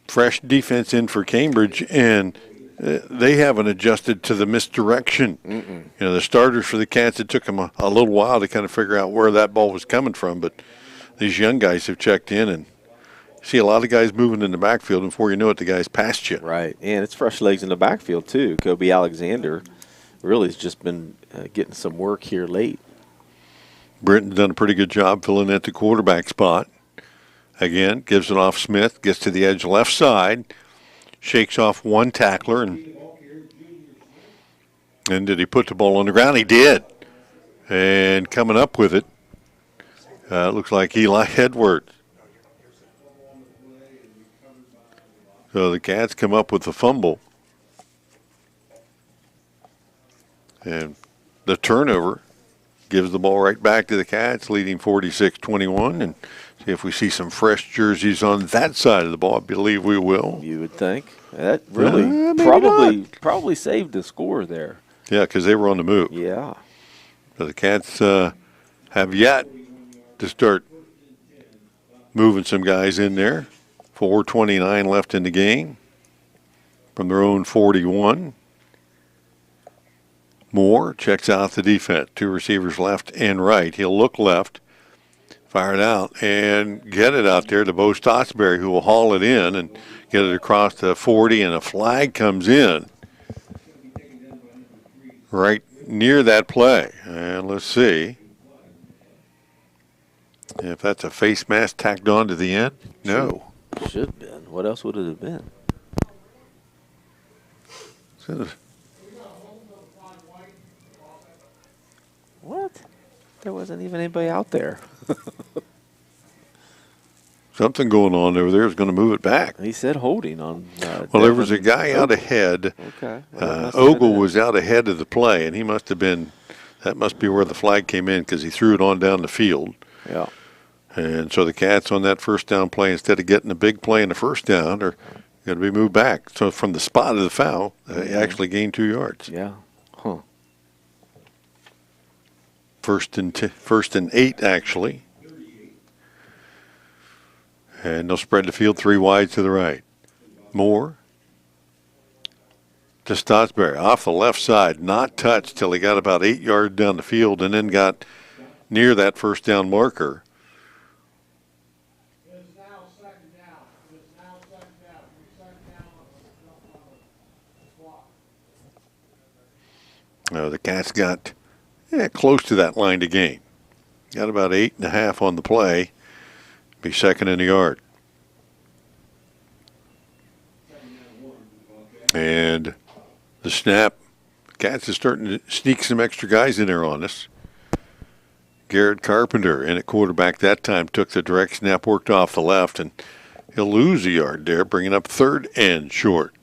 Fresh defense in for Cambridge, and they haven't adjusted to the misdirection. You know, the starters for the Cats, it took them a little while to kind of figure out where that ball was coming from, but these young guys have checked in, and see a lot of guys moving in the backfield, and before you know it, the guy's past you. Right, and it's fresh legs in the backfield, too. Kobe Alexander really has just been getting some work here late. Britton's done a pretty good job filling at the quarterback spot. Again, gives it off Smith, gets to the edge left side, shakes off one tackler, and did he put the ball on the ground? He did. And coming up with it, looks like Eli Edwards. So the Cats come up with the fumble. And the turnover gives the ball right back to the Cats, leading 46-21. And see if we see some fresh jerseys on that side of the ball. I believe we will. You would think. That really probably saved the score there. Yeah, because they were on the move. Yeah. So the Cats have yet to start moving some guys in there. 4:29 left in the game from their own 41. Moore checks out the defense. 2 receivers left and right. He'll look left, fire it out, and get it out there to Bo Stottsberry, who will haul it in and get it across the 40, and a flag comes in right near that play. And let's see if that's a face mask tacked on to the end. No. Should have been. What else would it have been? What? There wasn't even anybody out there. Something going on over there is going to move it back. He said holding on. Well, there was a guy out ahead. Okay. Ogle was out ahead of the play, and he must have been. That must be where the flag came in because he threw it on down the field. Yeah. And so the Cats on that first down play, instead of getting a big play in the first down, are going to be moved back. So from the spot of the foul, they actually gained 2 yards. Yeah. Huh. First and 8, actually. And they'll spread the field 3 wide to the right. Moore to Stotsberry off the left side, not touched till he got about 8 yards down the field and then got near that first down marker. The Cats got close to that line to gain. Got about 8.5 on the play. Be second in the yard. And the snap, Cats is starting to sneak some extra guys in there on us. Garrett Carpenter in at quarterback that time took the direct snap, worked off the left, and he'll lose a yard there, bringing up 3rd and short.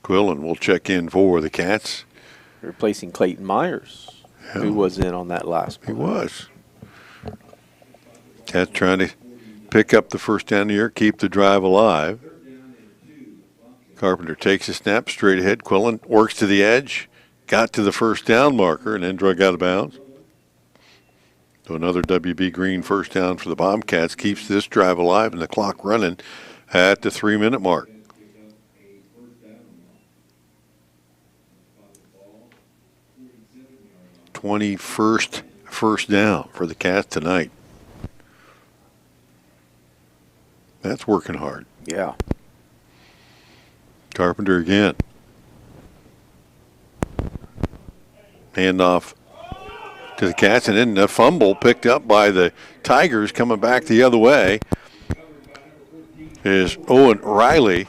Quillen will check in for the Cats. Replacing Clayton Myers, who was in on that last play. He was. Cats trying to pick up the first down here, keep the drive alive. Carpenter takes a snap straight ahead. Quillen works to the edge, got to the first down marker, and then drug out of bounds. So another WB Green first down for the Bobcats keeps this drive alive and the clock running at the 3-minute mark. 21st first down for the Cats tonight. That's working hard. Yeah. Carpenter again. Handoff to the Cats, and then a fumble picked up by the Tigers coming back the other way is Owen Riley,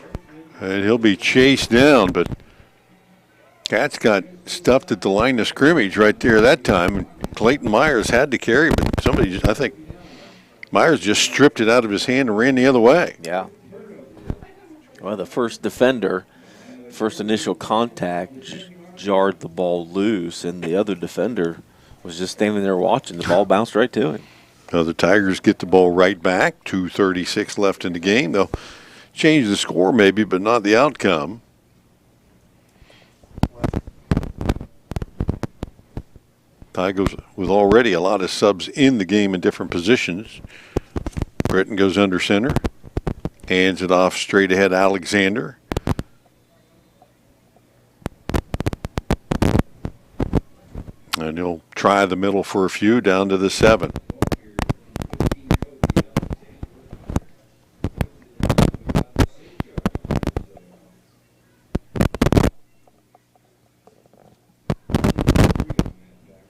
and he'll be chased down, but Cats got stuffed at the line of scrimmage right there that time. Clayton Myers had to carry, but somebody just, I think Myers just stripped it out of his hand and ran the other way. Yeah. Well, the first defender, first initial contact, jarred the ball loose, and the other defender was just standing there watching. The ball bounced right to him. Now the Tigers get the ball right back. 2:36 left in the game. They'll change the score maybe, but not the outcome. Tigers with already a lot of subs in the game in different positions. Britton goes under center. Hands it off straight ahead, Alexander. And he'll try the middle for a few down to the 7.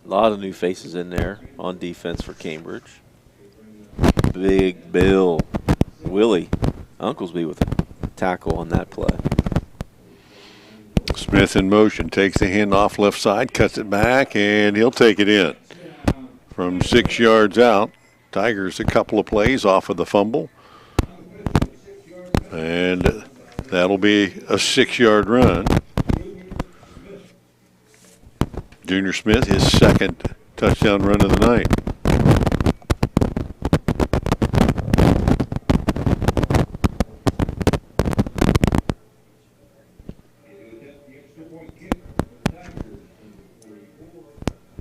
A lot of new faces in there on defense for Cambridge. Big Bill, Willie Unklesby with a tackle on that play. Smith in motion, takes the hand off left side, cuts it back, and he'll take it in. From 6 yards out, Tigers a couple of plays off of the fumble. And that'll be a 6-yard run. Junior Smith, his second touchdown run of the night.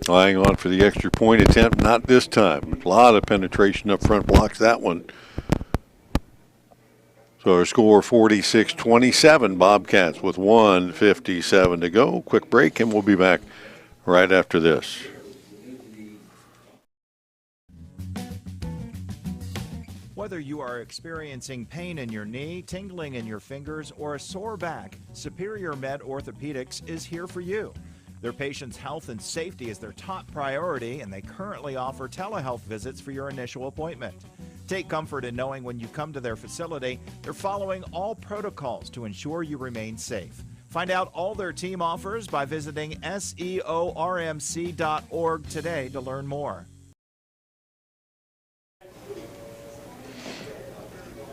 Lying on for the extra point attempt, not this time. A lot of penetration up front, blocks that one. So our score 46-27, Bobcats with 1:57 to go. Quick break, and we'll be back right after this. Whether you are experiencing pain in your knee, tingling in your fingers, or a sore back, Superior Med Orthopedics is here for you. Their patients' health and safety is their top priority, and they currently offer telehealth visits for your initial appointment. Take comfort in knowing when you come to their facility, they're following all protocols to ensure you remain safe. Find out all their team offers by visiting seormc.org today to learn more.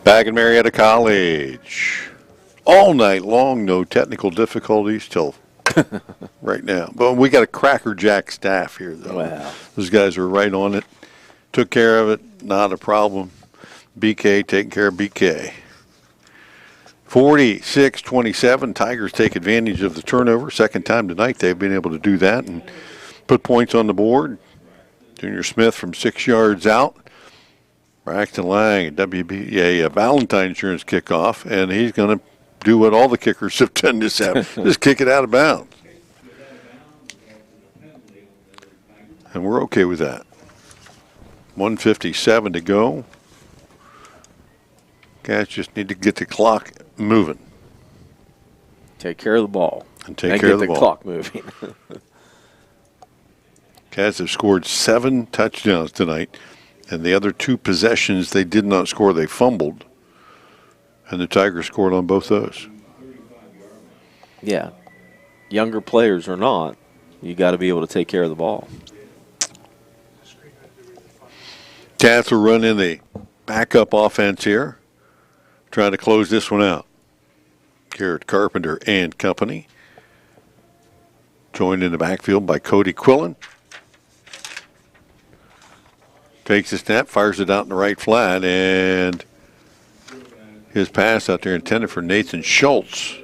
Back in Marietta College. All night long, no technical difficulties till right now. But we got a crackerjack staff here, though. Wow. Those guys are right on it. Took care of it. Not a problem. BK taking care of BK. 46-27. Tigers take advantage of the turnover. Second time tonight they've been able to do that and put points on the board. Junior Smith from 6 yards out. Braxton Lang, a Valentine Insurance kickoff, and he's going to do what all the kickers have done this half, just kick it out of bounds. And we're okay with that. 1:57 to go. Guys just need to get the clock moving. Take care of the ball. And take care of the ball. Get the clock moving. Cats have scored 7 touchdowns tonight, and the other 2 possessions they did not score. They fumbled, and the Tigers scored on both those. Yeah. Younger players or not, you got to be able to take care of the ball. Cats will run in the backup offense here, trying to close this one out. Garrett Carpenter and company. Joined in the backfield by Cody Quillen. Takes a snap, fires it out in the right flat, and his pass out there intended for Nathan Schultz.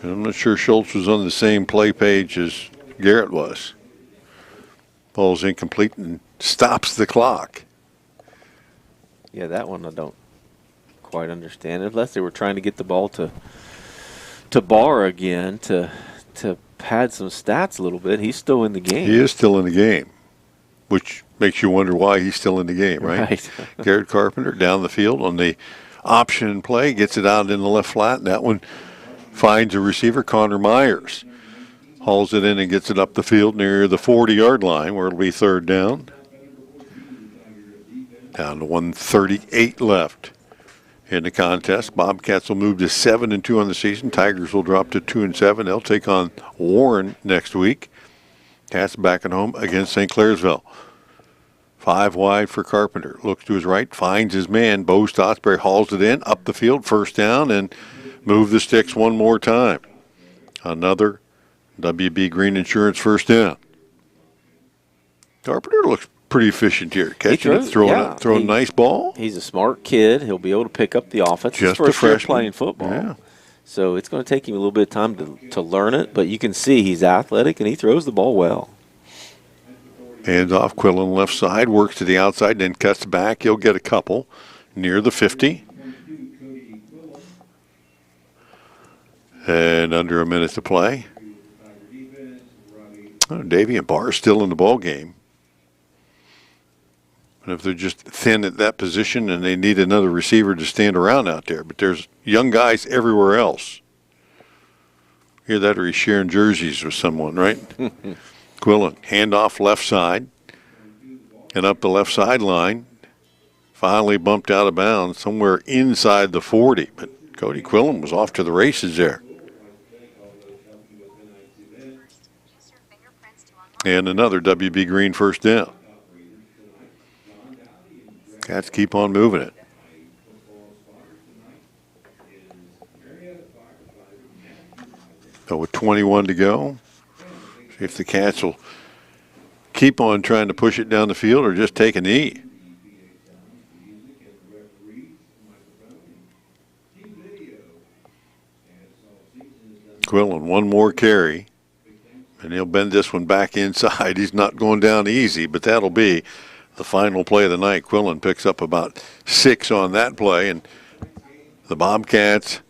And I'm not sure Schultz was on the same play page as Garrett was. Ball's incomplete and stops the clock. Yeah, that one I don't quite understand. Unless they were trying to get the ball to Barr again to pad some stats a little bit. He's still in the game. He is still in the game, which makes you wonder why he's still in the game, right? Right. Garrett Carpenter down the field on the option play, gets it out in the left flat, and that one finds a receiver, Connor Myers. Hauls it in and gets it up the field near the 40-yard line where it'll be third down. Down to 1:38 left in the contest. Bobcats will move to 7-2 on the season. Tigers will drop to 2-7. They'll take on Warren next week. Cats back at home against St. Clairsville. 5 wide for Carpenter. Looks to his right, finds his man. Bo Stotsberry hauls it in, up the field, first down, and move the sticks one more time. Another WB Green Insurance first down. Carpenter looks pretty efficient here. Catching it, throwing a nice ball. He's a smart kid. He'll be able to pick up the offense. Just His a first year freshman. playing football. Yeah. So it's going to take him a little bit of time to learn it, but you can see he's athletic and he throws the ball well. Hands off, Quillen left side, works to the outside, then cuts back. He'll get a couple near the 50. And under a minute to play. Davey and Barr still in the ball game. And if they're just thin at that position and they need another receiver to stand around out there. But there's young guys everywhere else. Hear that, or he's sharing jerseys with someone, right? Quillen, handoff left side. And up the left sideline. Finally bumped out of bounds somewhere inside the 40. But Cody Quillen was off to the races there. And another WB Green first down. Cats keep on moving it. So with 21 to go, see if the Cats will keep on trying to push it down the field or just take a knee. Quillen, one more carry. And he'll bend this one back inside. He's not going down easy, but that'll be the final play of the night. Quillen picks up about 6 on that play, and the Bobcats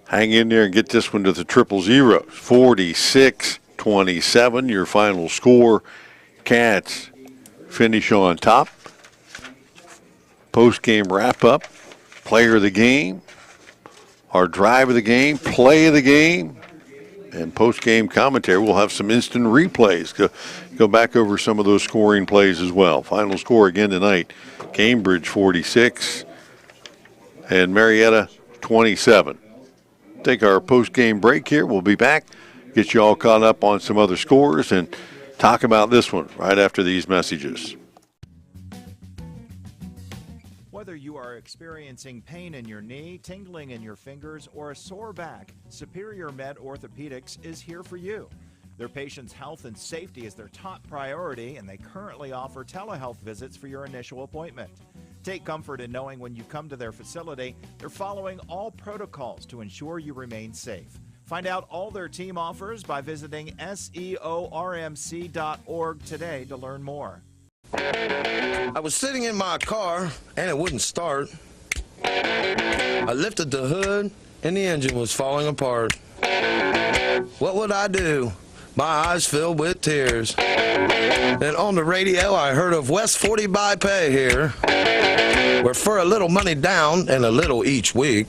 hang in there and get this one to the 000. 46-27, your final score. Cats finish on top. Post-game wrap-up, player of the game, our drive of the game, play of the game, and post-game commentary. We'll have some instant replays. Go back over some of those scoring plays as well. Final score again tonight, Cambridge 46 and Marietta 27. take our post-game break here. We'll be back, get you all caught up on some other scores, and talk about this one right after these messages. Whether you are experiencing pain in your knee, tingling in your fingers, or a sore back, Superior Med Orthopedics is here for you. Their patients' health and safety is their top priority, and they currently offer telehealth visits for your initial appointment. Take comfort in knowing when you come to their facility, they're following all protocols to ensure you remain safe. Find out all their team offers by visiting seormc.org today to learn more. I was sitting in my car and it wouldn't start. I lifted the hood and the engine was falling apart. What would I do? My eyes filled with tears. Then on the radio I heard of West 40 by Pay here, where for a little money down and a little each week,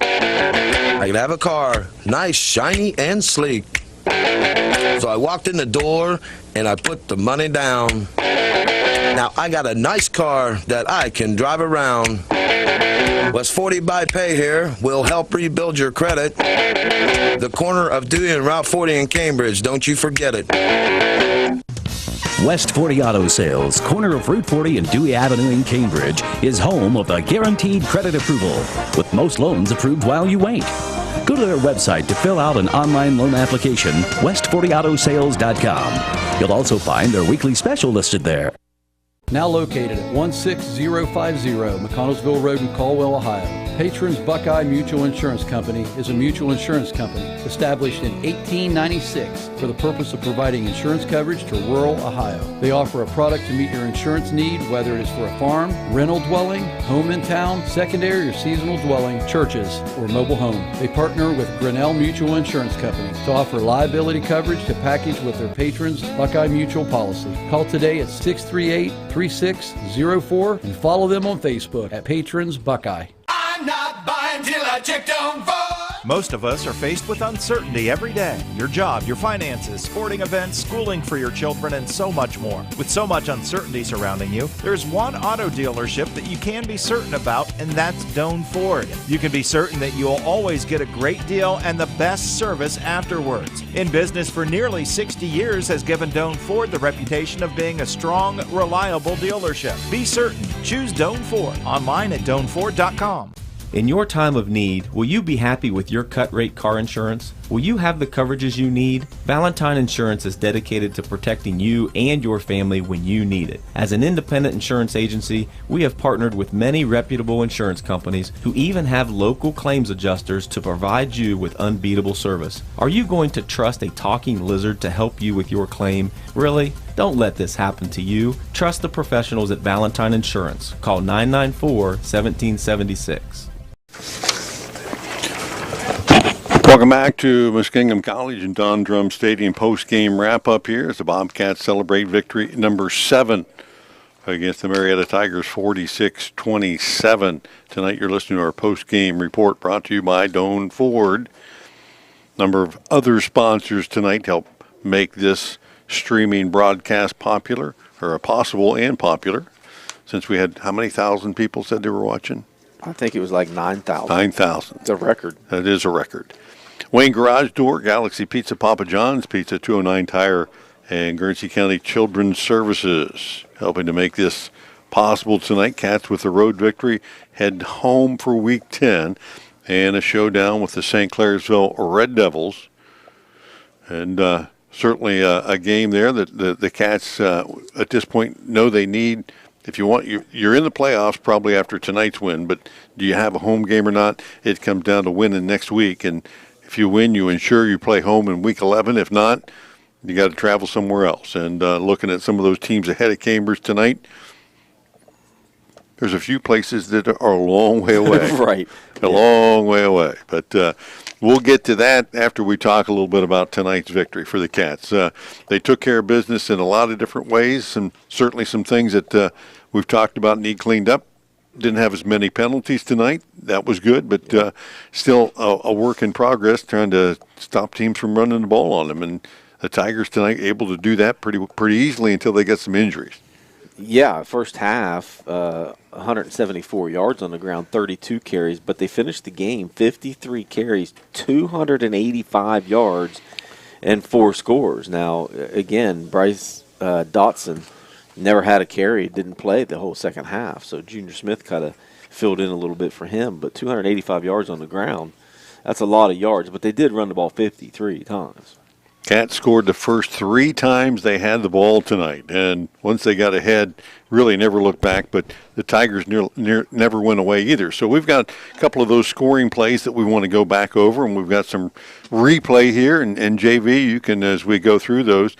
I could have a car, nice, shiny, and sleek. So I walked in the door and I put the money down. Now I got a nice car that I can drive around. West 40 by Pay here will help rebuild your credit. The corner of Dewey and Route 40 in Cambridge, don't you forget it. West 40 Auto Sales, corner of Route 40 and Dewey Avenue in Cambridge, is home of the guaranteed credit approval, with most loans approved while you wait. Go to their website to fill out an online loan application, west40autosales.com. You'll also find their weekly special listed there. Now located at 16050 McConnellsville Road in Caldwell, Ohio, Patrons Buckeye Mutual Insurance Company is a mutual insurance company established in 1896 for the purpose of providing insurance coverage to rural Ohio. They offer a product to meet your insurance need, whether it is for a farm, rental dwelling, home in town, secondary or seasonal dwelling, churches, or mobile home. They partner with Grinnell Mutual Insurance Company to offer liability coverage to package with their Patrons Buckeye Mutual policy. Call today at 638-3604 and follow them on Facebook at Patrons Buckeye. I'm not buying till I check Doan Ford. Most of us are faced with uncertainty every day. Your job, your finances, sporting events, schooling for your children, and so much more. With so much uncertainty surrounding you, there's one auto dealership that you can be certain about, and that's Doan Ford. You can be certain that you'll always get a great deal and the best service afterwards. In business for nearly 60 years has given Doan Ford the reputation of being a strong, reliable dealership. Be certain. Choose Doan Ford online at doanford.com. In your time of need, will you be happy with your cut-rate car insurance? Will you have the coverages you need? Valentine Insurance is dedicated to protecting you and your family when you need it. As an independent insurance agency, we have partnered with many reputable insurance companies who even have local claims adjusters to provide you with unbeatable service. Are you going to trust a talking lizard to help you with your claim? Really? Don't let this happen to you. Trust the professionals at Valentine Insurance. Call 994-1776. Welcome back to Muskingum College and Don Drum Stadium post-game wrap-up here as the Bobcats celebrate victory number 7 against the Marietta Tigers, 46-27. Tonight you're listening to our post-game report brought to you by Doan Ford. Number of other sponsors tonight help make this streaming broadcast popular, or possible and popular, since we had how many thousand people said they were watching? I think it was like 9,000. 9,000. It's a record. That is a record. Wayne Garage Door, Galaxy Pizza, Papa John's Pizza, 209 Tire, and Guernsey County Children's Services helping to make this possible tonight. Cats with the road victory head home for Week 10 and a showdown with the St. Clairsville Red Devils. And certainly a game there that the Cats at this point know they need. If you want, you're in the playoffs probably after tonight's win, but do you have a home game or not? It comes down to winning next week, and if you win, you ensure you play home in Week 11. If not, you got to travel somewhere else. And looking at some of those teams ahead of Cambridge tonight, there's a few places that are a long way away. Right. Long way away. But we'll get to that after we talk a little bit about tonight's victory for the Cats. They took care of business in a lot of different ways, and certainly some things that we've talked about need cleaned up. Didn't have as many penalties tonight. That was good, but still a work in progress trying to stop teams from running the ball on them. And the Tigers tonight able to do that pretty easily until they get some injuries. Yeah, first half, 174 yards on the ground, 32 carries, but they finished the game 53 carries, 285 yards, and 4 scores. Now, again, Bryce Dotson never had a carry, didn't play the whole second half, so Junior Smith kind of filled in a little bit for him, but 285 yards on the ground, that's a lot of yards, but they did run the ball 53 times. Cats scored the first 3 times they had the ball tonight, and once they got ahead, really never looked back, but the Tigers never went away either. So we've got a couple of those scoring plays that we want to go back over, and we've got some replay here, and JV, you can, as we go through those,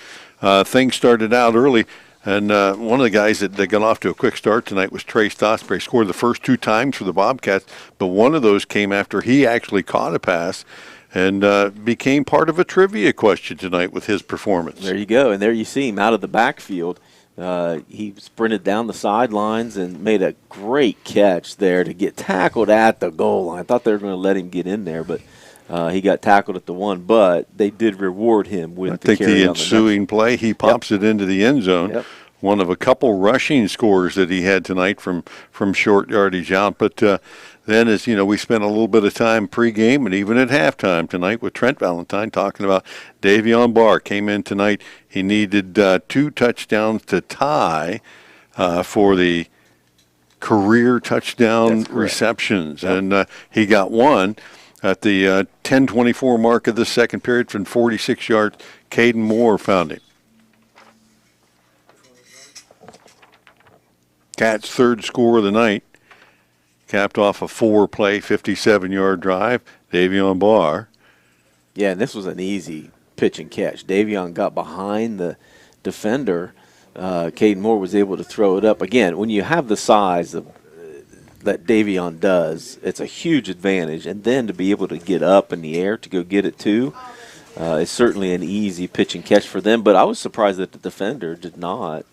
things started out early, and one of the guys that got off to a quick start tonight was Trey Stotsbury. Scored the first 2 times for the Bobcats, but one of those came after he actually caught a pass, and became part of a trivia question tonight with his performance. There you go, and there you see him out of the backfield. He sprinted down the sidelines and made a great catch there to get tackled at the goal line. I thought they were going to let him get in there, but he got tackled at the 1. But they did reward him with the carry on the I think the ensuing play, he pops it into the end zone. Yep. One of a couple rushing scores that he had tonight from short yardage out. But then, as you know, we spent a little bit of time pregame and even at halftime tonight with Trent Valentine talking about Davion Barr. Came in tonight. He needed 2 touchdowns to tie for the career touchdown receptions. Yep. And he got one at the 10:24 mark of the second period from 46 yards. Caden Moore found him. Cats' third score of the night, capped off a 4-play, 57-yard drive. Davion Barr. Yeah, and this was an easy pitch and catch. Davion got behind the defender. Caden Moore was able to throw it up. Again, when you have the size that Davion does, it's a huge advantage. And then to be able to get up in the air to go get it too is certainly an easy pitch and catch for them. But I was surprised that the defender did not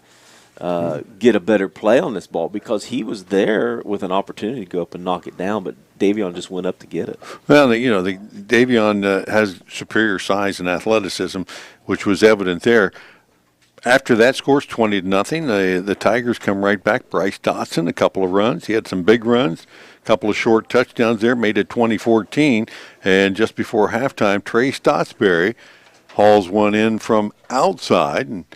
get a better play on this ball, because he was there with an opportunity to go up and knock it down, but Davion just went up to get it. Well, Davion has superior size and athleticism, which was evident there. After that score's 20-0, the Tigers come right back. Bryce Dotson, a couple of runs. He had some big runs, a couple of short touchdowns there, made it 20-14. And just before halftime, Trey Stotsbury hauls one in from outside and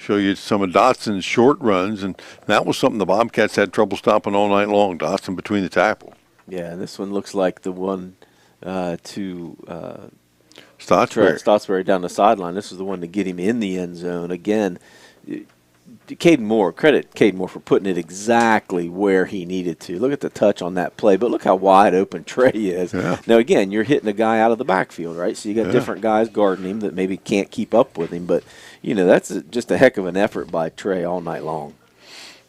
show you some of Dotson's short runs, and that was something the Bobcats had trouble stopping all night long. Dotson between the tackle. Yeah, this one looks like the one to Stotsbury down the sideline. This is the one to get him in the end zone. Again, Caden Moore, credit Caden Moore for putting it exactly where he needed to. Look at the touch on that play, but look how wide open Trey is. Yeah. Now, again, you're hitting a guy out of the backfield, right? So you got different guys guarding him that maybe can't keep up with him, but that's just a heck of an effort by Trey all night long.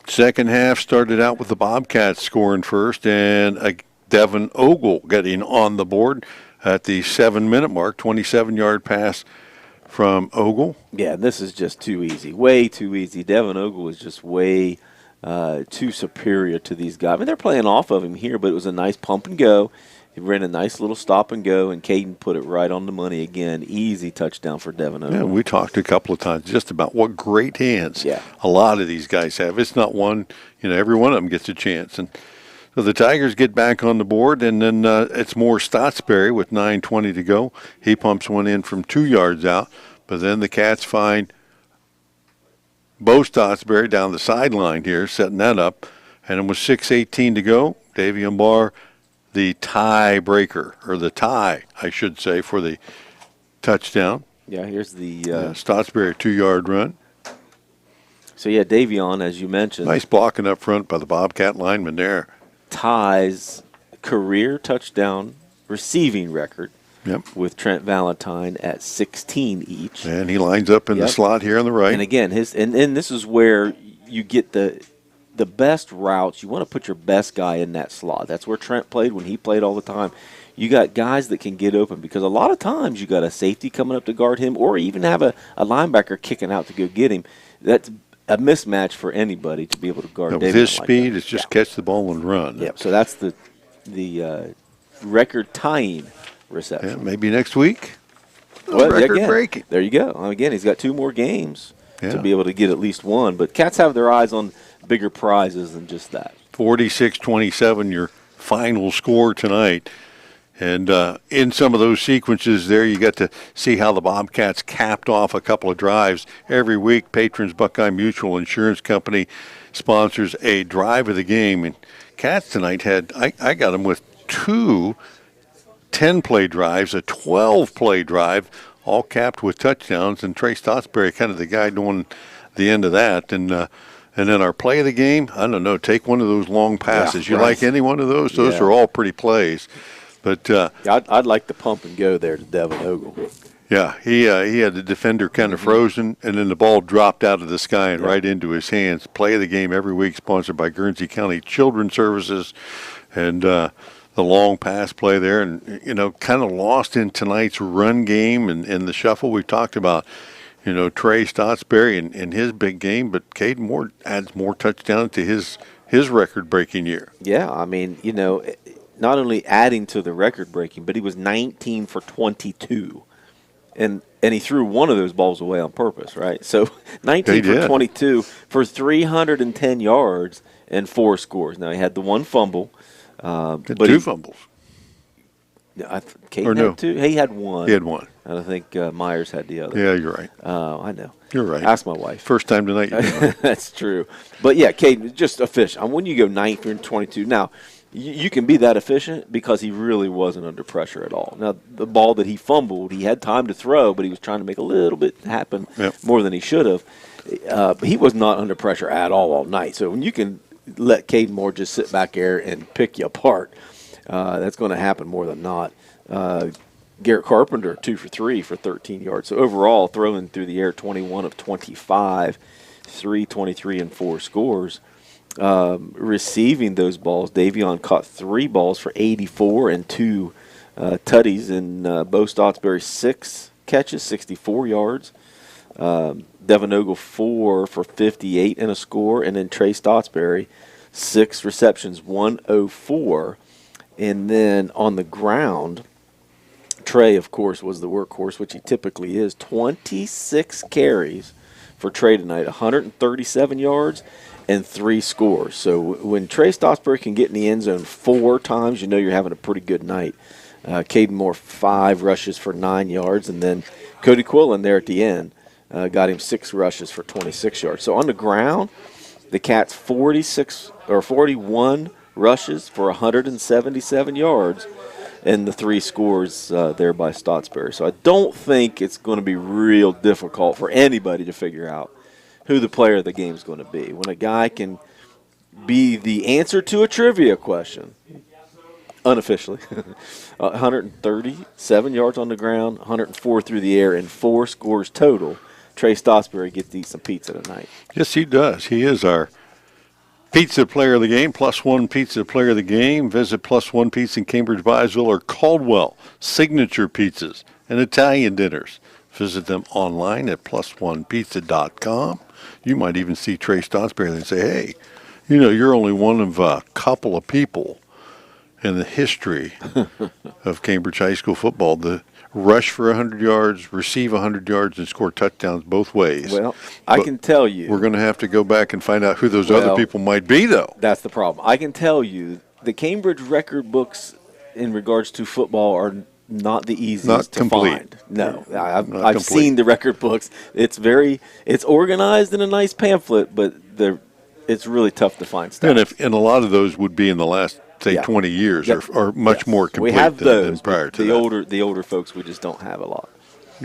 Second half started out with the Bobcats scoring first, and Devin Ogle getting on the board at the 7-minute mark, 27-yard pass from Ogle. Yeah, this is just too easy, way too easy. Devin Ogle is just way too superior to these guys. I mean, they're playing off of him here, but it was a nice pump and go. He ran a nice little stop and go, and Caden put it right on the money again. Easy touchdown for Devin Ogle. Yeah, we talked a couple of times just about what great hands a lot of these guys have. It's not one, every one of them gets a chance. And so the Tigers get back on the board, and then it's more Stotsbury with 9:20 to go. He pumps one in from 2 yards out, but then the Cats find Bo Stotsbury down the sideline here, setting that up, and it was 6:18 to go. Davion Barr, the tie-breaker, or the tie, I should say, for the touchdown. Yeah, here's the Stotsbury 2-yard run. So, yeah, Davion, as you mentioned. Nice blocking up front by the Bobcat lineman there. Ties career touchdown receiving record with Trent Valentine at 16 each. And he lines up in the slot here on the right. And again, and this is where you get the best routes. You want to put your best guy in that slot. That's where Trent played when he played all the time. You got guys that can get open, because a lot of times you got a safety coming up to guard him, or even have a linebacker kicking out to go get him. That's a mismatch for anybody to be able to guard David. With his speed, it's just catch the ball and run. Yep. So that's the record tying reception. Yeah, maybe next week. Well, record breaking. There you go. Again, he's got 2 more games to be able to get at least one. But Cats have their eyes on bigger prizes than just that. 46-27, your final score tonight. And in some of those sequences there, you get to see how the Bobcats capped off a couple of drives. Every week, Patrons Buckeye Mutual Insurance Company sponsors a drive of the game. And Cats tonight had, I got them with 2 10-play drives, a 12-play drive, all capped with touchdowns. And Trey Stottsbury kind of the guy doing the end of that. And then our play of the game, I don't know, take one of those long passes. You like any one of those? Those are all pretty plays. But I'd like the pump and go there to Devin Ogle. Yeah, he had the defender kind of frozen, and then the ball dropped out of the sky and right into his hands. Play of the game every week, sponsored by Guernsey County Children's Services, and the long pass play there, and kind of lost in tonight's run game and the shuffle we talked about. Trey Stottsbury in his big game, but Caden Moore adds more touchdowns to his record-breaking year. Yeah, I mean, not only adding to the record-breaking, but he was 19 for 22. And he threw one of those balls away on purpose, right? So 19 for 22 for 310 yards and 4 scores. Now, he had the one fumble. But 2 fumbles. Caden had 2? He had 1. He had 1. And I think Myers had the other. Yeah, you're right. I know. You're right. Ask my wife. First time tonight. That's true. But, yeah, Caden, just efficient. When you go 19 for 22, now, you can be that efficient because he really wasn't under pressure at all. Now, the ball that he fumbled, he had time to throw, but he was trying to make a little bit happen more than he should have. He was not under pressure at all night. So when you can let Caden Moore just sit back there and pick you apart, that's going to happen more than not. Garrett Carpenter, 2 for 3 for 13 yards. So overall, throwing through the air 21 of 25, 323 and 4 scores. Receiving those balls, Davion caught 3 balls for 84 and 2 tutties, and Bo Stottsbury 6 catches, 64 yards. Devin Ogle 4 for 58 and a score, and then Trey Stottsbury 6 receptions, 104. And then on the ground, Trey, of course, was the workhorse, which he typically is. 26 carries for Trey tonight, 137 yards and 3 scores. So when Trey Stottsbury can get in the end zone 4 times, you're having a pretty good night. Caden Moore, 5 rushes for 9 yards, and then Cody Quillen there at the end got him 6 rushes for 26 yards. So on the ground, the Cats 41 rushes for 177 yards, and the 3 scores there by Stottsbury. So I don't think it's going to be real difficult for anybody to figure out who the player of the game is going to be. When a guy can be the answer to a trivia question, unofficially, 137 yards on the ground, 104 through the air, and 4 scores total, Trey Stottsbury gets to eat some pizza tonight. Yes, he does. He is our Pizza Player of the Game, +1 Pizza Player of the Game. Visit +1 Pizza in Cambridge, Byesville, or Caldwell. Signature pizzas and Italian dinners. Visit them online at +1pizza.com. You might even see Trey Stottsbury and say, hey, you're only one of a couple of people in the history of Cambridge High School football to rush for 100 yards, receive 100 yards, and score touchdowns both ways. Well, I can tell you. We're going to have to go back and find out who those other people might be, though. That's the problem. I can tell you the Cambridge record books in regards to football are not the easiest to find. No, I've seen the record books. It's organized in a nice pamphlet, but it's really tough to find stuff. And a lot of those would be in the last, say, 20 years or much more complete than prior to that. The older folks, we just don't have a lot.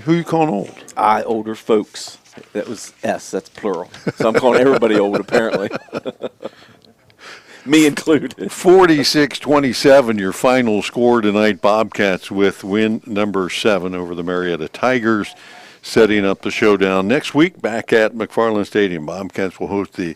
Who you calling old? Older folks. That was S. That's plural. So I'm calling everybody old, apparently. Me included. 46-27, your final score tonight. Bobcats with win number 7 over the Marietta Tigers, setting up the showdown next week back at McFarland Stadium. Bobcats will host the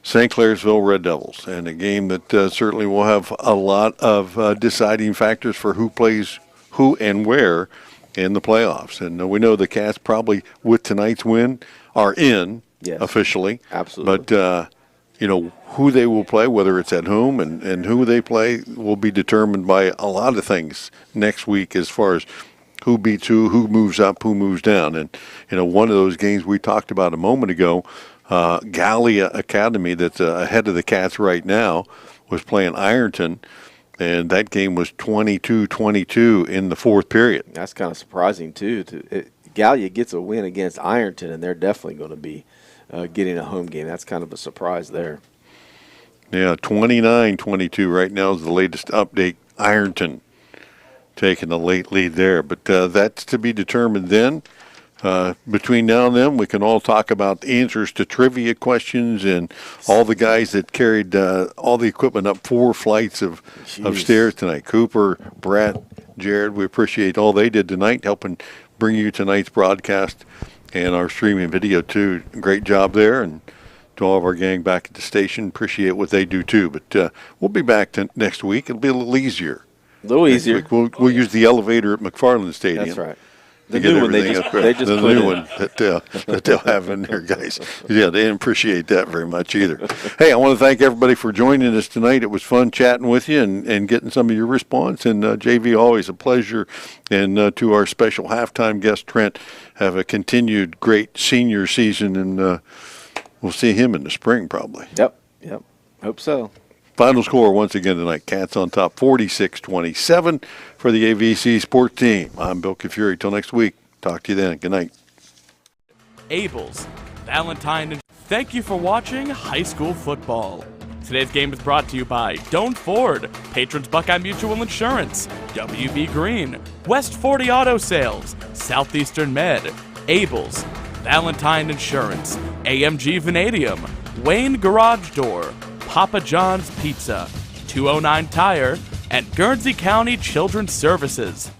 St. Clairsville Red Devils, and a game that certainly will have a lot of deciding factors for who plays who and where in the playoffs. And we know the Cats probably, with tonight's win, are in officially. Absolutely. But, who they will play, whether it's at home and who they play, will be determined by a lot of things next week as far as who beats who moves up, who moves down. And, one of those games we talked about a moment ago, Gallia Academy, that's ahead of the Cats right now, was playing Ironton, and that game was 22-22 in the fourth period. That's kind of surprising, too. Gallia gets a win against Ironton, and they're definitely going to be getting a home game. That's kind of a surprise there. Yeah, 29-22 right now is the latest update. Ironton taking the late lead there. But that's to be determined then. Between now and then, we can all talk about the answers to trivia questions and all the guys that carried all the equipment up 4 flights of stairs tonight. Cooper, Brett, Jared, we appreciate all they did tonight, helping bring you tonight's broadcast and our streaming video, too. Great job there. And to all of our gang back at the station, appreciate what they do, too. But we'll be back next week. It'll be a little easier. A little easier. We'll use the elevator at McFarland Stadium. That's right. The new one they just put one that they'll have in there, guys. Yeah, they didn't appreciate that very much either. Hey, I want to thank everybody for joining us tonight. It was fun chatting with you and getting some of your response. And JV, always a pleasure. And to our special halftime guest, Trent, have a continued great senior season, and we'll see him in the spring probably. Yep. Hope so. Final score once again tonight, Cats on top 46-27 for the AVC Sports team. I'm Bill Kafury. Till next week. Talk to you then. Good night. Abels, Valentine, thank you for watching high school football. Today's game is brought to you by Doan Ford, Patrons Buckeye Mutual Insurance, WB Green, West 40 Auto Sales, Southeastern Med, Abels, Valentine Insurance, AMG Vanadium, Wayne Garage Door, Papa John's Pizza, 209 Tire, and Guernsey County Children's Services.